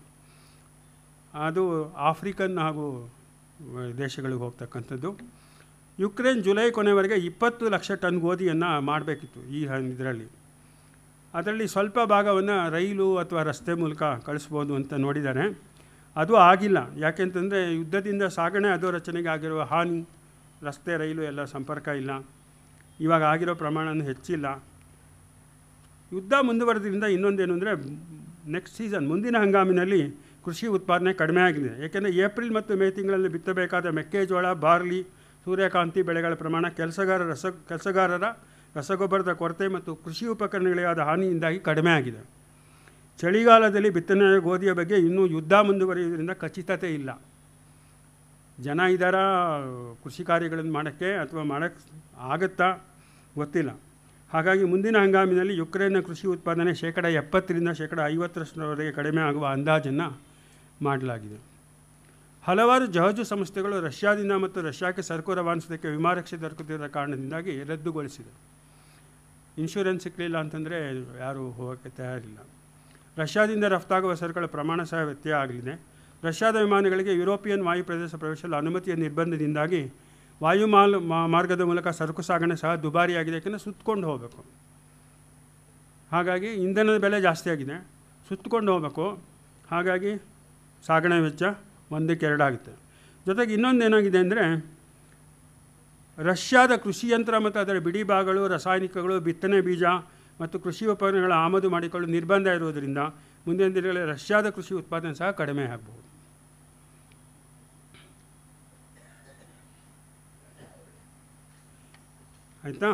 ಅದು ಆಫ್ರಿಕನ್ ಹಾಗೂ ದೇಶಗಳಿಗೆ ಹೋಗ್ತಕ್ಕಂಥದ್ದು. ಯುಕ್ರೇನ್ ಜುಲೈ ಕೊನೆವರೆಗೆ 20 ಲಕ್ಷ ಟನ್ ಗೋಧಿಯನ್ನು ಮಾಡಬೇಕಿತ್ತು ಇದರಲ್ಲಿ. ಅದರಲ್ಲಿ ಸ್ವಲ್ಪ ಭಾಗವನ್ನು ರೈಲು ಅಥವಾ ರಸ್ತೆ ಮೂಲಕ ಕಳಿಸ್ಬೋದು ಅಂತ ನೋಡಿದ್ದಾರೆ. ಅದು ಆಗಿಲ್ಲ. ಯಾಕೆಂತಂದರೆ ಯುದ್ಧದಿಂದ ಸಾಗಣೆ ಅಧೋರಚನೆಗೆ ಆಗಿರುವ ಹಾನಿ, ರಸ್ತೆ ರೈಲು ಎಲ್ಲ ಸಂಪರ್ಕ ಇಲ್ಲ, ಇವಾಗ ಆಗಿರೋ ಪ್ರಮಾಣನೂ ಹೆಚ್ಚಿಲ್ಲ. ಯುದ್ಧ ಮುಂದುವರೆದ್ರಿಂದ ಇನ್ನೊಂದೇನು ಅಂದರೆ ನೆಕ್ಸ್ಟ್ ಸೀಸನ್ ಮುಂದಿನ ಹಂಗಾಮಿನಲ್ಲಿ ಕೃಷಿ ಉತ್ಪಾದನೆ ಕಡಿಮೆ ಆಗಿದೆ. ಏಕೆಂದರೆ ಏಪ್ರಿಲ್ ಮತ್ತು ಮೇ ತಿಂಗಳಲ್ಲಿ ಬಿತ್ತಬೇಕಾದ ಮೆಕ್ಕೆಜೋಳ, ಬಾರ್ಲಿ, ಸೂರ್ಯಕಾಂತಿ ಬೆಳೆಗಳ ಪ್ರಮಾಣ, ಕೆಲಸಗಾರರ ರಸಗೊಬ್ಬರದ ಕೊರತೆ ಮತ್ತು ಕೃಷಿ ಉಪಕರಣಗಳಿಗಾದ ಹಾನಿಯಿಂದಾಗಿ ಕಡಿಮೆ ಆಗಿದೆ. ಚಳಿಗಾಲದಲ್ಲಿ ಬಿತ್ತನೆ ಗೋಧಿಯ ಬಗ್ಗೆ ಇನ್ನೂ ಯುದ್ಧ ಮುಂದುವರಿಯುವುದರಿಂದ ಖಚಿತತೆ ಇಲ್ಲ. ಜನ ಇದರ ಕೃಷಿ ಕಾರ್ಯಗಳನ್ನು ಮಾಡೋಕ್ಕೆ ಅಥವಾ ಮಾಡೋಕ್ಕೆ ಆಗುತ್ತಾ ಗೊತ್ತಿಲ್ಲ. ಹಾಗಾಗಿ ಮುಂದಿನ ಹಂಗಾಮಿನಲ್ಲಿ ಯುಕ್ರೇನ್ನ ಕೃಷಿ ಉತ್ಪಾದನೆ 70% 50% ಕಡಿಮೆ ಆಗುವ ಅಂದಾಜನ್ನು ಮಾಡಲಾಗಿದೆ. ಹಲವಾರು ಜಹಾಜು ಸಂಸ್ಥೆಗಳು ರಷ್ಯಾದಿಂದ ಮತ್ತು ರಷ್ಯಾಕ್ಕೆ ಸರಕು ರವಾನಿಸೋದಕ್ಕೆ ವಿಮಾರಕ್ಷೆ ದೊರಕುತ್ತಿರುವ ಕಾರಣದಿಂದಾಗಿ ರದ್ದುಗೊಳಿಸಿದೆ. ಇನ್ಶೂರೆನ್ಸ್ ಸಿಕ್ಕಲಿಲ್ಲ ಅಂತಂದರೆ ಯಾರೂ ಹೋಗೋಕ್ಕೆ ತಯಾರಿಲ್ಲ. ರಷ್ಯಾದಿಂದ ರಫ್ತಾಗುವ ಸರಕುಗಳ ಪ್ರಮಾಣ ಸಹ ವ್ಯತ್ಯಯ ಆಗಲಿದೆ. ರಷ್ಯಾದ ವಿಮಾನಗಳಿಗೆ ಯುರೋಪಿಯನ್ ವಾಯು ಪ್ರದೇಶ ಪ್ರವೇಶಿಸಲು ಅನುಮತಿಯ ನಿರ್ಬಂಧದಿಂದಾಗಿ ಮಾರ್ಗದ ಮೂಲಕ ಸರಕು ಸಾಗಣೆ ಸಹ ದುಬಾರಿಯಾಗಿದೆ. ಯಾಕೆಂದರೆ ಸುತ್ತಕೊಂಡು ಹೋಗಬೇಕು. ಹಾಗಾಗಿ ಇಂಧನದ ಬೆಲೆ ಜಾಸ್ತಿ ಆಗಿದೆ, ಸುತ್ತಕೊಂಡು ಹೋಗಬೇಕು. ಹಾಗಾಗಿ ಸಾಗಣೆ ವೆಚ್ಚ 1-2 ಆಗುತ್ತೆ. ಜೊತೆಗೆ ಇನ್ನೊಂದು ಏನಾಗಿದೆ ಅಂದರೆ ರಷ್ಯಾದ ಕೃಷಿ ಯಂತ್ರ ಮತ್ತು ಅದರ ಬಿಡಿ ಭಾಗಗಳು, ರಾಸಾಯನಿಕಗಳು, ಬಿತ್ತನೆ ಬೀಜ ಮತ್ತು ಕೃಷಿ ಉಪಕರಣಗಳ ಆಮದು ಮಾಡಿಕೊಳ್ಳಲು ನಿರ್ಬಂಧ ಇರುವುದರಿಂದ ಮುಂದಿನ ದಿನಗಳಲ್ಲಿ ರಷ್ಯಾದ ಕೃಷಿ ಉತ್ಪಾದನೆ ಸಹ ಕಡಿಮೆ ಆಗಬಹುದು. ಆಯಿತಾ?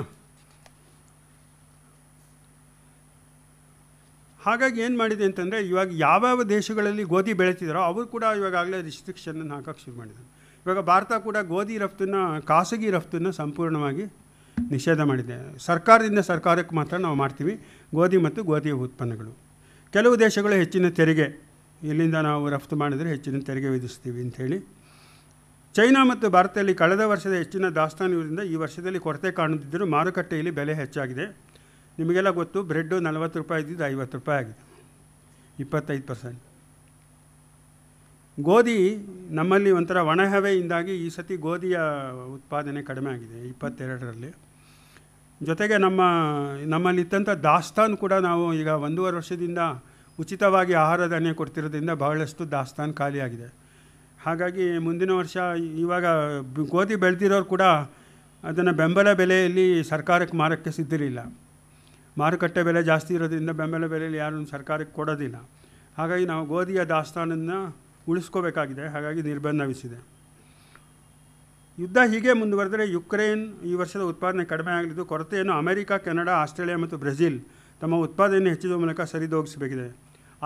ಹಾಗಾಗಿ ಏನು ಮಾಡಿದೆ ಅಂತಂದರೆ ಇವಾಗ ಯಾವ್ಯಾವ ದೇಶಗಳಲ್ಲಿ ಗೋಧಿ ಬೆಳೀತಿದ್ದಾರೋ ಅವರು ಕೂಡ ಇವಾಗಲೇ ರಿಸ್ಟ್ರಿಕ್ಷನನ್ನು ಹಾಕೋಕ್ಕೆ ಶುರು ಮಾಡಿದ್ದಾರೆ. ಇವಾಗ ಭಾರತ ಕೂಡ ಗೋಧಿ ರಫ್ತನ್ನು, ಖಾಸಗಿ ರಫ್ತನ್ನು ಸಂಪೂರ್ಣವಾಗಿ ನಿಷೇಧ ಮಾಡಿದೆ. ಸರ್ಕಾರದಿಂದ ಸರ್ಕಾರಕ್ಕೆ ಮಾತ್ರ ನಾವು ಮಾಡ್ತೀವಿ ಗೋಧಿ ಮತ್ತು ಗೋಧಿಯ ಉತ್ಪನ್ನಗಳು. ಕೆಲವು ದೇಶಗಳು ಹೆಚ್ಚಿನ ತೆರಿಗೆ, ಇಲ್ಲಿಂದ ನಾವು ರಫ್ತು ಮಾಡಿದರೆ ಹೆಚ್ಚಿನ ತೆರಿಗೆ ವಿಧಿಸ್ತೀವಿ ಅಂಥೇಳಿ. ಚೈನಾ ಮತ್ತು ಭಾರತದಲ್ಲಿ ಕಳೆದ ವರ್ಷದ ಹೆಚ್ಚಿನ ದಾಸ್ತಾನು ಇರುವುದರಿಂದ ಈ ವರ್ಷದಲ್ಲಿ ಕೊರತೆ ಕಾಣುತ್ತಿದ್ದರೂ ಮಾರುಕಟ್ಟೆಯಲ್ಲಿ ಬೆಲೆ ಹೆಚ್ಚಾಗಿದೆ. ನಿಮಗೆಲ್ಲ ಗೊತ್ತು, ಬ್ರೆಡ್ಡು 40 ರೂಪಾಯಿ ಇದ್ದಿದ್ದು 50 ರೂಪಾಯಿ ಆಗಿದೆ, 25%. ಗೋಧಿ ನಮ್ಮಲ್ಲಿ ಒಂಥರ ಒಣಹವೆಯಿಂದಾಗಿ ಈ ಸತಿ ಗೋಧಿಯ ಉತ್ಪಾದನೆ ಕಡಿಮೆ ಆಗಿದೆ 22ರಲ್ಲಿ. ಜೊತೆಗೆ ನಮ್ಮಲ್ಲಿದ್ದಂಥ ದಾಸ್ತಾನು ಕೂಡ ನಾವು ಈಗ 1.5 ವರ್ಷದಿಂದ ಉಚಿತವಾಗಿ ಆಹಾರ ಧಾನ್ಯ ಕೊಡ್ತಿರೋದ್ರಿಂದ ಬಹಳಷ್ಟು ದಾಸ್ತಾನು ಖಾಲಿಯಾಗಿದೆ. ಹಾಗಾಗಿ ಮುಂದಿನ ವರ್ಷ ಇವಾಗ ಗೋಧಿ ಬೆಳೆದಿರೋರು ಕೂಡ ಅದನ್ನು ಬೆಂಬಲ ಬೆಲೆಯಲ್ಲಿ ಸರ್ಕಾರಕ್ಕೆ ಮಾರೋಕ್ಕೆ ಸಿದ್ಧರಿಲ್ಲ. ಮಾರುಕಟ್ಟೆ ಬೆಲೆ ಜಾಸ್ತಿ ಇರೋದ್ರಿಂದ ಬೆಂಬಲ ಬೆಲೆಯಲ್ಲಿ ಯಾರೂ ಸರ್ಕಾರಕ್ಕೆ ಕೊಡೋದಿಲ್ಲ. ಹಾಗಾಗಿ ನಾವು ಗೋಧಿಯ ದಾಸ್ತಾನನ್ನು ಉಳಿಸ್ಕೋಬೇಕಾಗಿದೆ. ಹಾಗಾಗಿ ನಿರ್ಬಂಧ ವಿಧಿಸಿದೆ. ಯುದ್ಧ ಹೀಗೆ ಮುಂದುವರೆದರೆ ಯುಕ್ರೇನ್ ಈ ವರ್ಷದ ಉತ್ಪಾದನೆ ಕಡಿಮೆ ಆಗಲಿದ್ದು ಕೊರತೆಯನ್ನು ಅಮೆರಿಕ, ಕೆನಡಾ, ಆಸ್ಟ್ರೇಲಿಯಾ ಮತ್ತು ಬ್ರೆಜಿಲ್ ತಮ್ಮ ಉತ್ಪಾದನೆಯನ್ನು ಹೆಚ್ಚಿಸುವ ಮೂಲಕ ಸರಿದೂಗಿಸಬೇಕಿದೆ.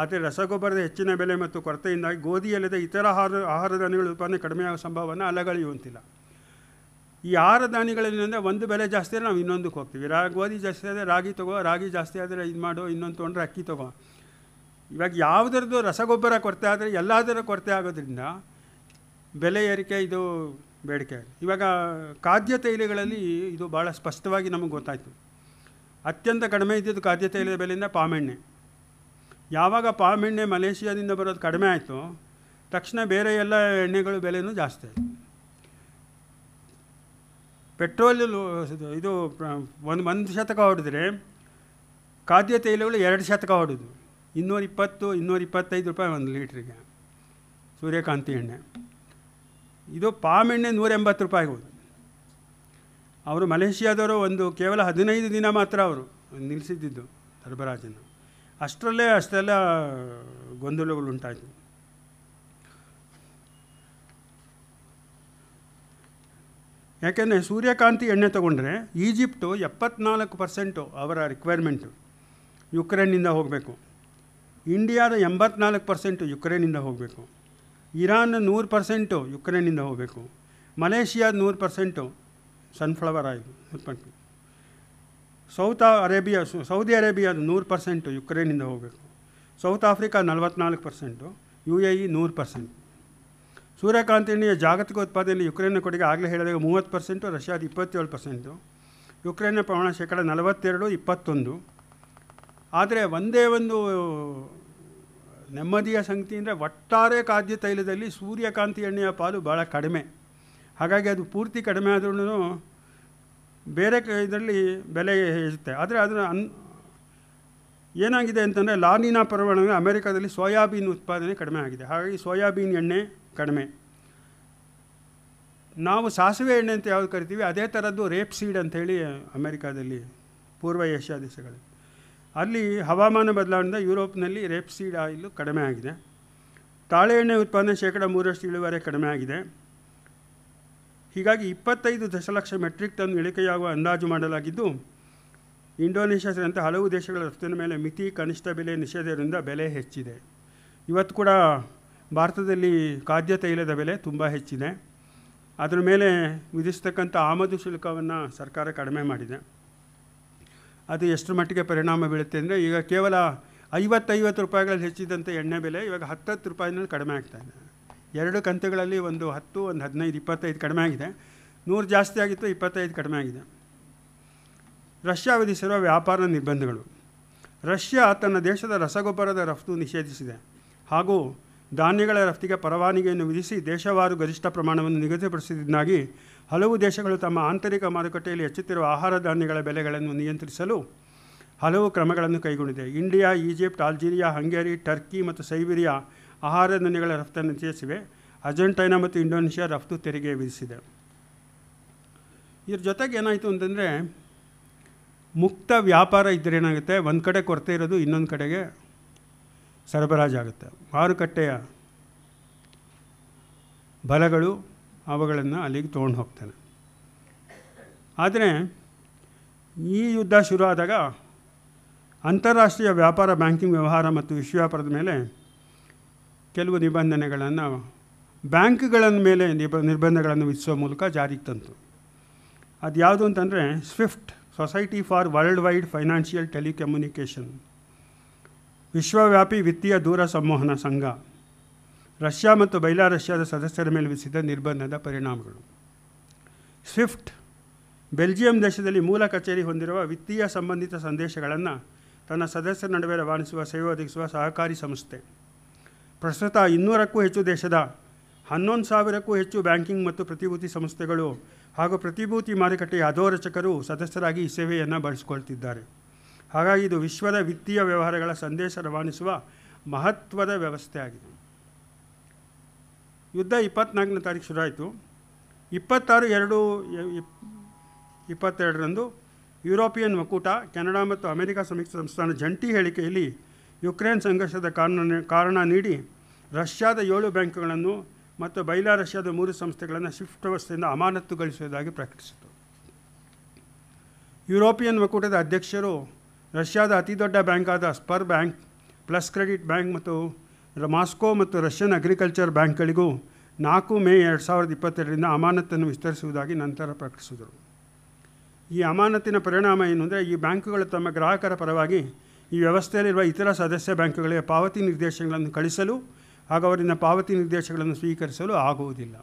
ಆದರೆ ರಸಗೊಬ್ಬರದ ಹೆಚ್ಚಿನ ಬೆಲೆ ಮತ್ತು ಕೊರತೆಯಿಂದಾಗಿ ಗೋಧಿಯಲ್ಲದೆ ಇತರ ಆಹಾರ ಧಾನ್ಯಗಳ ಉತ್ಪಾದನೆ ಕಡಿಮೆಯಾಗುವ ಸಂಭವವನ್ನು ಅಲ್ಲಗಳೆಯುವಂತಿಲ್ಲ. ಈ ಆಹಾರ ಧಾನ್ಯಗಳಲ್ಲಿ ಒಂದು ಬೆಲೆ ಜಾಸ್ತಿ ಆದರೆ ನಾವು ಇನ್ನೊಂದಕ್ಕೆ ಹೋಗ್ತೀವಿ. ಗೋಧಿ ಜಾಸ್ತಿ ಆದರೆ ರಾಗಿ ತಗೋ, ರಾಗಿ ಜಾಸ್ತಿ ಆದರೆ ಇದು ಮಾಡೋ, ಇನ್ನೊಂದು ತೊಗೊಂಡ್ರೆ ಅಕ್ಕಿ ತಗೋ. ಇವಾಗ ಯಾವುದರದ್ದು ರಸಗೊಬ್ಬರ ಕೊರತೆ ಆದರೆ ಎಲ್ಲದರ ಕೊರತೆ ಆಗೋದ್ರಿಂದ ಬೆಲೆ ಏರಿಕೆ, ಇದು ಬೇಡಿಕೆ. ಇವಾಗ ಖಾದ್ಯ ತೈಲಗಳಲ್ಲಿ ಇದು ಭಾಳ ಸ್ಪಷ್ಟವಾಗಿ ನಮಗೆ ಗೊತ್ತಾಯಿತು. ಅತ್ಯಂತ ಕಡಿಮೆ ಇದ್ದಿದ್ದು ಖಾದ್ಯ ತೈಲದ ಬೆಲೆಯಿಂದ ಪಾಮೆಣ್ಣೆ. ಯಾವಾಗ ಪಾಮೆಣ್ಣೆ ಮಲೇಷಿಯಾದಿಂದ ಬರೋದು ಕಡಿಮೆ ಆಯಿತು, ತಕ್ಷಣ ಬೇರೆ ಎಲ್ಲ ಎಣ್ಣೆಗಳ ಬೆಲೆನೂ ಜಾಸ್ತಿ ಆಯಿತು. ಪೆಟ್ರೋಲ್ ಇದು 1% ಹೊಡೆದ್ರೆ ಖಾದ್ಯ ತೈಲಗಳು 2% ಹೊಡೋದು, 220-225 ರೂಪಾಯಿ 1 ಲೀಟ್ರಿಗೆ ಸೂರ್ಯಕಾಂತಿ ಎಣ್ಣೆ. ಇದು ಪಾಮ್ ಎಣ್ಣೆ 180 ರೂಪಾಯಿಗೆ ಹೋದು. ಅವರು ಮಲೇಷಿಯಾದವರು ಕೇವಲ 15 ದಿನ ಮಾತ್ರ ಅವರು ನಿಲ್ಲಿಸಿದ್ದು ಸರಬರಾಜನ್ನು. ಅಷ್ಟರಲ್ಲೇ ಅಷ್ಟೆಲ್ಲ ಗೊಂದಲಗಳುಂಟಾಯಿತು. ಯಾಕೆಂದರೆ ಸೂರ್ಯಕಾಂತಿ ಎಣ್ಣೆ ತೊಗೊಂಡ್ರೆ ಈಜಿಪ್ಟು 74% ಅವರ ರಿಕ್ವೈರ್ಮೆಂಟು ಯುಕ್ರೇನ್ನಿಂದ ಹೋಗಬೇಕು, ಇಂಡಿಯಾದ 84% ಯುಕ್ರೇನಿಂದ ಹೋಗಬೇಕು, ಇರಾನ್ 100% ಯುಕ್ರೇನಿಂದ ಹೋಗಬೇಕು, ಮಲೇಷಿಯಾದ 100% ಸನ್ಫ್ಲವರ್ ಆಯಿಲ್ ಉತ್ಪನ್ನ, ಸೌದಿ ಅರೇಬಿಯಾದ 100% ಯುಕ್ರೇನಿಂದ ಹೋಗಬೇಕು, ಸೌತ್ ಆಫ್ರಿಕಾ 44%, UAE 100%. ಸೂರ್ಯಕಾಂತಿ ಎಣ್ಣೆಯ ಜಾಗತಿಕ ಉತ್ಪಾದನೆಯಲ್ಲಿ ಯುಕ್ರೇನ್ನ ಕೊಡುಗೆ ಆಗಲೇ ಹೇಳಿದಾಗ 30%, ರಷ್ಯಾದ 27%, ಯುಕ್ರೇನ್ನ ಪ್ರಮಾಣ ಶೇಕಡ 42, 21. ಆದರೆ ಒಂದೇ ಒಂದು ನೆಮ್ಮದಿಯ ಸಂಗತಿ ಅಂದರೆ ಒಟ್ಟಾರೆ ಖಾದ್ಯ ತೈಲದಲ್ಲಿ ಸೂರ್ಯಕಾಂತಿ ಎಣ್ಣೆಯ ಪಾಲು ಭಾಳ ಕಡಿಮೆ. ಹಾಗಾಗಿ ಅದು ಪೂರ್ತಿ ಕಡಿಮೆ ಆದ್ರೂ ಬೇರೆ ಇದರಲ್ಲಿ ಬೆಲೆ ಹೆಚ್ಚುತ್ತೆ. ಆದರೆ ಅದರ ಏನಾಗಿದೆ ಅಂತಂದರೆ ಲಾನಿನಾ ಪರಿಣಾಮ ಅಮೆರಿಕಾದಲ್ಲಿ ಸೋಯಾಬೀನ್ ಉತ್ಪಾದನೆ ಕಡಿಮೆ ಆಗಿದೆ. ಹಾಗಾಗಿ ಸೋಯಾಬೀನ್ ಎಣ್ಣೆ ಕಡಿಮೆ. ನಾವು ಸಾಸಿವೆ ಎಣ್ಣೆ ಅಂತ ಯಾವುದು ಕರಿತೀವಿ ಅದೇ ಥರದ್ದು ರೇಪ್ ಸೀಡ್ ಅಂಥೇಳಿ ಅಮೆರಿಕಾದಲ್ಲಿ, ಪೂರ್ವ ಏಷ್ಯಾ ದೇಶಗಳಲ್ಲಿ, ಅಲ್ಲಿ ಹವಾಮಾನ ಬದಲಾವಣೆಯಿಂದ ಯುರೋಪ್ನಲ್ಲಿ ರೇಪ್ ಸೀಡ್ ಆಯಿಲು ಕಡಿಮೆ ಆಗಿದೆ. ತಾಳೆ ಎಣ್ಣೆ ಉತ್ಪಾದನೆ ಶೇಕಡ 3% ಇಳುವರಿ ಕಡಿಮೆ ಆಗಿದೆ. ಹೀಗಾಗಿ 25 ದಶಲಕ್ಷ ಮೆಟ್ರಿಕ್ ಟನ್ ಇಳಿಕೆಯಾಗುವ ಅಂದಾಜು ಮಾಡಲಾಗಿದ್ದು, ಇಂಡೋನೇಷ್ಯಾ ಸೇರಿದಂತೆ ಹಲವು ದೇಶಗಳ ರಫ್ತಿನ ಮೇಲೆ ಮಿತಿ ಕನಿಷ್ಠ ಬೆಲೆ ನಿಷೇಧದಿಂದ ಬೆಲೆ ಹೆಚ್ಚಿದೆ. ಇವತ್ತು ಕೂಡ ಭಾರತದಲ್ಲಿ ಖಾದ್ಯ ತೈಲದ ಬೆಲೆ ತುಂಬ ಹೆಚ್ಚಿದೆ. ಅದರ ಮೇಲೆ ವಿಧಿಸ್ತಕ್ಕಂಥ ಆಮದು ಶುಲ್ಕವನ್ನು ಸರ್ಕಾರ ಕಡಿಮೆ ಮಾಡಿದೆ. ಅದು ಎಷ್ಟು ಮಟ್ಟಿಗೆ ಪರಿಣಾಮ ಬೀಳುತ್ತೆ ಅಂದರೆ ಈಗ ಕೇವಲ 50 ರೂಪಾಯಿಗಳಲ್ಲಿ ಹೆಚ್ಚಿದಂಥ ಎಣ್ಣೆ ಬೆಲೆ ಇವಾಗ 10 ರೂಪಾಯಿನಲ್ಲಿ ಕಡಿಮೆ ಆಗ್ತಾಯಿದೆ. 2 ಕಂತುಗಳಲ್ಲಿ ಒಂದು 10, ಒಂದು 15, 25 ಕಡಿಮೆ ಆಗಿದೆ. 100 ಜಾಸ್ತಿ ಆಗಿತ್ತು, 25 ಕಡಿಮೆ ಆಗಿದೆ. ರಷ್ಯಾ ವಿಧಿಸಿರುವ ವ್ಯಾಪಾರ ನಿರ್ಬಂಧಗಳು. ರಷ್ಯಾ ತನ್ನ ದೇಶದ ರಸಗೊಬ್ಬರದ ರಫ್ತು ನಿಷೇಧಿಸಿದೆ ಹಾಗೂ ಧಾನ್ಯಗಳ ರಫ್ತಿಗೆ ಪರವಾನಗಿಯನ್ನು ವಿಧಿಸಿ ದೇಶವಾರು ಗರಿಷ್ಠ ಪ್ರಮಾಣವನ್ನು ನಿಗದಿಪಡಿಸಿದ್ದಾಗಿ ಹಲವು ದೇಶಗಳು ತಮ್ಮ ಆಂತರಿಕ ಮಾರುಕಟ್ಟೆಯಲ್ಲಿ ಹೆಚ್ಚುತ್ತಿರುವ ಆಹಾರ ಧಾನ್ಯಗಳ ಬೆಲೆಗಳನ್ನು ನಿಯಂತ್ರಿಸಲು ಹಲವು ಕ್ರಮಗಳನ್ನು ಕೈಗೊಂಡಿದೆ. India, Egypt, Algeria, Hungary, Turkey ಮತ್ತು ಸೈಬೀರಿಯಾ ಆಹಾರ ಧಾನ್ಯಗಳ ರಫ್ತನ್ನು ನಿಷೇಧಿಸಿವೆ. ಅರ್ಜೆಂಟೈನಾ ಮತ್ತು ಇಂಡೋನೇಷ್ಯಾ ರಫ್ತು ತೆರಿಗೆ ವಿಧಿಸಿದೆ. ಇದ್ರ ಜೊತೆಗೆ ಏನಾಯಿತು ಅಂತಂದರೆ ಮುಕ್ತ ವ್ಯಾಪಾರ ಇದ್ದರೆ ಏನಾಗುತ್ತೆ, ಒಂದು ಕಡೆ ಕೊರತೆ ಇರೋದು ಇನ್ನೊಂದು ಕಡೆಗೆ ಸರಬರಾಜಾಗುತ್ತೆ. ಮಾರುಕಟ್ಟೆಯ ಬಲಗಳು ಅವುಗಳನ್ನು ಅಲ್ಲಿಗೆ ತೊಗೊಂಡು ಹೋಗ್ತಾನೆ. ಆದರೆ ಈ ಯುದ್ಧ ಶುರು ಆದಾಗ ಅಂತಾರಾಷ್ಟ್ರೀಯ ವ್ಯಾಪಾರ, ಬ್ಯಾಂಕಿಂಗ್ ವ್ಯವಹಾರ ಮತ್ತು ವಿಶ್ವ ವ್ಯಾಪಾರದ ಮೇಲೆ ಕೆಲವು ನಿಬಂಧನೆಗಳನ್ನು ಬ್ಯಾಂಕ್ಗಳ ಮೇಲೆ ನಿರ್ಬಂಧಗಳನ್ನು ವಿಧಿಸುವ ಮೂಲಕ ಜಾರಿಗೆ ತಂತು. ಅದು ಯಾವುದು ಅಂತಂದರೆ Swift, society for world wide financial telecommunication, ವಿಶ್ವವ್ಯಾಪಿ ವಿತ್ತೀಯ ದೂರ ಸಂವಹನ ಸಂಘ, ರಷ್ಯಾ ಮತ್ತು ಬೈಲಾರಷ್ಯಾದ ಸದಸ್ಯರ ಮೇಲೆ ವಿಧಿಸಿದ ನಿರ್ಬಂಧದ ಪರಿಣಾಮಗಳು. ಸ್ವಿಫ್ಟ್ ಬೆಲ್ಜಿಯಂ ದೇಶದಲ್ಲಿ ಮೂಲ ಕಚೇರಿ ಹೊಂದಿರುವ ವಿತ್ತೀಯ ಸಂಬಂಧಿತ ಸಂದೇಶಗಳನ್ನು ತನ್ನ ಸದಸ್ಯರ ನಡುವೆ ರವಾನಿಸುವ ಸೇವೆ ಒದಗಿಸುವ ಸಹಕಾರಿ ಸಂಸ್ಥೆ. ಪ್ರಸ್ತುತ 200ಕ್ಕೂ ಹೆಚ್ಚು ದೇಶದ 11,000ಕ್ಕೂ ಹೆಚ್ಚು ಬ್ಯಾಂಕಿಂಗ್ ಮತ್ತು ಪ್ರತಿಭೂತಿ ಸಂಸ್ಥೆಗಳು ಹಾಗೂ ಪ್ರತಿಭೂತಿ ಮಾರುಕಟ್ಟೆಯ ಅಧೋರಚಕರು ಸದಸ್ಯರಾಗಿ ಈ ಸೇವೆಯನ್ನು ಬಳಸಿಕೊಳ್ತಿದ್ದಾರೆ. ಹಾಗಾಗಿ ಇದು ವಿಶ್ವದ ವಿತ್ತೀಯ ವ್ಯವಹಾರಗಳ ಸಂದೇಶ ರವಾನಿಸುವ ಮಹತ್ವದ ವ್ಯವಸ್ಥೆ ಆಗಿದೆ. ಯುದ್ಧ 24ನೇ ತಾರೀಕು ಶುರುವಾಯಿತು. 26/2/22ರಂದು ಯುರೋಪಿಯನ್ ಒಕ್ಕೂಟ, ಕೆನಡಾ ಮತ್ತು ಅಮೆರಿಕ ಸಂಯುಕ್ತ ಸಂಸ್ಥಾನ ಜಂಟಿ ಹೇಳಿಕೆಯಲ್ಲಿ ಯುಕ್ರೇನ್ ಸಂಘರ್ಷದ ಕಾರಣ ನೀಡಿ ರಷ್ಯಾದ 7 ಬ್ಯಾಂಕ್ಗಳನ್ನು ಮತ್ತು ಬೈಲಾರಷ್ಯಾದ 3 ಸಂಸ್ಥೆಗಳನ್ನು ಸ್ವಿಫ್ಟ್ ವ್ಯವಸ್ಥೆಯಿಂದ ಅಮಾನತುಗೊಳಿಸುವುದಾಗಿ ಪ್ರಕಟಿಸಿತು. ಯುರೋಪಿಯನ್ ಒಕ್ಕೂಟದ ಅಧ್ಯಕ್ಷರು ರಷ್ಯಾದ ಅತಿದೊಡ್ಡ ಬ್ಯಾಂಕ್ ಆದ spur bank, plus credit bank ಮತ್ತು ಮಾಸ್ಕೋ ಮತ್ತು ರಷ್ಯನ್ ಅಗ್ರಿಕಲ್ಚರ್ ಬ್ಯಾಂಕ್ಗಳಿಗೂ 4 ಮೇ 2022ರಿಂದ ಅಮಾನತನ್ನು ವಿಸ್ತರಿಸುವುದಾಗಿ ನಂತರ ಪ್ರಕಟಿಸಿದರು. ಈ ಅಮಾನತಿನ ಪರಿಣಾಮ ಏನು ಅಂದರೆ, ಈ ಬ್ಯಾಂಕುಗಳು ತಮ್ಮ ಗ್ರಾಹಕರ ಪರವಾಗಿ ಈ ವ್ಯವಸ್ಥೆಯಲ್ಲಿರುವ ಇತರ ಸದಸ್ಯ ಬ್ಯಾಂಕುಗಳಿಗೆ ಪಾವತಿ ನಿರ್ದೇಶನಗಳನ್ನು ಕಳಿಸಲು ಹಾಗೂ ಅವರಿಂದ ಪಾವತಿ ನಿರ್ದೇಶನಗಳನ್ನು ಸ್ವೀಕರಿಸಲು ಆಗುವುದಿಲ್ಲ.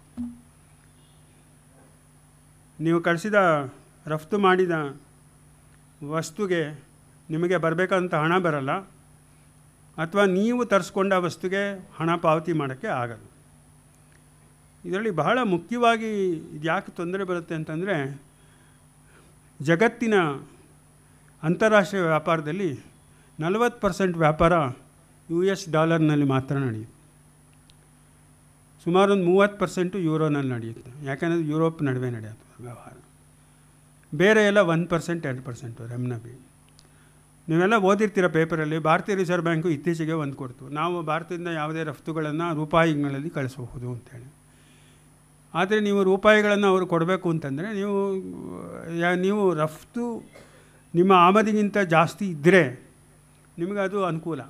ನೀವು ಕಳಿಸಿದ ರಫ್ತು ಮಾಡಿದ ವಸ್ತುಗೆ ನಿಮಗೆ ಬರಬೇಕಂತ ಹಣ ಬರಲ್ಲ, ಅಥವಾ ನೀವು ತರಿಸ್ಕೊಂಡ ವಸ್ತುಗೆ ಹಣ ಪಾವತಿ ಮಾಡೋಕ್ಕೆ ಆಗಲ್ಲ. ಇದರಲ್ಲಿ ಬಹಳ ಮುಖ್ಯವಾಗಿ ಇದು ಯಾಕೆ ತೊಂದರೆ ಬರುತ್ತೆ ಅಂತಂದರೆ, ಜಗತ್ತಿನ ಅಂತಾರಾಷ್ಟ್ರೀಯ ವ್ಯಾಪಾರದಲ್ಲಿ 40% ವ್ಯಾಪಾರ $ನಲ್ಲಿ ಮಾತ್ರ ನಡೆಯುತ್ತೆ. ಸುಮಾರು ಒಂದು 30% ಯೂರೋನಲ್ಲಿ ನಡೆಯುತ್ತೆ. ಯಾಕೆಂದರೆ ಯುರೋಪ್ ನಡುವೆ ನಡೆಯುತ್ತೆ ವ್ಯವಹಾರ. ಬೇರೆ ಎಲ್ಲ 1%, 2% ರೆಮ್ನಬಿ. ನೀವೆಲ್ಲ ಓದಿರ್ತೀರ ಪೇಪರಲ್ಲಿ, ಭಾರತೀಯ ರಿಸರ್ವ್ ಬ್ಯಾಂಕು ಇತ್ತೀಚೆಗೆ ಒಂದು ಕೊಡ್ತು, ನಾವು ಭಾರತದಿಂದ ಯಾವುದೇ ರಫ್ತುಗಳನ್ನು ರೂಪಾಯಿಗಳಲ್ಲಿ ಕಳಿಸಬಹುದು ಅಂತೇಳಿ. ಆದರೆ ನೀವು ರೂಪಾಯಿಗಳನ್ನು ಅವರು ಕೊಡಬೇಕು ಅಂತಂದರೆ ನೀವು ರಫ್ತು ನಿಮ್ಮ ಆಮದಿಗಿಂತ ಜಾಸ್ತಿ ಇದ್ದರೆ ನಿಮಗದು ಅನುಕೂಲ.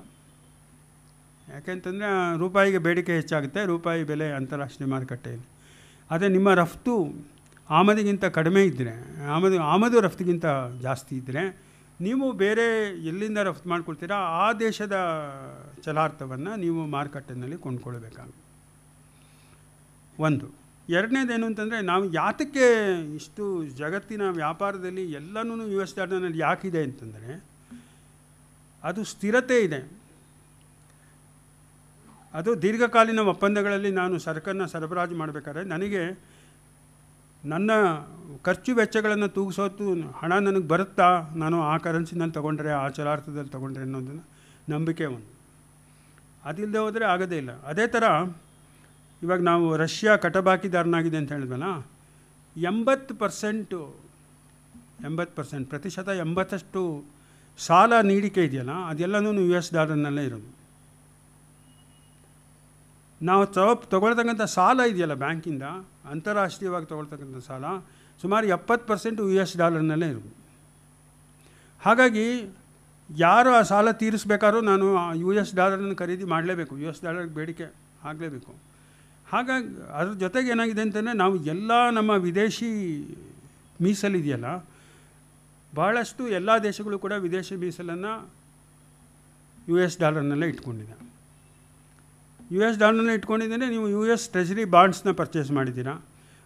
ಯಾಕೆಂತಂದರೆ ರೂಪಾಯಿಗೆ ಬೇಡಿಕೆ ಹೆಚ್ಚಾಗುತ್ತೆ, ರೂಪಾಯಿ ಬೆಲೆ ಅಂತಾರಾಷ್ಟ್ರೀಯ ಮಾರುಕಟ್ಟೆಯಲ್ಲಿ. ಆದರೆ ನಿಮ್ಮ ರಫ್ತು ಆಮದಿಗಿಂತ ಕಡಿಮೆ ಇದ್ದರೆ, ಆಮದು ರಫ್ತಿಗಿಂತ ಜಾಸ್ತಿ ಇದ್ದರೆ, ನೀವು ಬೇರೆ ಎಲ್ಲಿಂದ ರಫ್ತು ಮಾಡ್ಕೊಳ್ತೀರಾ ಆ ದೇಶದ ಚಲಾರ್ಥವನ್ನು ನೀವು ಮಾರುಕಟ್ಟೆಯಲ್ಲಿ ಕೊಂಡ್ಕೊಳ್ಬೇಕಾಗುತ್ತೆ. ಒಂದು. ಎರಡನೇದೇನು ಅಂತಂದರೆ, ನಾವು ಯಾತಕ್ಕೆ ಇಷ್ಟು ಜಗತ್ತಿನ ವ್ಯಾಪಾರದಲ್ಲಿ ಎಲ್ಲನೂ US$ ಯಾಕಿದೆ ಅಂತಂದರೆ, ಅದು ಸ್ಥಿರತೆ ಇದೆ. ಅದು ದೀರ್ಘಕಾಲೀನ ಒಪ್ಪಂದಗಳಲ್ಲಿ ನಾನು ಸರಕನ್ನು ಸರಬರಾಜು ಮಾಡಬೇಕಾದ್ರೆ ನನಗೆ ನನ್ನ ಖರ್ಚು ವೆಚ್ಚಗಳನ್ನು ತೂಗಿಸೋದು ಹಣ ನನಗೆ ಬರುತ್ತಾ, ನಾನು ಆ ಕರೆನ್ಸಿನಲ್ಲಿ ತೊಗೊಂಡ್ರೆ, ಆ ಚಲಾರ್ಥದಲ್ಲಿ ತೊಗೊಂಡ್ರೆ ಅನ್ನೋದನ್ನು ನಂಬಿಕೆ ಒಂದು. ಅದಿಲ್ಲದೆ ಹೋದರೆ ಆಗೋದೇ ಇಲ್ಲ. ಅದೇ ಥರ ಇವಾಗ ನಾವು ರಷ್ಯಾ ಕಟಬಾಕಿದಾರನಾಗಿದೆ ಅಂತ ಹೇಳಿದ್ವಲ್ಲ, 80% 80% ಸಾಲ ನೀಡಿಕೆ ಇದೆಯಲ್ಲ, ಅದೆಲ್ಲನೂ US$ ಇರೋದು. ನಾವು ತೊಗೊಳ್ತಕ್ಕಂಥ ಸಾಲ ಇದೆಯಲ್ಲ ಬ್ಯಾಂಕಿಂದ, ಅಂತಾರಾಷ್ಟ್ರೀಯವಾಗಿ ತೊಗೊಳ್ತಕ್ಕಂಥ ಸಾಲ ಸುಮಾರು 70% US$ ಇರೋದು. ಹಾಗಾಗಿ ಯಾರು ಆ ಸಾಲ ತೀರಿಸ್ಬೇಕಾದ್ರೂ ನಾನು US$ ಖರೀದಿ ಮಾಡಲೇಬೇಕು, US$ ಬೇಡಿಕೆ ಆಗಲೇಬೇಕು. ಹಾಗಾಗಿ ಅದ್ರ ಜೊತೆಗೆ ಏನಾಗಿದೆ ಅಂತಂದರೆ, ನಾವು ಎಲ್ಲ ನಮ್ಮ ವಿದೇಶಿ ಮೀಸಲಿದೆಯಲ್ಲ, ಬಹಳಷ್ಟು ಎಲ್ಲ ದೇಶಗಳು ಕೂಡ ವಿದೇಶಿ ಮೀಸಲನ್ನು US$ ಇಟ್ಕೊಂಡಿದೆ. US$ ಇಟ್ಕೊಂಡಿದ್ದರೆ ನೀವು US ಟ್ರೆಜರಿ ಬಾಂಡ್ಸ್ನ ಪರ್ಚೇಸ್ ಮಾಡಿದ್ದೀರಾ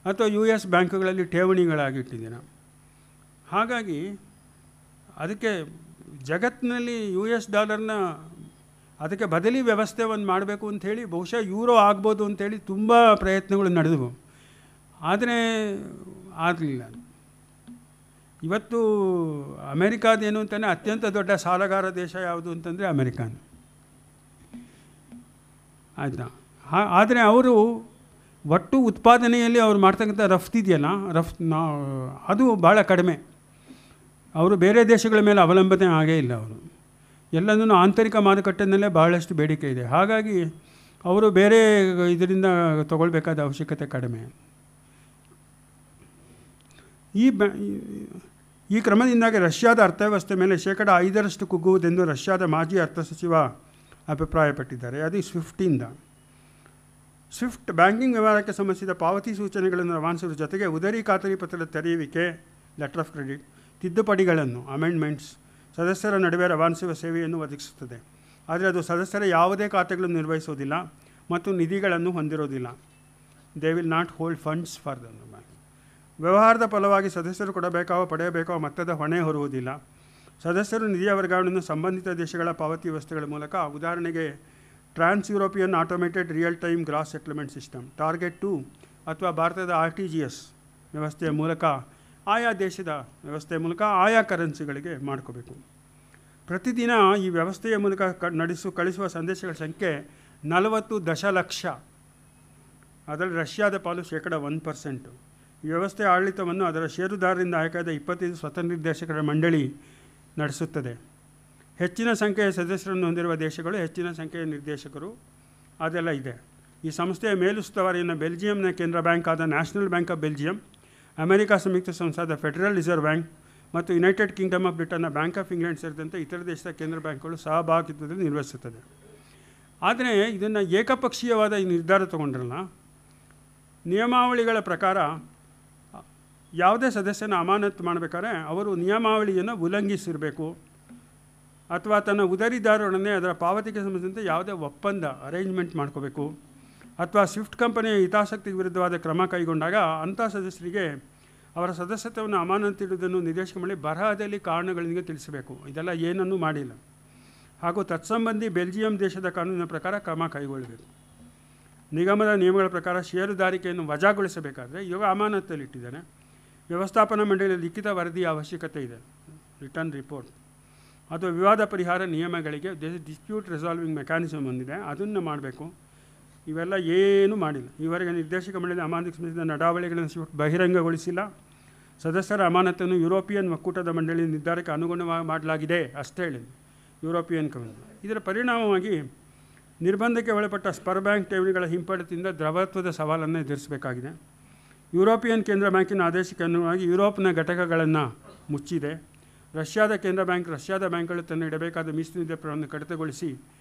ಅಥವಾ US ಬ್ಯಾಂಕುಗಳಲ್ಲಿ ಠೇವಣಿಗಳಾಗಿಟ್ಟಿದ್ದೀರಾ. ಹಾಗಾಗಿ ಅದಕ್ಕೆ ಜಗತ್ತಿನಲ್ಲಿ US$ ಅದಕ್ಕೆ ಬದಲಿ ವ್ಯವಸ್ಥೆ ಒಂದು ಮಾಡಬೇಕು ಅಂಥೇಳಿ, ಬಹುಶಃ ಯೂರೋ ಆಗ್ಬೋದು ಅಂಥೇಳಿ ತುಂಬ ಪ್ರಯತ್ನಗಳು ನಡೆದವು, ಆದರೆ ಆಗಲಿಲ್ಲ. ಇವತ್ತು ಅಮೆರಿಕಾದೇನು ಅಂತಲೇ ಅತ್ಯಂತ ದೊಡ್ಡ ಸಾಲಗಾರ ದೇಶ ಯಾವುದು ಅಂತಂದರೆ ಅಮೆರಿಕಾನ, ಆಯಿತಾ. ಆದರೆ ಅವರು ಒಟ್ಟು ಉತ್ಪಾದನೆಯಲ್ಲಿ ಅವ್ರು ಮಾಡ್ತಕ್ಕಂಥ ರಫ್ತಿದೆಯಲ್ಲ, ಅದು ಭಾಳ ಕಡಿಮೆ. ಅವರು ಬೇರೆ ದೇಶಗಳ ಮೇಲೆ ಅವಲಂಬನೆ ಆಗೇ ಇಲ್ಲ. ಅವರು ಎಲ್ಲನೂ ಆಂತರಿಕ ಮಾರುಕಟ್ಟೆಯಲ್ಲೇ ಭಾಳಷ್ಟು ಬೇಡಿಕೆ ಇದೆ. ಹಾಗಾಗಿ ಅವರು ಬೇರೆ ಇದರಿಂದ ತಗೊಳ್ಬೇಕಾದ ಅವಶ್ಯಕತೆ ಕಡಿಮೆ. ಈ ಕ್ರಮದಿಂದಾಗಿ ರಷ್ಯಾದ ಅರ್ಥವ್ಯವಸ್ಥೆ ಮೇಲೆ 5% ಕುಗ್ಗುವುದೆಂದು ರಷ್ಯಾದ ಮಾಜಿ ಅರ್ಥ ಸಚಿವ ಅಭಿಪ್ರಾಯಪಟ್ಟಿದ್ದಾರೆ. ಅದು ಸ್ವಿಫ್ಟ್ ಬ್ಯಾಂಕಿಂಗ್ ವ್ಯವಹಾರಕ್ಕೆ ಸಂಬಂಧಿಸಿದ ಪಾವತಿ ಸೂಚನೆಗಳನ್ನು ರವಾನಿಸುವ ಜೊತೆಗೆ ಉದರಿ ಖಾತರಿ ಪತ್ರದ ತೆರೆಯುವಿಕೆ, ಲೆಟರ್ ಆಫ್ ಕ್ರೆಡಿಟ್, ತಿದ್ದುಪಡಿಗಳನ್ನು, ಅಮೆಂಡ್ಮೆಂಟ್ಸ್ ಸದಸ್ಯರ ನಡುವೆ ರವಾನಿಸುವ ಸೇವೆಯನ್ನು ಒದಗಿಸುತ್ತದೆ. ಆದರೆ ಅದು ಸದಸ್ಯರ ಯಾವುದೇ ಖಾತೆಗಳನ್ನು ನಿರ್ವಹಿಸುವುದಿಲ್ಲ ಮತ್ತು ನಿಧಿಗಳನ್ನು ಹೊಂದಿರುವುದಿಲ್ಲ. They will not hold funds for the bank. ವ್ಯವಹಾರದ ಫಲವಾಗಿ ಸದಸ್ಯರು ಪಡೆಯಬೇಕಾವ ಮೊತ್ತದ ಹೊಣೆ ಹೊರುವುದಿಲ್ಲ. ಸದಸ್ಯರು ನಿಧಿಯ ವರ್ಗಾವಣೆಯನ್ನು ಸಂಬಂಧಿತ ದೇಶಗಳ ಪಾವತಿ ವ್ಯವಸ್ಥೆಗಳ ಮೂಲಕ, ಉದಾಹರಣೆಗೆ trans European automated real time gross settlement system target 2 ಅಥವಾ ಭಾರತದ RTGS ವ್ಯವಸ್ಥೆಯ ಮೂಲಕ, ಆಯಾ ದೇಶದ ವ್ಯವಸ್ಥೆಯ ಮೂಲಕ ಆಯಾ ಕರೆನ್ಸಿಗಳಿಗೆ ಮಾಡ್ಕೋಬೇಕು. ಪ್ರತಿದಿನ ಈ ವ್ಯವಸ್ಥೆಯ ಮೂಲಕ ಕಳಿಸುವ ಸಂದೇಶಗಳ ಸಂಖ್ಯೆ 40 ದಶಲಕ್ಷ. ಅದರಲ್ಲಿ ರಷ್ಯಾದ ಪಾಲು 1%. ಈ ವ್ಯವಸ್ಥೆಯ ಆಡಳಿತವನ್ನು ಅದರ ಷೇರುದಾರರಿಂದ ಆಯ್ಕೆಯಾದ 25 ಸ್ವತಂತ್ರ ಮಂಡಳಿ ನಡೆಸುತ್ತದೆ. ಹೆಚ್ಚಿನ ಸಂಖ್ಯೆಯ ಸದಸ್ಯರನ್ನು ಹೊಂದಿರುವ ದೇಶಗಳು, ಹೆಚ್ಚಿನ ಸಂಖ್ಯೆಯ ನಿರ್ದೇಶಕರು, ಅದೆಲ್ಲ ಇದೆ. ಈ ಸಂಸ್ಥೆಯ ಮೇಲುಸ್ತುವಾರಿಯನ್ನು ಬೆಲ್ಜಿಯಂನ ಕೇಂದ್ರ ಬ್ಯಾಂಕ್ ಆದ national bank of Belgium, America ಸಂಯುಕ್ತ ಸಂಸ್ಥಾದ ಫೆಡರಲ್ ರಿಸರ್ವ್ ಬ್ಯಾಂಕ್ ಮತ್ತು ಯುನೈಟೆಡ್ ಕಿಂಗ್ಡಮ್ ಆಫ್ ಬ್ರಿಟನ್ನ ಬ್ಯಾಂಕ್ ಆಫ್ ಇಂಗ್ಲೆಂಡ್ ಸೇರಿದಂತೆ ಇತರ ದೇಶದ ಕೇಂದ್ರ ಬ್ಯಾಂಕ್ಗಳು ಸಹಭಾಗಿತ್ವದಲ್ಲಿ ನಿರ್ವಹಿಸುತ್ತದೆ. ಆದರೆ ಇದನ್ನು ಏಕಪಕ್ಷೀಯವಾದ ಈ ನಿರ್ಧಾರ ತಗೊಂಡ್ರಲ್ಲ, ನಿಯಮಾವಳಿಗಳ ಪ್ರಕಾರ ಯಾವುದೇ ಸದಸ್ಯನ ಅಮಾನತು ಮಾಡಬೇಕಾದ್ರೆ ಅವರು ನಿಯಮಾವಳಿಯನ್ನು ಉಲ್ಲಂಘಿಸಿರಬೇಕು ಅಥವಾ ತನ್ನ ಉದರಿದಾರರೊಡನೆ ಅದರ ಪಾವತಿಗೆ ಸಂಬಂಧಿಸಿದಂತೆ ಯಾವುದೇ ಒಪ್ಪಂದ ಅರೇಂಜ್ಮೆಂಟ್ ಮಾಡ್ಕೋಬೇಕು ಅಥವಾ ಸ್ವಿಫ್ಟ್ ಕಂಪನಿಯ ಹಿತಾಸಕ್ತಿಗೆ ವಿರುದ್ಧವಾದ ಕ್ರಮ ಕೈಗೊಂಡಾಗ ಅಂಥ ಸದಸ್ಯರಿಗೆ ಅವರ ಸದಸ್ಯತ್ವವನ್ನು ಅಮಾನತಿಡುವುದನ್ನು ನಿರ್ದೇಶಕ ಮಾಡಿ ಬರಹದಲ್ಲಿ ಕಾರಣಗಳಿಗೆ ತಿಳಿಸಬೇಕು. ಇದೆಲ್ಲ ಏನನ್ನೂ ಮಾಡಿಲ್ಲ. ಹಾಗೂ ತತ್ಸಂಬಂಧಿ ಬೆಲ್ಜಿಯಂ ದೇಶದ ಕಾನೂನಿನ ಪ್ರಕಾರ ಕ್ರಮ ಕೈಗೊಳ್ಳಬೇಕು. ನಿಗಮದ ನಿಯಮಗಳ ಪ್ರಕಾರ ಷೇರುದಾರಿಕೆಯನ್ನು ವಜಾಗೊಳಿಸಬೇಕಾದರೆ ಇವಾಗ ಅಮಾನತಲ್ಲಿಟ್ಟಿದ್ದಾನೆ. ವ್ಯವಸ್ಥಾಪನಾ ಮಂಡಳಿಯ ಲಿಖಿತ ವರದಿಯ ಅವಶ್ಯಕತೆ ಇದೆ, ರಿಟರ್ನ್ ರಿಪೋರ್ಟ್. ಅದು ವಿವಾದ ಪರಿಹಾರ ನಿಯಮಗಳಿಗೆ ಡಿಸ್ಪ್ಯೂಟ್ ರೆಸಾಲ್ವಿಂಗ್ ಮೆಕ್ಯಾನಿಸಮ್ ಹೊಂದಿದೆ, ಅದನ್ನು ಮಾಡಬೇಕು. ಇವೆಲ್ಲ ಏನೂ ಮಾಡಿಲ್ಲ. ಈವರೆಗೆ ನಿರ್ದೇಶಕ ಮಂಡಳಿ ಅಮಾನತಿಗೆ ಸಂಬಂಧಿಸಿದ ನಡಾವಳಿಗಳನ್ನು ಬಹಿರಂಗಗೊಳಿಸಿಲ್ಲ. ಸದಸ್ಯರ ಅಮಾನತನ್ನು ಯುರೋಪಿಯನ್ ಒಕ್ಕೂಟದ ಮಂಡಳಿ ನಿರ್ಧಾರಕ್ಕೆ ಅನುಗುಣವಾಗಿ ಮಾಡಲಾಗಿದೆ ಅಷ್ಟೇ ಹೇಳಿ ಯುರೋಪಿಯನ್ ಕಮಿಟಿ. ಇದರ ಪರಿಣಾಮವಾಗಿ ನಿರ್ಬಂಧಕ್ಕೆ ಒಳಪಟ್ಟ ಸ್ಪರ್ ಬ್ಯಾಂಕ್ ಠೇವಣಿಗಳ ಹಿಂಪಡೆತದಿಂದ ದ್ರವತ್ವದ ಸವಾಲನ್ನು ಎದುರಿಸಬೇಕಾಗಿದೆ. ಯುರೋಪಿಯನ್ ಕೇಂದ್ರ ಬ್ಯಾಂಕಿನ ಆದೇಶಕ್ಕೆ ಅನುಗುಣವಾಗಿ ಯುರೋಪ್ನ ಘಟಕಗಳನ್ನು ಮುಚ್ಚಿದೆ. ರಷ್ಯಾದ ಕೇಂದ್ರ ಬ್ಯಾಂಕ್ ರಷ್ಯಾದ ಬ್ಯಾಂಕ್ಗಳು ತನ್ನ ಇಡಬೇಕಾದ ಮೀಸಲು ದರವನ್ನು ಕಡಿತಗೊಳಿಸಿ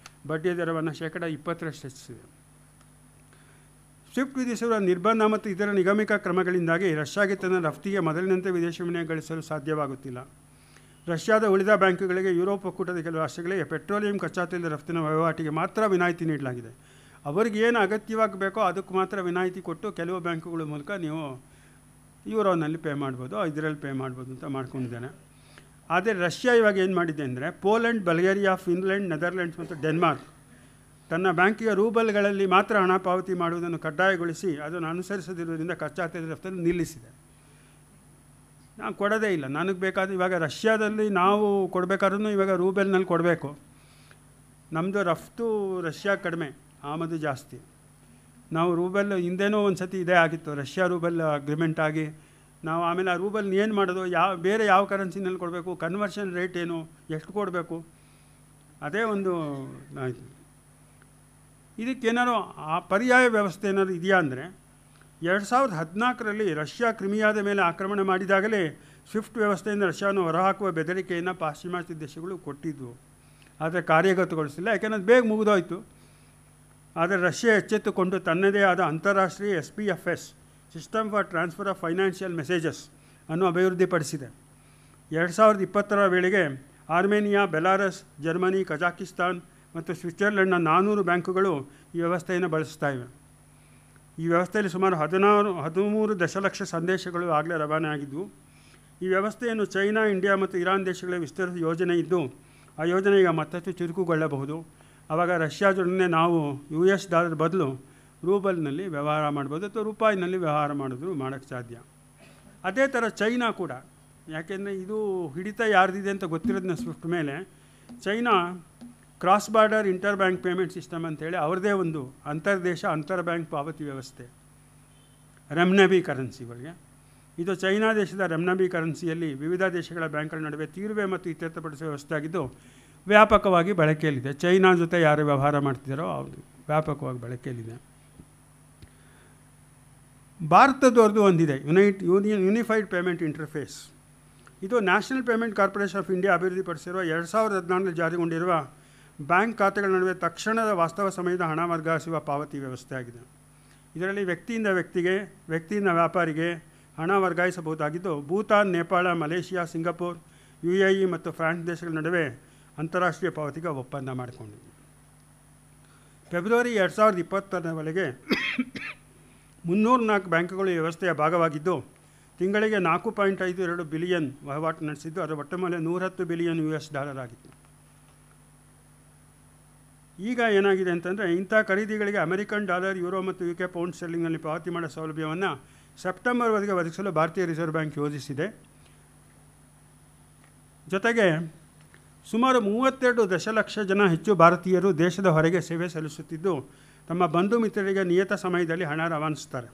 ಬಡ್ಡಿಯ ದರವನ್ನು 20% ಹೆಚ್ಚಿಸಿದೆ. ಸ್ವಿಫ್ಟ್ ವಿಧಿಸಿರುವ ನಿರ್ಬಂಧ ಮತ್ತು ಇತರ ನಿಗಮಿತ ಕ್ರಮಗಳಿಂದಾಗಿ ರಷ್ಯಾಗೆ ತನ್ನ ರಫ್ತಿಗೆ ಮೊದಲಿನಂತೆ ವಿದೇಶಿ ವಿನಿಮಯ ಗಳಿಸಲು ಸಾಧ್ಯವಾಗುತ್ತಿಲ್ಲ. ರಷ್ಯಾದ ಉಳಿದ ಬ್ಯಾಂಕುಗಳಿಗೆ ಯುರೋಪ್ ಒಕ್ಕೂಟದ ಕೆಲವು ರಾಷ್ಟ್ರಗಳಿಗೆ ಪೆಟ್ರೋಲಿಯಂ ಕಚ್ಚಾ ತೈಲದ ರಫ್ತಿನ ವಹಿವಾಟಿಗೆ ಮಾತ್ರ ವಿನಾಯಿತಿ ನೀಡಲಾಗಿದೆ. ಅವರಿಗೆ ಏನು ಅಗತ್ಯವಾಗಬೇಕೋ ಅದಕ್ಕೆ ಮಾತ್ರ ವಿನಾಯಿತಿ ಕೊಟ್ಟು ಕೆಲವು ಬ್ಯಾಂಕುಗಳ ಮೂಲಕ ನೀವು ಯೂರೋನಲ್ಲಿ ಪೇ ಮಾಡ್ಬೋದು, ಇದರಲ್ಲಿ ಪೇ ಮಾಡ್ಬೋದು ಅಂತ ಮಾಡ್ಕೊಂಡಿದ್ದಾನೆ. ಆದರೆ ರಷ್ಯಾ ಇವಾಗ ಏನು ಮಾಡಿದೆ ಅಂದರೆ ಪೋಲೆಂಡ್, ಬಲ್ಗೇರಿಯಾ, ಫಿನ್ಲೆಂಡ್, ನೆದರ್ಲೆಂಡ್ಸ್ ಮತ್ತು ಡೆನ್ಮಾರ್ಕ್ ತನ್ನ ಬ್ಯಾಂಕಿಗೆ ರೂಬಲ್ಗಳಲ್ಲಿ ಮಾತ್ರ ಹಣ ಪಾವತಿ ಮಾಡುವುದನ್ನು ಕಡ್ಡಾಯಗೊಳಿಸಿ ಅದನ್ನು ಅನುಸರಿಸದಿರುವುದರಿಂದ ಕಚ್ಚಾ ತೈಲದ ರಫ್ತನ್ನು ನಿಲ್ಲಿಸಿದೆ. ನಾನು ಕೊಡೋದೇ ಇಲ್ಲ, ನನಗೆ ಬೇಕಾದ ಇವಾಗ ರಷ್ಯಾದಲ್ಲಿ ನಾವು ಕೊಡಬೇಕಾದ್ರೂ ಇವಾಗ ರೂಬೆಲ್ನಲ್ಲಿ ಕೊಡಬೇಕು. ನಮ್ಮದು ರಫ್ತು ರಷ್ಯಾ ಕಡಿಮೆ, ಆಮದು ಜಾಸ್ತಿ. ನಾವು ರೂಬೆಲ್ ಹಿಂದೇನೋ ಒಂದು ಸತಿ ಇದೇ ಆಗಿತ್ತು, ರಷ್ಯಾ ರೂಬೆಲ್ ಅಗ್ರಿಮೆಂಟ್ ಆಗಿ ನಾವು ಆಮೇಲೆ ಆ ರೂಬಲ್ ಏನು ಮಾಡೋದು, ಬೇರೆ ಯಾವ ಕರೆನ್ಸಿನಲ್ಲಿ ಕೊಡಬೇಕು, ಕನ್ವರ್ಷನ್ ರೇಟ್ ಏನು, ಎಷ್ಟು ಕೊಡಬೇಕು, ಅದೇ ಒಂದು ಆಯಿತು. ಇದಕ್ಕೇನಾದ್ರು ಆ ಪರ್ಯಾಯ ವ್ಯವಸ್ಥೆ ಏನಾದ್ರು ಇದೆಯಾ ಅಂದರೆ 2014ರಲ್ಲಿ ರಷ್ಯಾ ಕ್ರಿಮಿಯಾದ ಮೇಲೆ ಆಕ್ರಮಣ ಮಾಡಿದಾಗಲೇ ಸ್ವಿಫ್ಟ್ ವ್ಯವಸ್ಥೆಯಿಂದ ರಷ್ಯಾವನ್ನು ಹೊರಹಾಕುವ ಬೆದರಿಕೆಯನ್ನು ಪಾಶ್ಚಿಮಾತ್ಯ ದೇಶಗಳು ಕೊಟ್ಟಿದ್ದವು. ಆದರೆ ಕಾರ್ಯಗತಗೊಳಿಸಿಲ್ಲ, ಯಾಕೆಂದರೆ ಬೇಗ ಮುಗಿದೋಯ್ತು. ಆದರೆ ರಷ್ಯಾ ಎಚ್ಚೆತ್ತುಕೊಂಡು ತನ್ನದೇ ಆದ ಅಂತಾರಾಷ್ಟ್ರೀಯ SPFS system for transfer of financial messages ಅನ್ನು ಅಭಿವೃದ್ಧಿಪಡಿಸಿದೆ. 2020ರ ವೇಳೆಗೆ ಆರ್ಮೇನಿಯಾ, ಬೆಲಾರಸ್, ಜರ್ಮನಿ, ಕಜಾಕಿಸ್ತಾನ್ ಮತ್ತು ಸ್ವಿಟ್ಜರ್ಲೆಂಡ್ನ 400 ಬ್ಯಾಂಕುಗಳು ಈ ವ್ಯವಸ್ಥೆಯನ್ನು ಬಳಸ್ತಾ ಇವೆ. ಈ ವ್ಯವಸ್ಥೆಯಲ್ಲಿ ಸುಮಾರು 13 ದಶಲಕ್ಷ ಸಂದೇಶಗಳು ಆಗಲೇ ರವಾನೆ ಆಗಿದ್ದವು. ಈ ವ್ಯವಸ್ಥೆಯನ್ನು ಚೈನಾ, ಇಂಡಿಯಾ ಮತ್ತು ಇರಾನ್ ದೇಶಗಳಿಗೆ ವಿಸ್ತರಿಸುವ ಯೋಜನೆ ಇದ್ದು ಆ ಯೋಜನೆ ಈಗ ಮತ್ತಷ್ಟು ಚುರುಕುಗೊಳ್ಳಬಹುದು. ಆವಾಗ ರಷ್ಯಾ ಜೊಡನೆ ನಾವು US ಡಾಲರ್ ಬದಲು ರೂಬಲ್ನಲ್ಲಿ ವ್ಯವಹಾರ ಮಾಡ್ಬೋದು ಅಥವಾ ರೂಪಾಯಿನಲ್ಲಿ ವ್ಯವಹಾರ ಮಾಡೋಕ್ಕೆ ಸಾಧ್ಯ. ಅದೇ ಥರ ಚೈನಾ ಕೂಡ, ಯಾಕೆಂದರೆ ಇದು ಹಿಡಿತ ಯಾರ್ದಿದೆ ಅಂತ ಗೊತ್ತಿರೋದನ್ನ ಸ್ವಿಫ್ಟ್ ಮೇಲೆ China cross border inter bank payment system ಅಂತೇಳಿ ಅವ್ರದ್ದೇ ಒಂದು ಅಂತರ್ದೇಶ ಅಂತರ್ ಬ್ಯಾಂಕ್ ಪಾವತಿ ವ್ಯವಸ್ಥೆ, ರೆಮ್ನಬಿ ಕರೆನ್ಸಿಗಳಿಗೆ. ಇದು ಚೈನಾ ದೇಶದ ರೆಮ್ನಬಿ ಕರೆನ್ಸಿಯಲ್ಲಿ ವಿವಿಧ ದೇಶಗಳ ಬ್ಯಾಂಕ್ಗಳ ನಡುವೆ ತೀರುವೆ ಮತ್ತು ಇತ್ಯರ್ಥಪಡಿಸುವ ವ್ಯವಸ್ಥೆ ಆಗಿದ್ದು ವ್ಯಾಪಕವಾಗಿ ಬಳಕೆಯಲ್ಲಿದೆ. ಚೈನಾ ಜೊತೆ ಯಾರು ವ್ಯವಹಾರ ಮಾಡ್ತಿದ್ದಾರೋ ಅದು ವ್ಯಾಪಕವಾಗಿ ಬಳಕೆಯಲ್ಲಿದೆ. ಭಾರತದವ್ರದ್ದು ಒಂದಿದೆ, ಯೂನಿಫೈಡ್ ಪೇಮೆಂಟ್ ಇಂಟರ್ಫೇಸ್. ಇದು national payment corporation of India ಅಭಿವೃದ್ಧಿಪಡಿಸಿರುವ 2014ರಲ್ಲಿ ಜಾರಿಗೊಂಡಿರುವ ಬ್ಯಾಂಕ್ ಖಾತೆಗಳ ನಡುವೆ ತಕ್ಷಣದ ವಾಸ್ತವ ಸಮಯದ ಹಣ ವರ್ಗಾಯಿಸುವ ಪಾವತಿ ವ್ಯವಸ್ಥೆ ಆಗಿದೆ. ಇದರಲ್ಲಿ ವ್ಯಕ್ತಿಯಿಂದ ವ್ಯಕ್ತಿಗೆ, ವ್ಯಕ್ತಿಯಿಂದ ವ್ಯಾಪಾರಿಗೆ ಹಣ ವರ್ಗಾಯಿಸಬಹುದಾಗಿದ್ದು Bhutan, Nepal, Malaysia, Singapore, UAE ಮತ್ತು ಫ್ರಾನ್ಸ್ ದೇಶಗಳ ನಡುವೆ ಅಂತಾರಾಷ್ಟ್ರೀಯ ಪಾವತಿಗೆ ಒಪ್ಪಂದ ಮಾಡಿಕೊಂಡಿದೆ. ಫೆಬ್ರವರಿ 2020ರವರೆಗೆ 304 ಬ್ಯಾಂಕುಗಳು ಈ ವ್ಯವಸ್ಥೆಯ ಭಾಗವಾಗಿದ್ದು ತಿಂಗಳಿಗೆ 4.52 ಬಿಲಿಯನ್ ವಹಿವಾಟು ನಡೆಸಿದ್ದು ಅದರ ಒಟ್ಟು ಮೌಲ್ಯ $110 ಬಿಲಿಯನ್ ಆಗಿತ್ತು. ಈಗ ಏನಾಗಿದೆ ಅಂತಂದರೆ ಇಂಥ ಖರೀದಿಗಳಿಗೆ ಅಮೆರಿಕನ್ ಡಾಲರ್, ಯೂರೋ ಮತ್ತು UK ಪೌಂಡ್ ಸ್ಟರ್ಲಿಂಗ್ನಲ್ಲಿ ಪಾವತಿ ಮಾಡೋ ಸೌಲಭ್ಯವನ್ನು ಸೆಪ್ಟೆಂಬರ್ವರೆಗೆ ಒದಗಿಸಲು ಭಾರತೀಯ ರಿಸರ್ವ್ ಬ್ಯಾಂಕ್ ಯೋಜಿಸಿದೆ. ಜೊತೆಗೆ ಸುಮಾರು 32 ದಶಲಕ್ಷ ಜನ ಹೆಚ್ಚು ಭಾರತೀಯರು ದೇಶದ ಹೊರಗೆ ಸೇವೆ ಸಲ್ಲಿಸುತ್ತಿದ್ದು ತಮ್ಮ ಬಂಧು ಮಿತ್ರರಿಗೆ ನಿಯತ ಸಮಯದಲ್ಲಿ ಹಣ ರವಾನಿಸ್ತಾರೆ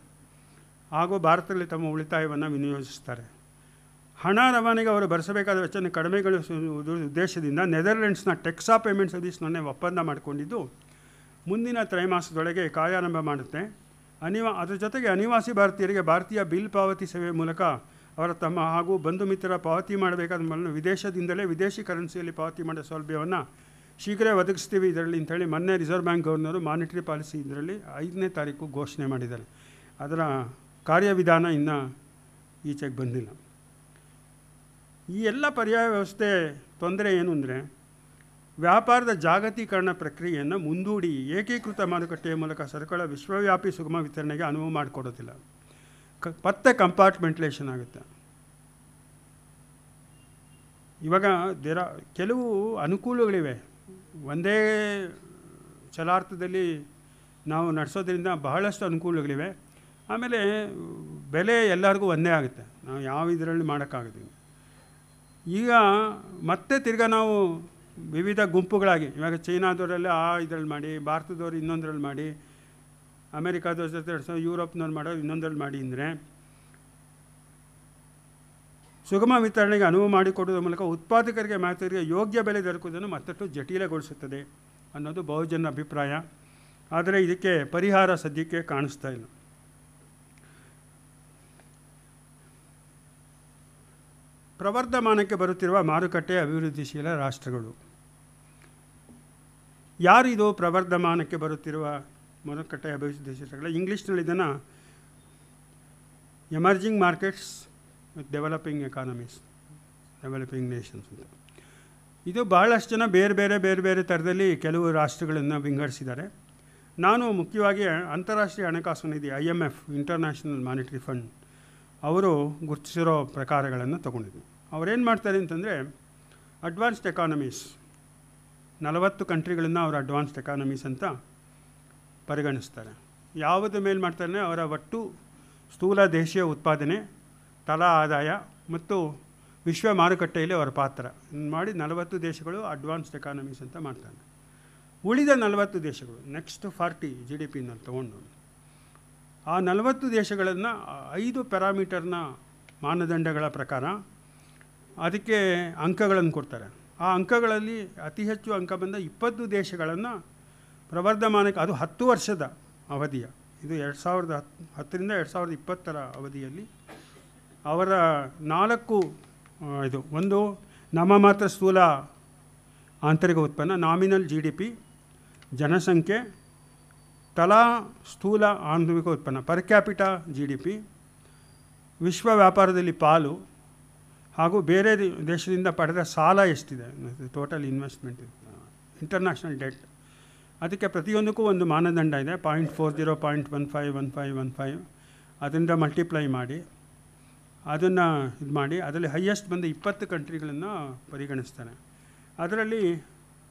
ಹಾಗೂ ಭಾರತದಲ್ಲಿ ತಮ್ಮ ಉಳಿತಾಯವನ್ನು ವಿನಿಯೋಗಿಸ್ತಾರೆ. ಹಣ ರವಾನೆಗೆ ಅವರು ಭರಿಸಬೇಕಾದ ವೆಚ್ಚವನ್ನು ಕಡಿಮೆಗೊಳಿಸುವ ಉದ್ದೇಶದಿಂದ ನೆದರ್ಲೆಂಡ್ಸ್ನ ಟೆಕ್ಸಾ ಪೇಮೆಂಟ್ ಸರ್ವಿಸ್ನನ್ನೇ ಒಪ್ಪಂದ ಮಾಡಿಕೊಂಡಿದ್ದು ಮುಂದಿನ ತ್ರೈಮಾಸದೊಳಗೆ ಕಾರ್ಯಾರಂಭ ಮಾಡುತ್ತೆ. ಅದರ ಜೊತೆಗೆ ಅನಿವಾಸಿ ಭಾರತೀಯರಿಗೆ ಭಾರತೀಯ ಬಿಲ್ ಪಾವತಿ ಸೇವೆ ಮೂಲಕ ಅವರ ತಮ್ಮ ಹಾಗೂ ಬಂಧು ಮಿತ್ರರ ಪಾವತಿ ಮಾಡಬೇಕಾದ ವಿದೇಶದಿಂದಲೇ ವಿದೇಶಿ ಕರೆನ್ಸಿಯಲ್ಲಿ ಪಾವತಿ ಮಾಡೋ ಸೌಲಭ್ಯವನ್ನು ಶೀಘ್ರ ಒದಗಿಸ್ತೀವಿ ಇದರಲ್ಲಿ ಅಂಥೇಳಿ ಮೊನ್ನೆ reserve bank governor monetary policy ಇದರಲ್ಲಿ 5ನೇ ತಾರೀಕು ಘೋಷಣೆ ಮಾಡಿದ್ದಾರೆ. ಅದರ ಕಾರ್ಯವಿಧಾನ ಇನ್ನೂ ಈಚೆಗೆ ಬಂದಿಲ್ಲ. ಈ ಎಲ್ಲ ಪರ್ಯಾಯ ವ್ಯವಸ್ಥೆ ತೊಂದರೆ ಏನು ಅಂದರೆ ವ್ಯಾಪಾರದ ಜಾಗತೀಕರಣ ಪ್ರಕ್ರಿಯೆಯನ್ನು ಮುಂದೂಡಿ ಏಕೀಕೃತ ಮಾರುಕಟ್ಟೆಯ ಮೂಲಕ ಸರಕುಗಳ ವಿಶ್ವವ್ಯಾಪಿ ಸುಗಮ ವಿತರಣೆಗೆ ಅನುವು ಮಾಡಿಕೊಡೋದಿಲ್ಲ. ಮತ್ತೆ ಕಂಪಾರ್ಟ್ಮೆಂಟ್ಲೇಷನ್ ಆಗುತ್ತೆ. ಇವಾಗ ಕೆಲವು ಅನುಕೂಲಗಳಿವೆ. ಒಂದೇ ಚಲಾರ್ಥದಲ್ಲಿ ನಾವು ನಡೆಸೋದ್ರಿಂದ ಬಹಳಷ್ಟು ಅನುಕೂಲಗಳಿವೆ. ಆಮೇಲೆ ಬೆಲೆ ಎಲ್ಲರಿಗೂ ಒಂದೇ ಆಗುತ್ತೆ, ನಾವು ಯಾವ ಇದರಲ್ಲಿ ಮಾಡೋಕ್ಕಾಗೋದಿಲ್ಲ. ಈಗ ಮತ್ತೆ ತಿರ್ಗಾ ನಾವು ವಿವಿಧ ಗುಂಪುಗಳಾಗಿ ಇವಾಗ ಚೈನಾದವರೆಲ್ಲ ಇದರಲ್ಲಿ ಮಾಡಿ, ಭಾರತದವರು ಇನ್ನೊಂದರಲ್ಲಿ ಮಾಡಿ, ಅಮೇರಿಕಾದವ್ರ ಜೊತೆ ಯುರೋಪ್ನವ್ರು ಮಾಡೋದು ಇನ್ನೊಂದರಲ್ಲಿ ಮಾಡಿ ಅಂದರೆ ಸುಗಮ ವಿತರಣೆಗೆ ಅನುವು ಮಾಡಿಕೊಡುವುದರ ಮೂಲಕ ಉತ್ಪಾದಕರಿಗೆ ಮಾತರಿಗೆ ಯೋಗ್ಯ ಬೆಲೆ ದೊರಕುವುದನ್ನು ಮತ್ತಷ್ಟು ಜಟಿಲಗೊಳಿಸುತ್ತದೆ ಅನ್ನೋದು ಬಹುಜನ ಅಭಿಪ್ರಾಯ. ಆದರೆ ಇದಕ್ಕೆ ಪರಿಹಾರ ಸದ್ಯಕ್ಕೆ ಕಾಣಿಸ್ತಾ ಇಲ್ಲ. ಪ್ರವರ್ಧಮಾನಕ್ಕೆ ಬರುತ್ತಿರುವ ಮಾರುಕಟ್ಟೆ ಅಭಿವೃದ್ಧಿಶೀಲ ರಾಷ್ಟ್ರಗಳು. ಯಾರಿದು ಪ್ರವರ್ಧಮಾನಕ್ಕೆ ಬರುತ್ತಿರುವ ಮಾರುಕಟ್ಟೆ ಅಭಿವೃದ್ಧಿಶೀಲಗಳು? ಇಂಗ್ಲೀಷ್ನಲ್ಲಿ ಇದನ್ನು emerging markets with developing economies, developing Nations ಅಂತ. ಇದು ಬಹಳಷ್ಟು ಜನ ಬೇರೆ ಬೇರೆ ಥರದಲ್ಲಿ ಕೆಲವು ರಾಷ್ಟ್ರಗಳನ್ನು ವಿಂಗಡಿಸಿದ್ದಾರೆ. ನಾನು ಮುಖ್ಯವಾಗಿ ಅಂತಾರಾಷ್ಟ್ರೀಯ ಹಣಕಾಸು ನಿಧಿ IMF, ಇಂಟರ್ನ್ಯಾಷನಲ್ ಮಾನಿಟರಿ ಫಂಡ್, ಅವರು ಗುರುತಿಸಿರೋ ಪ್ರಕಾರಗಳನ್ನು ತೊಗೊಂಡಿದ್ವಿ. ಅವರೇನು ಮಾಡ್ತಾರೆ ಅಂತಂದರೆ, ಅಡ್ವಾನ್ಸ್ಡ್ ಎಕಾನಮೀಸ್ 40 ಕಂಟ್ರಿಗಳನ್ನು ಅವರು ಅಡ್ವಾನ್ಸ್ಡ್ ಎಕಾನಮೀಸ್ ಅಂತ ಪರಿಗಣಿಸ್ತಾರೆ. ಯಾವುದ್ರ ಮೇಲೆ ಮಾಡ್ತಾರೆ? ಅವರ ಒಟ್ಟು ಸ್ಥೂಲ ದೇಶೀಯ ಉತ್ಪಾದನೆ, ತಲಾ ಆದಾಯ ಮತ್ತು ವಿಶ್ವ ಮಾರುಕಟ್ಟೆಯಲ್ಲಿ ಅವರ ಪಾತ್ರ ಮಾಡಿ 40 ದೇಶಗಳು ಅಡ್ವಾನ್ಸ್ಡ್ ಎಕಾನಮೀಸ್ ಅಂತ ಮಾಡ್ತಾರೆ. ಉಳಿದ 40 ದೇಶಗಳು ನೆಕ್ಸ್ಟ್ 40 GDPನಲ್ಲಿ ತೊಗೊಂಡು ಆ 40 ದೇಶಗಳನ್ನು 5 ಪ್ಯಾರಾಮೀಟರ್ನ ಮಾನದಂಡಗಳ ಪ್ರಕಾರ ಅದಕ್ಕೆ ಅಂಕಗಳನ್ನು ಕೊಡ್ತಾರೆ. ಆ ಅಂಕಗಳಲ್ಲಿ ಅತಿ ಹೆಚ್ಚು ಅಂಕ ಬಂದ 20 ದೇಶಗಳನ್ನು ಪ್ರವರ್ಧಮಾನಕ್ಕೆ, ಅದು 10 ವರ್ಷದ ಅವಧಿಯ, ಇದು 2010ರಿಂದ 2020 ಅವಧಿಯಲ್ಲಿ ಅವರ 4 ಇದು ಒಂದು ನಮ್ಮ ಮಾತ್ರ ಸ್ಥೂಲ ಆಂತರಿಕ ಉತ್ಪನ್ನ, ನಾಮಿನಲ್ GDP, ಜನಸಂಖ್ಯೆ, ತಲಾ ಸ್ಥೂಲ ಆಂತರಿಕ ಉತ್ಪನ್ನ, ಪರ್ ಕ್ಯಾಪಿಟಾ GDP, ವಿಶ್ವ ವ್ಯಾಪಾರದಲ್ಲಿ ಪಾಲು, ಹಾಗೂ ಬೇರೆ ದೇಶದಿಂದ ಪಡೆದ ಸಾಲ ಎಷ್ಟಿದೆ, ಟೋಟಲ್ ಇನ್ವೆಸ್ಟ್ಮೆಂಟ್, ಇಂಟರ್ನ್ಯಾಷನಲ್ ಡೆಟ್. ಅದಕ್ಕೆ ಪ್ರತಿಯೊಂದಕ್ಕೂ ಒಂದು ಮಾನದಂಡ ಇದೆ. 0.40, 0.15 ಅದರಿಂದ ಮಲ್ಟಿಪ್ಲೈ ಮಾಡಿ ಅದನ್ನು ಇದು ಮಾಡಿ ಅದರಲ್ಲಿ ಹೈಯೆಸ್ಟ್ ಬಂದು 20 ಕಂಟ್ರಿಗಳನ್ನು ಪರಿಗಣಿಸ್ತಾರೆ. ಅದರಲ್ಲಿ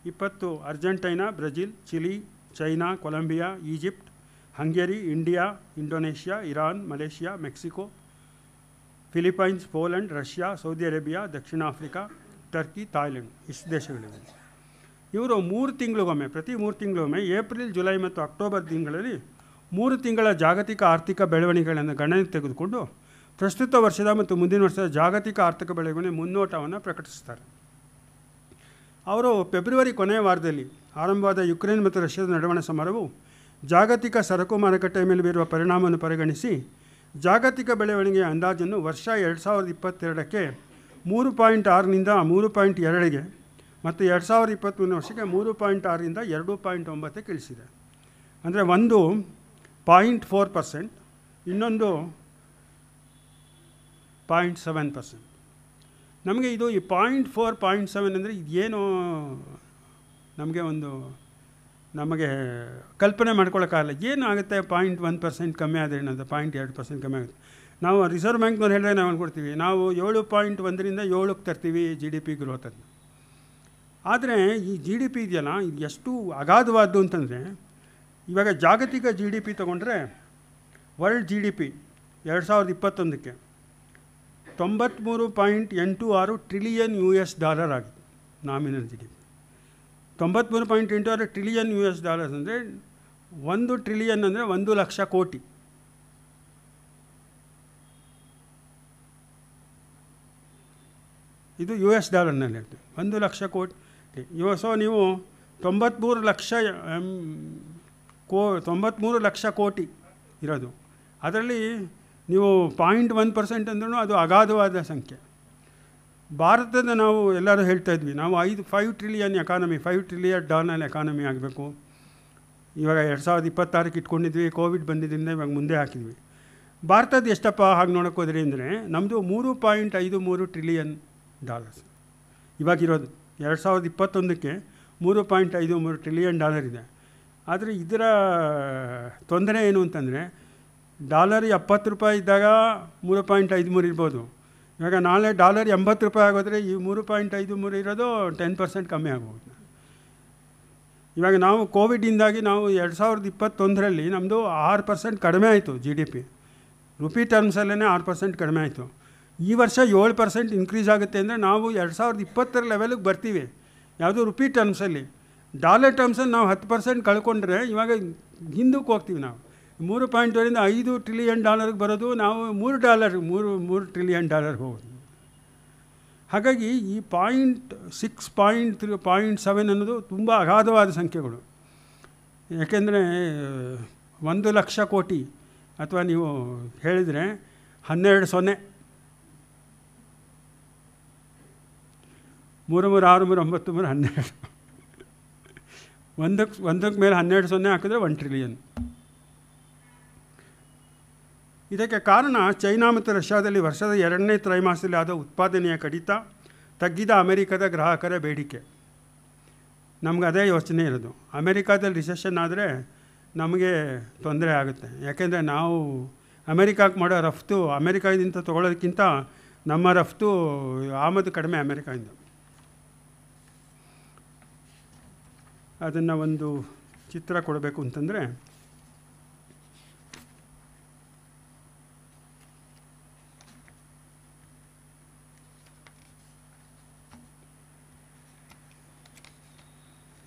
20 Argentina, Brazil, Chile, China, Colombia, Egypt, Hungary, India, Indonesia, Iran, Malaysia, Mexico, Philippines, Poland, Russia, Saudi Arabia, ದಕ್ಷಿಣ ಆಫ್ರಿಕಾ, ಟರ್ಕಿ, ಥಾಯ್ಲೆಂಡ್, ಇಷ್ಟು ದೇಶಗಳಿವೆ. ಇವರು 3 ತಿಂಗಳಿಗೊಮ್ಮೆ, ಪ್ರತಿ 3 ತಿಂಗಳಿಗೊಮ್ಮೆ ಏಪ್ರಿಲ್, ಜುಲೈ ಮತ್ತು ಅಕ್ಟೋಬರ್ ತಿಂಗಳಲ್ಲಿ 3 ತಿಂಗಳ ಜಾಗತಿಕ ಆರ್ಥಿಕ ಬೆಳವಣಿಗೆಗಳನ್ನು ಗಣನೆಗೆ ತೆಗೆದುಕೊಂಡು ಪ್ರಸ್ತುತ ವರ್ಷದ ಮತ್ತು ಮುಂದಿನ ವರ್ಷದ ಜಾಗತಿಕ ಆರ್ಥಿಕ ಬೆಳವಣಿಗೆ ಮುನ್ನೋಟವನ್ನು ಪ್ರಕಟಿಸ್ತಾರೆ. ಅವರು ಫೆಬ್ರವರಿ ಕೊನೆಯ ವಾರದಲ್ಲಿ ಆರಂಭವಾದ ಯುಕ್ರೇನ್ ಮತ್ತು ರಷ್ಯಾದ ನಡುವಣ ಸಮರವು ಜಾಗತಿಕ ಸರಕು ಮಾರುಕಟ್ಟೆಯ ಮೇಲೆ ಬೀರುವ ಪರಿಣಾಮವನ್ನು ಪರಿಗಣಿಸಿ ಜಾಗತಿಕ ಬೆಳವಣಿಗೆಯ ಅಂದಾಜನ್ನು ವರ್ಷ 2022ಕ್ಕೆ 3.6ನಿಂದ 3.2ಗೆ ಮತ್ತು 2023 ವರ್ಷಕ್ಕೆ 3.6ರಿಂದ 2.9ಕ್ಕೆ ಇಳಿಸಿದೆ. ಅಂದರೆ ಒಂದು 0.4%, ಇನ್ನೊಂದು 0.7%. ನಮಗೆ ಇದು ಈ 0.4, 0.7 ಅಂದರೆ ಇದೇನು ನಮಗೆ ಕಲ್ಪನೆ ಮಾಡ್ಕೊಳ್ಳೋಕ್ಕಾಗಲ್ಲ. ಏನಾಗುತ್ತೆ 0.1% ಕಮ್ಮಿ ಆದರೆ ಏನಂತ 0.2% ಕಮ್ಮಿ ಆಗುತ್ತೆ. ನಾವು ರಿಸರ್ವ್ ಬ್ಯಾಂಕ್ನವ್ರು ಹೇಳಿದ್ರೆ ನಾವು ಅಂದ್ಕೊಡ್ತೀವಿ, ನಾವು 7.1ರಿಂದ 7ಕ್ಕೆ ತರ್ತೀವಿ GDP ಗ್ರೋತ್ ಅಂತ. ಆದರೆ ಈ GDP ಇದೆಯಲ್ಲ, ಇದು ಎಷ್ಟು ಅಗಾಧವಾದ್ದು ಅಂತಂದರೆ, ಇವಾಗ ಜಾಗತಿಕ GDP ತೊಗೊಂಡ್ರೆ ವರ್ಲ್ಡ್ GDP 2021ಕ್ಕೆ $93.86 ಟ್ರಿಲಿಯನ್ ಆಗಿದೆ ನಾಮಿನಲ್ GDP. 93.86 ಟ್ರಿಲಿಯನ್ ಅಂದರೆ 1 ಟ್ರಿಲಿಯನ್ ಅಂದರೆ 1 ಲಕ್ಷ ಕೋಟಿ. ಇದು $ನಲ್ಲಿ ಹೇಳ್ತೀವಿ, 1 ಲಕ್ಷ ಕೋಟಿ. ಸೊ ನೀವು 93 ಲಕ್ಷ ಕೋಟಿ ಇರೋದು, ಅದರಲ್ಲಿ ನೀವು 0.1% ಅಂದ್ರೂ ಅದು ಅಗಾಧವಾದ ಸಂಖ್ಯೆ. ಭಾರತದ ನಾವು ಎಲ್ಲರೂ ಹೇಳ್ತಾ ಇದ್ವಿ, ನಾವು 5 ಟ್ರಿಲಿಯನ್ ಎಕಾನಮಿ, $5 ಟ್ರಿಲಿಯನ್ ಎಕಾನಮಿ ಆಗಬೇಕು. ಇವಾಗ 2026ಕ್ಕೆ ಇಟ್ಕೊಂಡಿದ್ವಿ, ಕೋವಿಡ್ ಬಂದಿದ್ದರಿಂದ ಇವಾಗ ಮುಂದೆ ಹಾಕಿದ್ವಿ. ಭಾರತದ ಎಷ್ಟಪ್ಪ ಹಾಗೆ ನೋಡೋಕೆ ಹೋದ್ರಿ ಅಂದರೆ, ನಮ್ಮದು $3.53 ಟ್ರಿಲಿಯನ್ ಇವಾಗಿರೋದು. 2021ಕ್ಕೆ $3.53 ಟ್ರಿಲಿಯನ್ ಇದೆ. ಆದರೆ ಇದರ ತೊಂದರೆ ಏನು ಅಂತಂದರೆ, ಡಾಲರ್ $70 ಇದ್ದಾಗ 3.53 ಇರ್ಬೋದು. ಇವಾಗ ನಾಳೆ ಡಾಲರ್ $80 ಆಗೋದ್ರೆ ಈ 3.53 ಇರೋದು 10% ಕಮ್ಮಿ ಆಗ್ಬೋದು. ಇವಾಗ ನಾವು ಕೋವಿಡಿಂದಾಗಿ ನಾವು 2021ರಲ್ಲಿ ನಮ್ಮದು 6% ಕಡಿಮೆ ಆಯಿತು GDP. ರುಪಿ ಟರ್ಮ್ಸಲ್ಲೇ 6% ಕಡಿಮೆ ಆಯಿತು. ಈ ವರ್ಷ 7% ಇನ್ಕ್ರೀಸ್ ಆಗುತ್ತೆ ಅಂದರೆ ನಾವು 2020 ಲೆವೆಲಿಗೆ ಬರ್ತೀವಿ. ಯಾವುದು ರುಪಿ ಟರ್ಮ್ಸಲ್ಲಿ. ಡಾಲರ್ ಟರ್ಮ್ಸಲ್ಲಿ ನಾವು 10% ಕಳ್ಕೊಂಡ್ರೆ ಇವಾಗ ಹಿಂದಕ್ಕೆ ಹೋಗ್ತೀವಿ. ನಾವು 3.2ರಿಂದ $5 ಟ್ರಿಲಿಯನ್ ಬರೋದು, ನಾವು $3 ಟ್ರಿಲಿಯನ್ ಹೋಗೋದು. ಹಾಗಾಗಿ ಈ 0.6, 0.3, 0.7 ಅನ್ನೋದು ತುಂಬ ಅಗಾಧವಾದ ಸಂಖ್ಯೆಗಳು. ಯಾಕೆಂದರೆ 1,00,000 ಕೋಟಿ ಅಥವಾ ನೀವು ಹೇಳಿದರೆ 12 0 3 3 6 3 9 3 12 ಒಂದಕ್ಕೆ ಮೇಲೆ 12 0 ಹಾಕಿದ್ರೆ 1 ಟ್ರಿಲಿಯನ್. ಇದಕ್ಕೆ ಕಾರಣ ಚೈನಾ ಮತ್ತು ರಷ್ಯಾದಲ್ಲಿ ವರ್ಷದ 2ನೇ ತ್ರೈಮಾಸದಲ್ಲಿ ಆದ ಉತ್ಪಾದನೆಯ ಕಡಿತ, ತಗ್ಗಿದ ಅಮೆರಿಕದ ಗ್ರಾಹಕರ ಬೇಡಿಕೆ. ನಮ್ಗೆ ಅದೇ ಯೋಚನೆ ಇರೋದು. ಅಮೆರಿಕಾದಲ್ಲಿ ರಿಸೆಷನ್ ಆದರೆ ನಮಗೆ ತೊಂದರೆ ಆಗುತ್ತೆ. ಯಾಕೆಂದರೆ ನಾವು ಅಮೆರಿಕಕ್ಕೆ ಮಾಡೋ ರಫ್ತು ಅಮೆರಿಕಾದಿಂದ ತೊಗೊಳ್ಳೋದಕ್ಕಿಂತ ನಮ್ಮ ರಫ್ತು ಆಮದು ಕಡಿಮೆ ಅಮೆರಿಕಾಯಿಂದ. ಅದನ್ನು ಒಂದು ಚಿತ್ರ ಕೊಡಬೇಕು ಅಂತಂದರೆ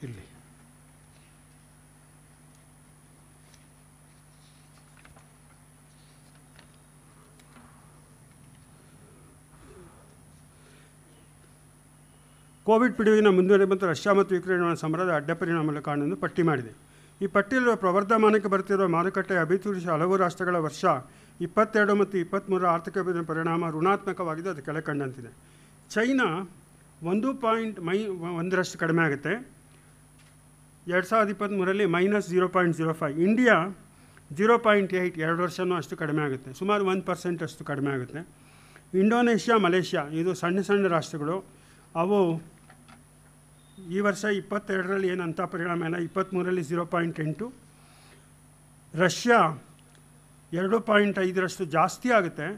ಇಲ್ಲಿ ಕೋವಿಡ್ ಪಿಡುಗಿನ ಮುಂದುವರೆ ಮತ್ತು ರಷ್ಯಾ ಮತ್ತು ಯುಕ್ರೇನ್ ಸಮರದ ಅಡ್ಡ ಪರಿಣಾಮಗಳ ಕಾರಣವನ್ನು ಪಟ್ಟಿ ಮಾಡಿದೆ. ಈ ಪಟ್ಟಿಯಲ್ಲಿರುವ ಪ್ರವರ್ಧಮಾನಕ್ಕೆ ಬರ್ತಿರುವ ಮಾರುಕಟ್ಟೆ ಅಭಿವೃದ್ಧಿ ಹಲವು ರಾಷ್ಟ್ರಗಳ ವರ್ಷ 22 ಮತ್ತು 23 ಆರ್ಥಿಕ ಅಭಿವೃದ್ಧಿ ಪರಿಣಾಮ ಋಣಾತ್ಮಕವಾಗಿದ್ದು ಅದು ಕೆಳಕಂಡಂತಿದೆ. ಚೈನಾ 1.1% ಕಡಿಮೆ ಆಗುತ್ತೆ 2023ರಲ್ಲಿ -0.05. ಇಂಡಿಯಾ 0.8, 2 ವರ್ಷವೂ ಅಷ್ಟು ಕಡಿಮೆ ಆಗುತ್ತೆ, ಸುಮಾರು 1% ಅಷ್ಟು ಕಡಿಮೆ ಆಗುತ್ತೆ. ಇಂಡೋನೇಷ್ಯಾ, ಮಲೇಷ್ಯಾ ಇದು ಸಣ್ಣ ಸಣ್ಣ ರಾಷ್ಟ್ರಗಳು, ಅವು ಈ ವರ್ಷ 22ರಲ್ಲಿ ಏನಂತ ಪರಿಣಾಮ ಇಲ್ಲ, 23ರಲ್ಲಿ 0.8. ರಷ್ಯಾ 2.5ರಷ್ಟು ಜಾಸ್ತಿ ಆಗುತ್ತೆ,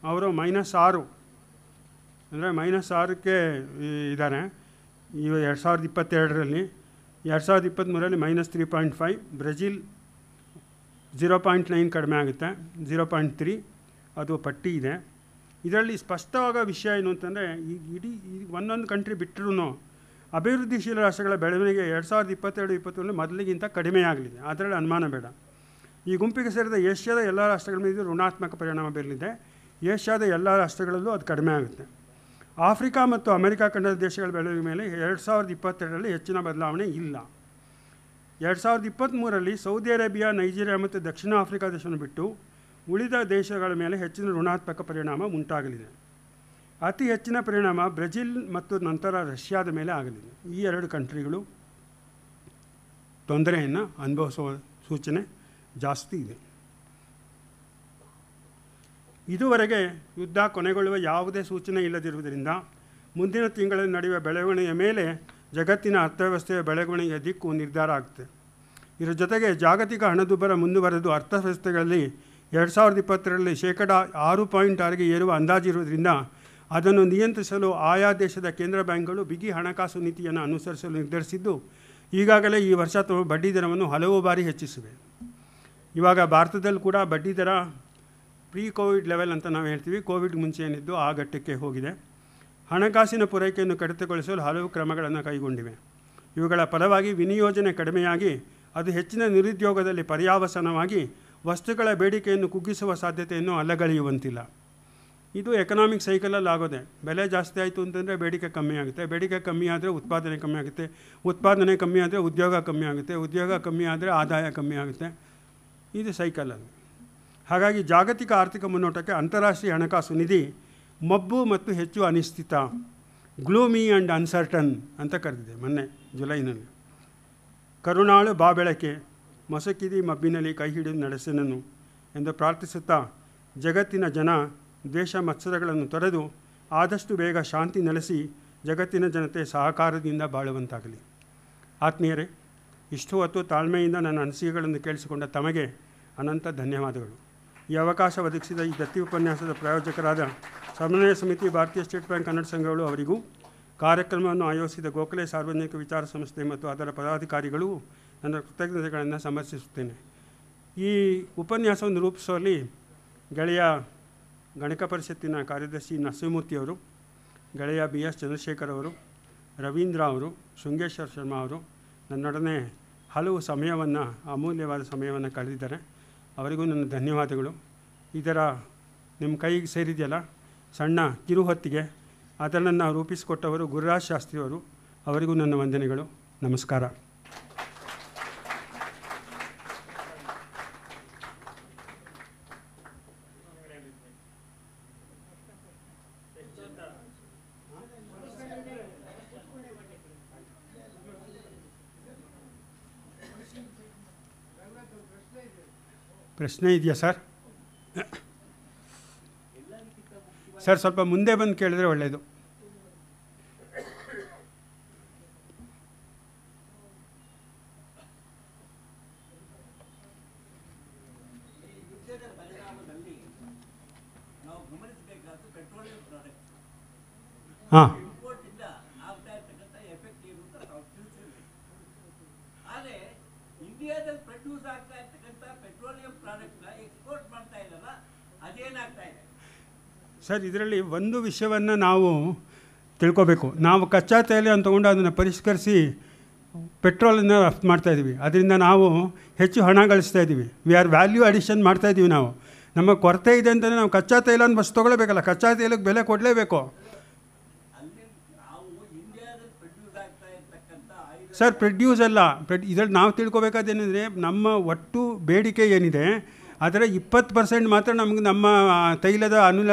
ಅವರು -6 ಅಂದರೆ -6ಕ್ಕೆ ಇದ್ದಾರೆ ಈ 2022ರಲ್ಲಿ. 2023ರಲ್ಲಿ -3.5. ಬ್ರೆಜಿಲ್ 0.9 ಕಡಿಮೆ ಆಗುತ್ತೆ, 0.3 ಅದು ಪಟ್ಟಿ ಇದೆ. ಇದರಲ್ಲಿ ಸ್ಪಷ್ಟವಾದ ವಿಷಯ ಏನು ಅಂತಂದರೆ, ಈಗ ಇಡೀ ಒಂದೊಂದು ಕಂಟ್ರಿ ಬಿಟ್ಟರೂ ಅಭಿವೃದ್ಧಿಶೀಲ ರಾಷ್ಟ್ರಗಳ ಬೆಳವಣಿಗೆ 2022-23 ಮೊದಲಿಗಿಂತ ಕಡಿಮೆಯಾಗಲಿದೆ, ಅದರಲ್ಲಿ ಅನುಮಾನ ಬೇಡ. ಈ ಗುಂಪಿಗೆ ಸೇರಿದ ಏಷ್ಯಾದ ಎಲ್ಲ ರಾಷ್ಟ್ರಗಳ ಮೇಲೆ ಋಣಾತ್ಮಕ ಪರಿಣಾಮ ಬೀರಲಿದೆ. ಏಷ್ಯಾದ ಎಲ್ಲ ರಾಷ್ಟ್ರಗಳಲ್ಲೂ ಅದು ಕಡಿಮೆ ಆಗುತ್ತೆ. ಆಫ್ರಿಕಾ ಮತ್ತು ಅಮೆರಿಕ ಖಂಡದ ದೇಶಗಳ ಬೆಳವಣಿಗೆ ಮೇಲೆ 2022ರಲ್ಲಿ ಹೆಚ್ಚಿನ ಬದಲಾವಣೆ ಇಲ್ಲ. 2023ರಲ್ಲಿ ಸೌದಿ ಅರೇಬಿಯಾ, ನೈಜೀರಿಯಾ ಮತ್ತು ದಕ್ಷಿಣ ಆಫ್ರಿಕಾ ದೇಶವನ್ನು ಬಿಟ್ಟು ಉಳಿದ ದೇಶಗಳ ಮೇಲೆ ಹೆಚ್ಚಿನ ಋಣಾತ್ಮಕ ಪರಿಣಾಮ ಉಂಟಾಗಲಿದೆ. ಅತಿ ಹೆಚ್ಚಿನ ಪರಿಣಾಮ ಬ್ರೆಜಿಲ್ ಮತ್ತು ನಂತರ ರಷ್ಯಾದ ಮೇಲೆ ಆಗಲಿದೆ. ಈ 2 ಕಂಟ್ರಿಗಳು ತೊಂದರೆಯನ್ನು ಅನುಭವಿಸುವ ಸೂಚನೆ ಜಾಸ್ತಿ ಇದೆ. ಇದುವರೆಗೆ ಯುದ್ಧ ಕೊನೆಗೊಳ್ಳುವ ಯಾವುದೇ ಸೂಚನೆ ಇಲ್ಲದಿರುವುದರಿಂದ ಮುಂದಿನ ತಿಂಗಳಲ್ಲಿ ನಡೆಯುವ ಬೆಳವಣಿಗೆಯ ಮೇಲೆ ಜಗತ್ತಿನ ಅರ್ಥವ್ಯವಸ್ಥೆಯ ಬೆಳವಣಿಗೆಯ ದಿಕ್ಕು ನಿರ್ಧಾರ ಆಗುತ್ತೆ. ಇದರ ಜೊತೆಗೆ ಜಾಗತಿಕ ಹಣದುಬ್ಬರ ಮುಂದುವರೆದು ಅರ್ಥವ್ಯವಸ್ಥೆಗಳಲ್ಲಿ 2022ರಲ್ಲಿ -6.6ಗೆ ಏರುವ ಅಂದಾಜಿರುವುದರಿಂದ ಅದನ್ನು ನಿಯಂತ್ರಿಸಲು ಆಯಾ ದೇಶದ ಕೇಂದ್ರ ಬ್ಯಾಂಕ್ಗಳು ಬಿಗಿ ಹಣಕಾಸು ನೀತಿಯನ್ನು ಅನುಸರಿಸಲು ನಿರ್ಧರಿಸಿದ್ದು, ಈಗಾಗಲೇ ಈ ವರ್ಷ ಬಡ್ಡಿ ದರವನ್ನು ಹಲವು ಬಾರಿ ಹೆಚ್ಚಿಸಿವೆ. ಇವಾಗ ಭಾರತದಲ್ಲಿ ಕೂಡ ಬಡ್ಡಿ ದರ ಕೋವಿಡ್ ಲೆವೆಲ್ ಅಂತ ನಾವು ಹೇಳ್ತೀವಿ, ಕೋವಿಡ್ ಮುಂಚೆ ಏನಿದ್ದು ಆ ಘಟ್ಟಕ್ಕೆ ಹೋಗಿದೆ. ಹಣಕಾಸಿನ ಪೂರೈಕೆಯನ್ನು ಕಡಿತಗೊಳಿಸಲು ಹಲವು ಕ್ರಮಗಳನ್ನು ಕೈಗೊಂಡಿವೆ. ಇವುಗಳ ಫಲವಾಗಿ ವಿನಿಯೋಜನೆ ಕಡಿಮೆಯಾಗಿ ಅದು ಹೆಚ್ಚಿನ ನಿರುದ್ಯೋಗದಲ್ಲಿ ಪರ್ಯಾವಸಾನವಾಗಿ ವಸ್ತುಗಳ ಬೇಡಿಕೆಯನ್ನು ಕುಗ್ಗಿಸುವ ಸಾಧ್ಯತೆಯನ್ನು ಅಲ್ಲಗಳೆಯುವಂತಿಲ್ಲ. ಇದು ಎಕನಾಮಿಕ್ ಸೈಕಲಲ್ಲಿ ಆಗೋದೆ. ಬೆಲೆ ಜಾಸ್ತಿ ಆಯಿತು ಅಂತಂದರೆ ಬೇಡಿಕೆ ಕಮ್ಮಿ ಆಗುತ್ತೆ, ಬೇಡಿಕೆ ಕಮ್ಮಿ ಆದರೆ ಉತ್ಪಾದನೆ ಕಮ್ಮಿ ಆಗುತ್ತೆ, ಉತ್ಪಾದನೆ ಕಮ್ಮಿ ಆದರೆ ಉದ್ಯೋಗ ಕಮ್ಮಿ ಆಗುತ್ತೆ, ಉದ್ಯೋಗ ಕಮ್ಮಿ ಆದರೆ ಆದಾಯ ಕಮ್ಮಿ ಆಗುತ್ತೆ. ಇದು ಸೈಕಲಲ್ಲಿ. ಹಾಗಾಗಿ ಜಾಗತಿಕ ಆರ್ಥಿಕ ಮುನ್ನೋಟಕ್ಕೆ ಅಂತಾರಾಷ್ಟ್ರೀಯ ಹಣಕಾಸು ನಿಧಿ ಮಬ್ಬು ಮತ್ತು ಹೆಚ್ಚು ಅನಿಶ್ಚಿತ, ಗ್ಲೂಮಿ ಆ್ಯಂಡ್ ಅನ್ಸರ್ಟನ್ ಅಂತ ಕರೆದಿದೆ ಮೊನ್ನೆ ಜುಲೈನಲ್ಲಿ. ಕರುಣಾಳು ಬಾ ಬೆಳಕೆ, ಮೊಸಕಿದಿ ಮಬ್ಬಿನಲ್ಲಿ ಕೈ ಹಿಡಿದು ನಡೆಸೆನನು ಎಂದು ಪ್ರಾರ್ಥಿಸುತ್ತಾ ಜಗತ್ತಿನ ಜನ ದ್ವೇಷ ಮತ್ಸರಗಳನ್ನು ತೊರೆದು ಆದಷ್ಟು ಬೇಗ ಶಾಂತಿ ನೆಲೆಸಿ ಜಗತ್ತಿನ ಜನತೆ ಸಹಕಾರದಿಂದ ಬಾಳುವಂತಾಗಲಿ. ಆತ್ಮೀಯರೇ, ಇಷ್ಟು ಹೊತ್ತು ತಾಳ್ಮೆಯಿಂದ ನನ್ನ ಅನಿಸಿಕೆಗಳನ್ನು ಕೇಳಿಸಿಕೊಂಡ ತಮಗೆ ಅನಂತ ಧನ್ಯವಾದಗಳು. ಈ ಅವಕಾಶ ಒದಗಿಸಿದ ಈ ದತ್ತಿ ಉಪನ್ಯಾಸದ ಪ್ರಾಯೋಜಕರಾದ ಸಮನ್ವಯ ಸಮಿತಿ, ಭಾರತೀಯ ಸ್ಟೇಟ್ ಬ್ಯಾಂಕ್ ಕನ್ನಡ ಸಂಘಗಳು ಅವರಿಗೂ, ಕಾರ್ಯಕ್ರಮವನ್ನು ಆಯೋಜಿಸಿದ ಗೋಖಲೆ ಸಾರ್ವಜನಿಕ ವಿಚಾರ ಸಂಸ್ಥೆ ಮತ್ತು ಅದರ ಪದಾಧಿಕಾರಿಗಳು ನನ್ನ ಕೃತಜ್ಞತೆಗಳನ್ನು ಸಮರ್ಪಿಸುತ್ತೇನೆ. ಈ ಉಪನ್ಯಾಸವನ್ನು ರೂಪಿಸುವಲ್ಲಿ ಗೆಳೆಯ ಗಣಕ ಪರಿಷತ್ತಿನ ಕಾರ್ಯದರ್ಶಿ ನರಸಿಂಹಮೂರ್ತಿಯವರು, ಗೆಳೆಯ BS ಚಂದ್ರಶೇಖರ್ ಅವರು, ರವೀಂದ್ರ ಅವರು, ಶೃಂಗೇಶ್ವರ್ ಶರ್ಮಾ ಅವರು ನನ್ನೊಡನೆ ಹಲವು ಸಮಯವನ್ನು, ಅಮೂಲ್ಯವಾದ ಸಮಯವನ್ನು ಕಳೆದಿದ್ದಾರೆ. ಅವರಿಗೂ ನನ್ನ ಧನ್ಯವಾದಗಳು. ಇದರ ನಿಮ್ಮ ಕೈಗೆ ಸೇರಿದೆಯಲ್ಲ ಸಣ್ಣ ಕಿರುಹೊತ್ತಿಗೆ ಅದನ್ನು ರೂಪಿಸಿಕೊಟ್ಟವರು ಗುರುರಾಜ್ ಶಾಸ್ತ್ರಿಯವರು. ಅವರಿಗೂ ನನ್ನ ವಂದನೆಗಳು. ನಮಸ್ಕಾರ. ಪ್ರಶ್ನೆ ಇದೆಯಾ ಸರ್? ಸರ್ ಸ್ವಲ್ಪ ಮುಂದೆ ಬಂದು ಕೇಳಿದ್ರೆ ಒಳ್ಳೆಯದು. ಹಾಂ, ಸರ್ ಇದರಲ್ಲಿ ಒಂದು ವಿಷಯವನ್ನು ನಾವು ತಿಳ್ಕೊಬೇಕು. ನಾವು ಕಚ್ಚಾ ತೈಲ ಅಂತ ತೊಗೊಂಡು ಅದನ್ನು ಪರಿಷ್ಕರಿಸಿ ಪೆಟ್ರೋಲನ್ನು ರಫ್ತು ಮಾಡ್ತಾಯಿದ್ದೀವಿ. ಅದರಿಂದ ನಾವು ಹೆಚ್ಚು ಹಣ ಗಳಿಸ್ತಾ ಇದ್ದೀವಿ. ವಿ ಆರ್ ವ್ಯಾಲ್ಯೂ ಅಡಿಷನ್ ಮಾಡ್ತಾಯಿದ್ದೀವಿ. ನಾವು ನಮಗೆ ಕೊರತೆ ಇದೆ ಅಂತಲೇ ನಾವು ಕಚ್ಚಾ ತೈಲನ ಬಸ್ ತೊಗೊಳ್ಬೇಕಲ್ಲ, ಕಚ್ಚಾ ತೈಲಕ್ಕೆ ಬೆಲೆ ಕೊಡಲೇಬೇಕು. ಸರ್ ಪ್ರೊಡ್ಯೂಸ್ ಅಲ್ಲ, ಇದರಲ್ಲಿ ನಾವು ತಿಳ್ಕೊಬೇಕಾದೇನೆಂದರೆ ನಮ್ಮ ಒಟ್ಟು ಬೇಡಿಕೆ ಏನಿದೆ ಅದರ 20% ಮಾತ್ರ ನಮಗೆ ನಮ್ಮ ತೈಲದ ಅನಿಲ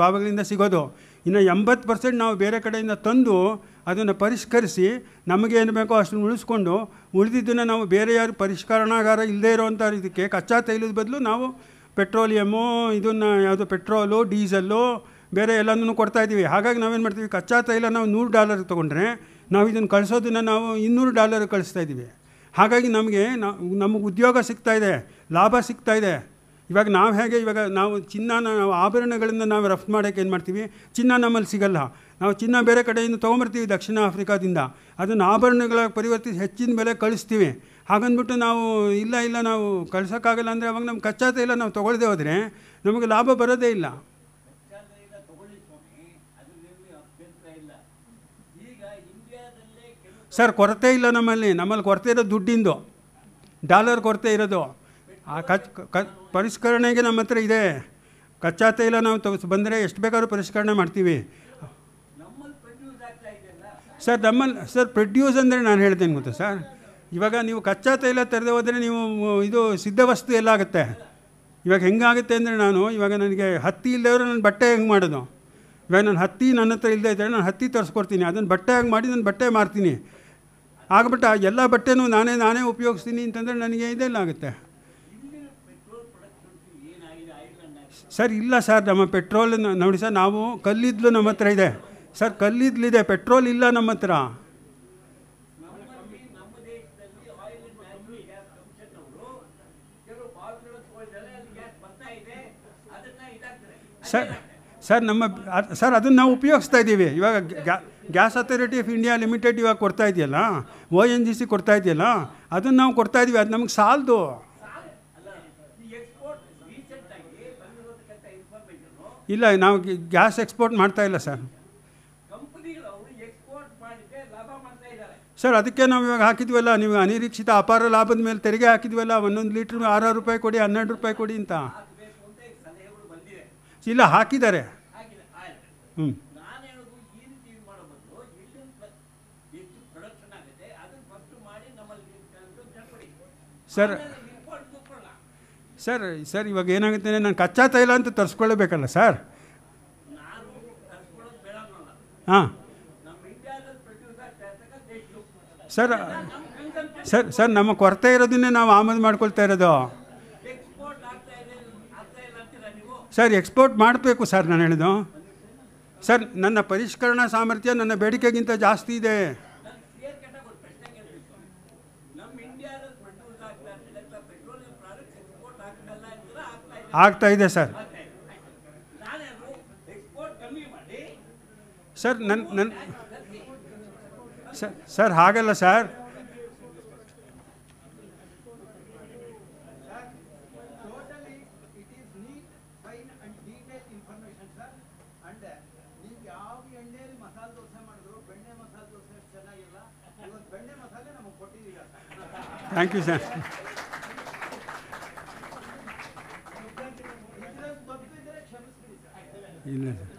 ಭಾವಗಳಿಂದ ಸಿಗೋದು. ಇನ್ನು 80% ನಾವು ಬೇರೆ ಕಡೆಯಿಂದ ತಂದು ಅದನ್ನು ಪರಿಷ್ಕರಿಸಿ ನಮಗೇನು ಬೇಕೋ ಅಷ್ಟನ್ನು ಉಳಿಸ್ಕೊಂಡು ಉಳಿದಿದ್ದನ್ನು ನಾವು ಬೇರೆ ಯಾರು ಪರಿಷ್ಕರಣಾಗಾರ ಇಲ್ಲದೇ ಇರೋವಂಥ ಇದಕ್ಕೆ ಕಚ್ಚಾ ತೈಲದ ಬದಲು ನಾವು ಪೆಟ್ರೋಲಿಯಮ್ಮು, ಇದನ್ನು ಯಾವುದು ಪೆಟ್ರೋಲು, ಡೀಸಲ್ಲು, ಬೇರೆ ಎಲ್ಲನೂ ಕೊಡ್ತಾಯಿದ್ದೀವಿ. ಹಾಗಾಗಿ ನಾವೇನು ಮಾಡ್ತೀವಿ, ಕಚ್ಚಾ ತೈಲ ನಾವು $100 ತೊಗೊಂಡ್ರೆ ನಾವು ಇದನ್ನು ಕಳಿಸೋದನ್ನು ನಾವು $200 ಕಳಿಸ್ತಾಯಿದ್ದೀವಿ. ಹಾಗಾಗಿ ನಮಗೆ ಉದ್ಯೋಗ ಸಿಗ್ತಾಯಿದೆ, ಲಾಭ ಸಿಗ್ತಾಯಿದೆ. ಇವಾಗ ನಾವು ಹೇಗೆ, ಇವಾಗ ನಾವು ನಾವು ಆಭರಣಗಳನ್ನು ನಾವು ರಫ್ತು ಮಾಡೋಕ್ಕೆ ಏನು ಮಾಡ್ತೀವಿ, ಚಿನ್ನ ನಮ್ಮಲ್ಲಿ ಸಿಗಲ್ಲ. ನಾವು ಚಿನ್ನ ಬೇರೆ ಕಡೆಯಿಂದ ತೊಗೊಂಬರ್ತೀವಿ, ದಕ್ಷಿಣ ಆಫ್ರಿಕಾದಿಂದ. ಅದನ್ನು ಆಭರಣಗಳಾಗಿ ಪರಿವರ್ತಿಸಿ ಹೆಚ್ಚಿನ ಬೆಲೆ ಕಳಿಸ್ತೀವಿ. ಹಾಗಂದ್ಬಿಟ್ಟು ನಾವು ಇಲ್ಲ ನಾವು ಕಳ್ಸೋಕ್ಕಾಗಲ್ಲ ಅಂದರೆ ಅವಾಗ ನಮ್ಮ ಕಚ್ಚಾ ತೈಲ ನಾವು ತೊಗೊಳ್ದೇ ಹೋದರೆ ನಮಗೆ ಲಾಭ ಬರೋದೇ ಇಲ್ಲ. ಸರ್ ಕೊರತೆ ಇಲ್ಲ ನಮ್ಮಲ್ಲಿ ಕೊರತೆ ಇರೋದು ದುಡ್ಡಿಂದು, ಡಾಲರ್ ಕೊರತೆ ಇರೋದು. ಆ ಪರಿಷ್ಕರಣೆಗೆ ನಮ್ಮ ಹತ್ರ ಇದೆ. ಕಚ್ಚಾ ತೈಲ ನಾವು ಬಂದರೆ ಎಷ್ಟು ಬೇಕಾದ್ರೂ ಪರಿಷ್ಕರಣೆ ಮಾಡ್ತೀವಿ. ಸರ್ ಸರ್ ಪ್ರೊಡ್ಯೂಸ್ ಅಂದರೆ ನಾನು ಹೇಳ್ತೇನೆ ಗೊತ್ತಾ ಸರ್, ಇವಾಗ ನೀವು ಕಚ್ಚಾ ತೈಲ ತರದೆ ಹೋದರೆ ನೀವು ಇದು ಸಿದ್ಧ ವಸ್ತು ಎಲ್ಲ ಆಗುತ್ತೆ. ಇವಾಗ ಹೆಂಗಾಗುತ್ತೆ ಅಂದರೆ ಇವಾಗ ನನಗೆ ಹತ್ತಿ ಇಲ್ಲದವರು ನನ್ನ ಬಟ್ಟೆ ಹೆಂಗೆ ಮಾಡೋದು? ಇವಾಗ ನಾನು ಹತ್ತಿ ನನ್ನ ಹತ್ರ ಇಲ್ಲದೆ ಇದ್ದರೆ ನಾನು ಹತ್ತಿ ತರಿಸ್ಕೊಡ್ತೀನಿ, ಅದನ್ನು ಬಟ್ಟೆಯಾಗಿ ಮಾಡಿ ನಾನು ಬಟ್ಟೆ ಮಾರ್ತೀನಿ. ಆಗ್ಬಿಟ್ಟು ಎಲ್ಲ ಬಟ್ಟೆನೂ ನಾನೇ ಉಪಯೋಗಿಸ್ತೀನಿ ಅಂತಂದರೆ ನನಗೆ ಇದೆಲ್ಲ ಆಗುತ್ತೆ. ಸರ್ ಇಲ್ಲ ಸರ್, ನಮ್ಮ ಪೆಟ್ರೋಲ್ ನೋಡಿ ಸರ್, ನಾವು ಕಲ್ಲಿದ್ದಲು ನಮ್ಮ ಹತ್ರ ಇದೆ ಸರ್, ಕಲ್ಲಿದ್ದಲಿದೆ, ಪೆಟ್ರೋಲ್ ಇಲ್ಲ ನಮ್ಮ ಹತ್ರ. ಸರ್ ಅದನ್ನು ನಾವು ಉಪಯೋಗಿಸ್ತಾ ಇದ್ದೀವಿ. ಇವಾಗ gas authority of India limited ಇವಾಗ ಕೊಡ್ತಾ ಇದೆಯಲ್ಲ, ONGC ಕೊಡ್ತಾ ಇದೆಯಲ್ಲ, ಅದನ್ನು ನಾವು ಕೊಡ್ತಾ ಇದ್ದೀವಿ. ಅದು ನಮಗೆ ಸಾಲದು. ಇಲ್ಲ, ನಾವು ಗ್ಯಾಸ್ ಎಕ್ಸ್ಪೋರ್ಟ್ ಮಾಡ್ತಾ ಇಲ್ಲ ಸರ್. ಸರ್ ಅದಕ್ಕೆ ನಾವು ಇವಾಗ ಹಾಕಿದ್ವಲ್ಲ, ನೀವು ಅನಿರೀಕ್ಷಿತ ಅಪಾರ ಲಾಭದ ಮೇಲೆ ತೆರಿಗೆ ಹಾಕಿದ್ವಲ್ಲ, 1 ಲೀಟ್ರ್ $6 ಕೊಡಿ, $12 ಕೊಡಿ ಅಂತ. ಇಲ್ಲ ಹಾಕಿದ್ದಾರೆ. ಸರ್ ಇವಾಗ ಏನಾಗುತ್ತೆ, ನಾನು ಕಚ್ಚಾ ತೈಲ ಅಂತ ತರಿಸ್ಕೊಳ್ಳಬೇಕಲ್ಲ ಸರ್. ಹಾಂ ಸರ್ ನಮ್ಮ ಕೊರತೆ ಇರೋದನ್ನೇ ನಾವು ಆಮದು ಮಾಡ್ಕೊಳ್ತಾ ಇರೋದು. ಸರ್ ಎಕ್ಸ್ಪೋರ್ಟ್ ಮಾಡಬೇಕು ಸರ್, ನಾನು ಹೇಳಿದ್ದು ಸರ್. ನನ್ನ ಪರಿಷ್ಕರಣಾ ಸಾಮರ್ಥ್ಯ ನನ್ನ ಬೇಡಿಕೆಗಿಂತ ಜಾಸ್ತಿ ಇದೆ. ಆಗ್ತಾ ಇದೆ ಸರ್. ಸರ್ ಹಾಗಲ್ಲ ಸರ್. Thank you sir. ಇಲ್ಲ ಸರ್.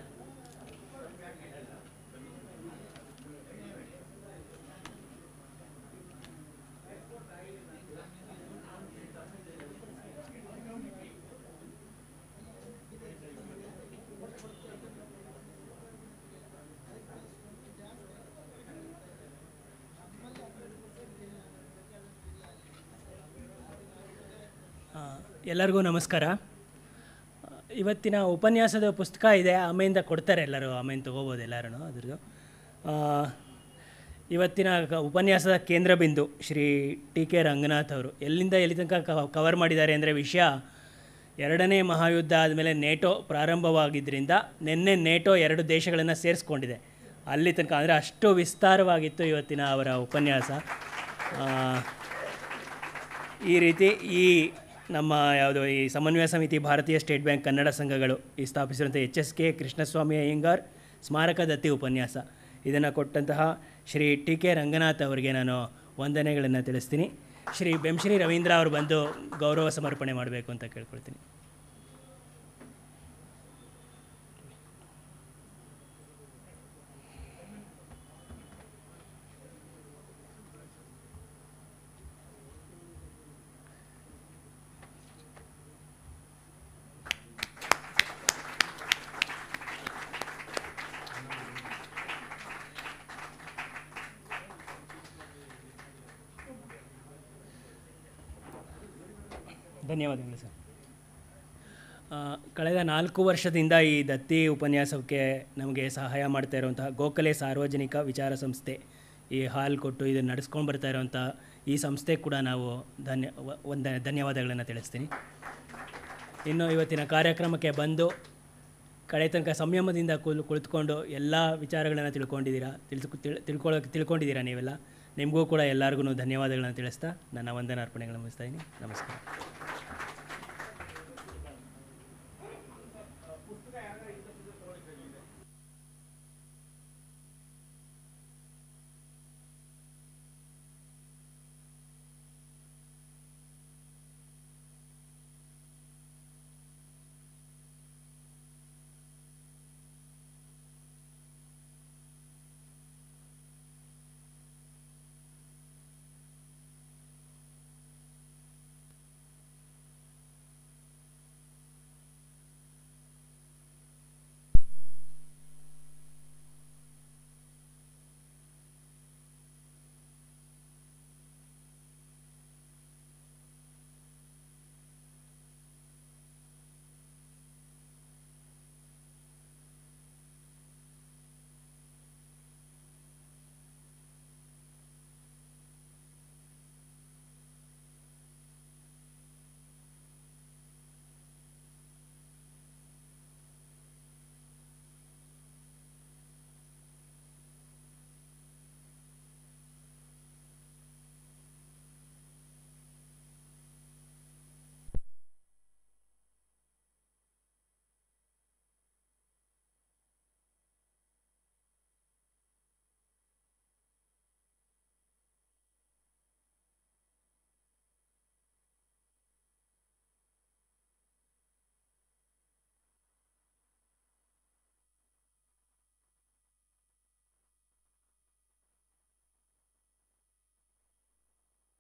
ಎಲ್ಲರಿಗೂ ನಮಸ್ಕಾರ. ಇವತ್ತಿನ ಉಪನ್ಯಾಸದ ಪುಸ್ತಕ ಇದೆ, ಆಮೆಯಿಂದ ಕೊಡ್ತಾರೆ ಎಲ್ಲರೂ, ಆಮೇಲೆ ತೊಗೋಬೋದು ಎಲ್ಲರೂ ಅದ್ರದ್ದು. ಇವತ್ತಿನ ಉಪನ್ಯಾಸದ ಕೇಂದ್ರ ಬಿಂದು ಶ್ರೀ ಟಿ ಕೆ ರಂಗನಾಥ್ ಅವರು ಎಲ್ಲಿಂದ ಎಲ್ಲಿ ತನಕ ಕವರ್ ಮಾಡಿದ್ದಾರೆ ಅಂದರೆ, ವಿಷಯ 2ನೇ ಮಹಾಯುದ್ಧ ಆದಮೇಲೆ ನೇಟೋ ಪ್ರಾರಂಭವಾಗಿದ್ದರಿಂದ ನಿನ್ನೆ ನೇಟೋ 2 ದೇಶಗಳನ್ನು ಸೇರಿಸ್ಕೊಂಡಿದೆ. ಅಲ್ಲಿ ತನಕ ಅಂದರೆ ಅಷ್ಟು ವಿಸ್ತಾರವಾಗಿತ್ತು ಇವತ್ತಿನ ಅವರ ಉಪನ್ಯಾಸ. ಈ ರೀತಿ ನಮ್ಮ ಯಾವುದು ಈ ಸಮನ್ವಯ ಸಮಿತಿ ಭಾರತೀಯ ಸ್ಟೇಟ್ ಬ್ಯಾಂಕ್ ಕನ್ನಡ ಸಂಘಗಳು ಈ ಸ್ಥಾಪಿಸಿರುವಂಥ HSK ಕೃಷ್ಣಸ್ವಾಮಿ ಅಯ್ಯಂಗಾರ್ ಸ್ಮಾರಕ ದತ್ತಿ ಉಪನ್ಯಾಸ ಇದನ್ನು ಕೊಟ್ಟಂತಹ ಶ್ರೀ ಟಿ ಕೆ ರಂಗನಾಥ್ ಅವರಿಗೆ ನಾನು ವಂದನೆಗಳನ್ನು ತಿಳಿಸ್ತೀನಿ. ಶ್ರೀ ಬೆಂಶ್ರೀ ರವೀಂದ್ರ ಅವರು ಬಂದು ಗೌರವ ಸಮರ್ಪಣೆ ಮಾಡಬೇಕು ಅಂತ ಕೇಳ್ಕೊಳ್ತೀನಿ. ಧನ್ಯವಾದಗಳು ಸರ್. ಕಳೆದ 4 ವರ್ಷದಿಂದ ಈ ದತ್ತಿ ಉಪನ್ಯಾಸಕ್ಕೆ ನಮಗೆ ಸಹಾಯ ಮಾಡ್ತಾ ಇರುವಂತಹ ಗೋಖಲೆ ಸಾರ್ವಜನಿಕ ವಿಚಾರ ಸಂಸ್ಥೆ ಈ ಹಾಲ್ ಕೊಟ್ಟು ಇದನ್ನು ನಡೆಸ್ಕೊಂಡು ಬರ್ತಾ ಇರುವಂಥ ಈ ಸಂಸ್ಥೆ ಕೂಡ ನಾವು ಧನ್ಯವಾದಗಳನ್ನು ತಿಳಿಸ್ತೀನಿ. ಇನ್ನು ಇವತ್ತಿನ ಕಾರ್ಯಕ್ರಮಕ್ಕೆ ಬಂದು ಕಡೆ ತನಕ ಸಂಯಮದಿಂದ ಕುಳಿತುಕೊಂಡು ಎಲ್ಲ ವಿಚಾರಗಳನ್ನು ತಿಳ್ಕೊಂಡಿದ್ದೀರಾ ನೀವೆಲ್ಲ. ನಿಮಗೂ ಕೂಡ ಎಲ್ಲರಿಗೂ ಧನ್ಯವಾದಗಳನ್ನು ತಿಳಿಸ್ತಾ ನನ್ನ ವಂದನಾರ್ಪಣೆಗಳನ್ನು ಮುಗಿಸ್ತಾ ಇದ್ದೀನಿ. ನಮಸ್ಕಾರ.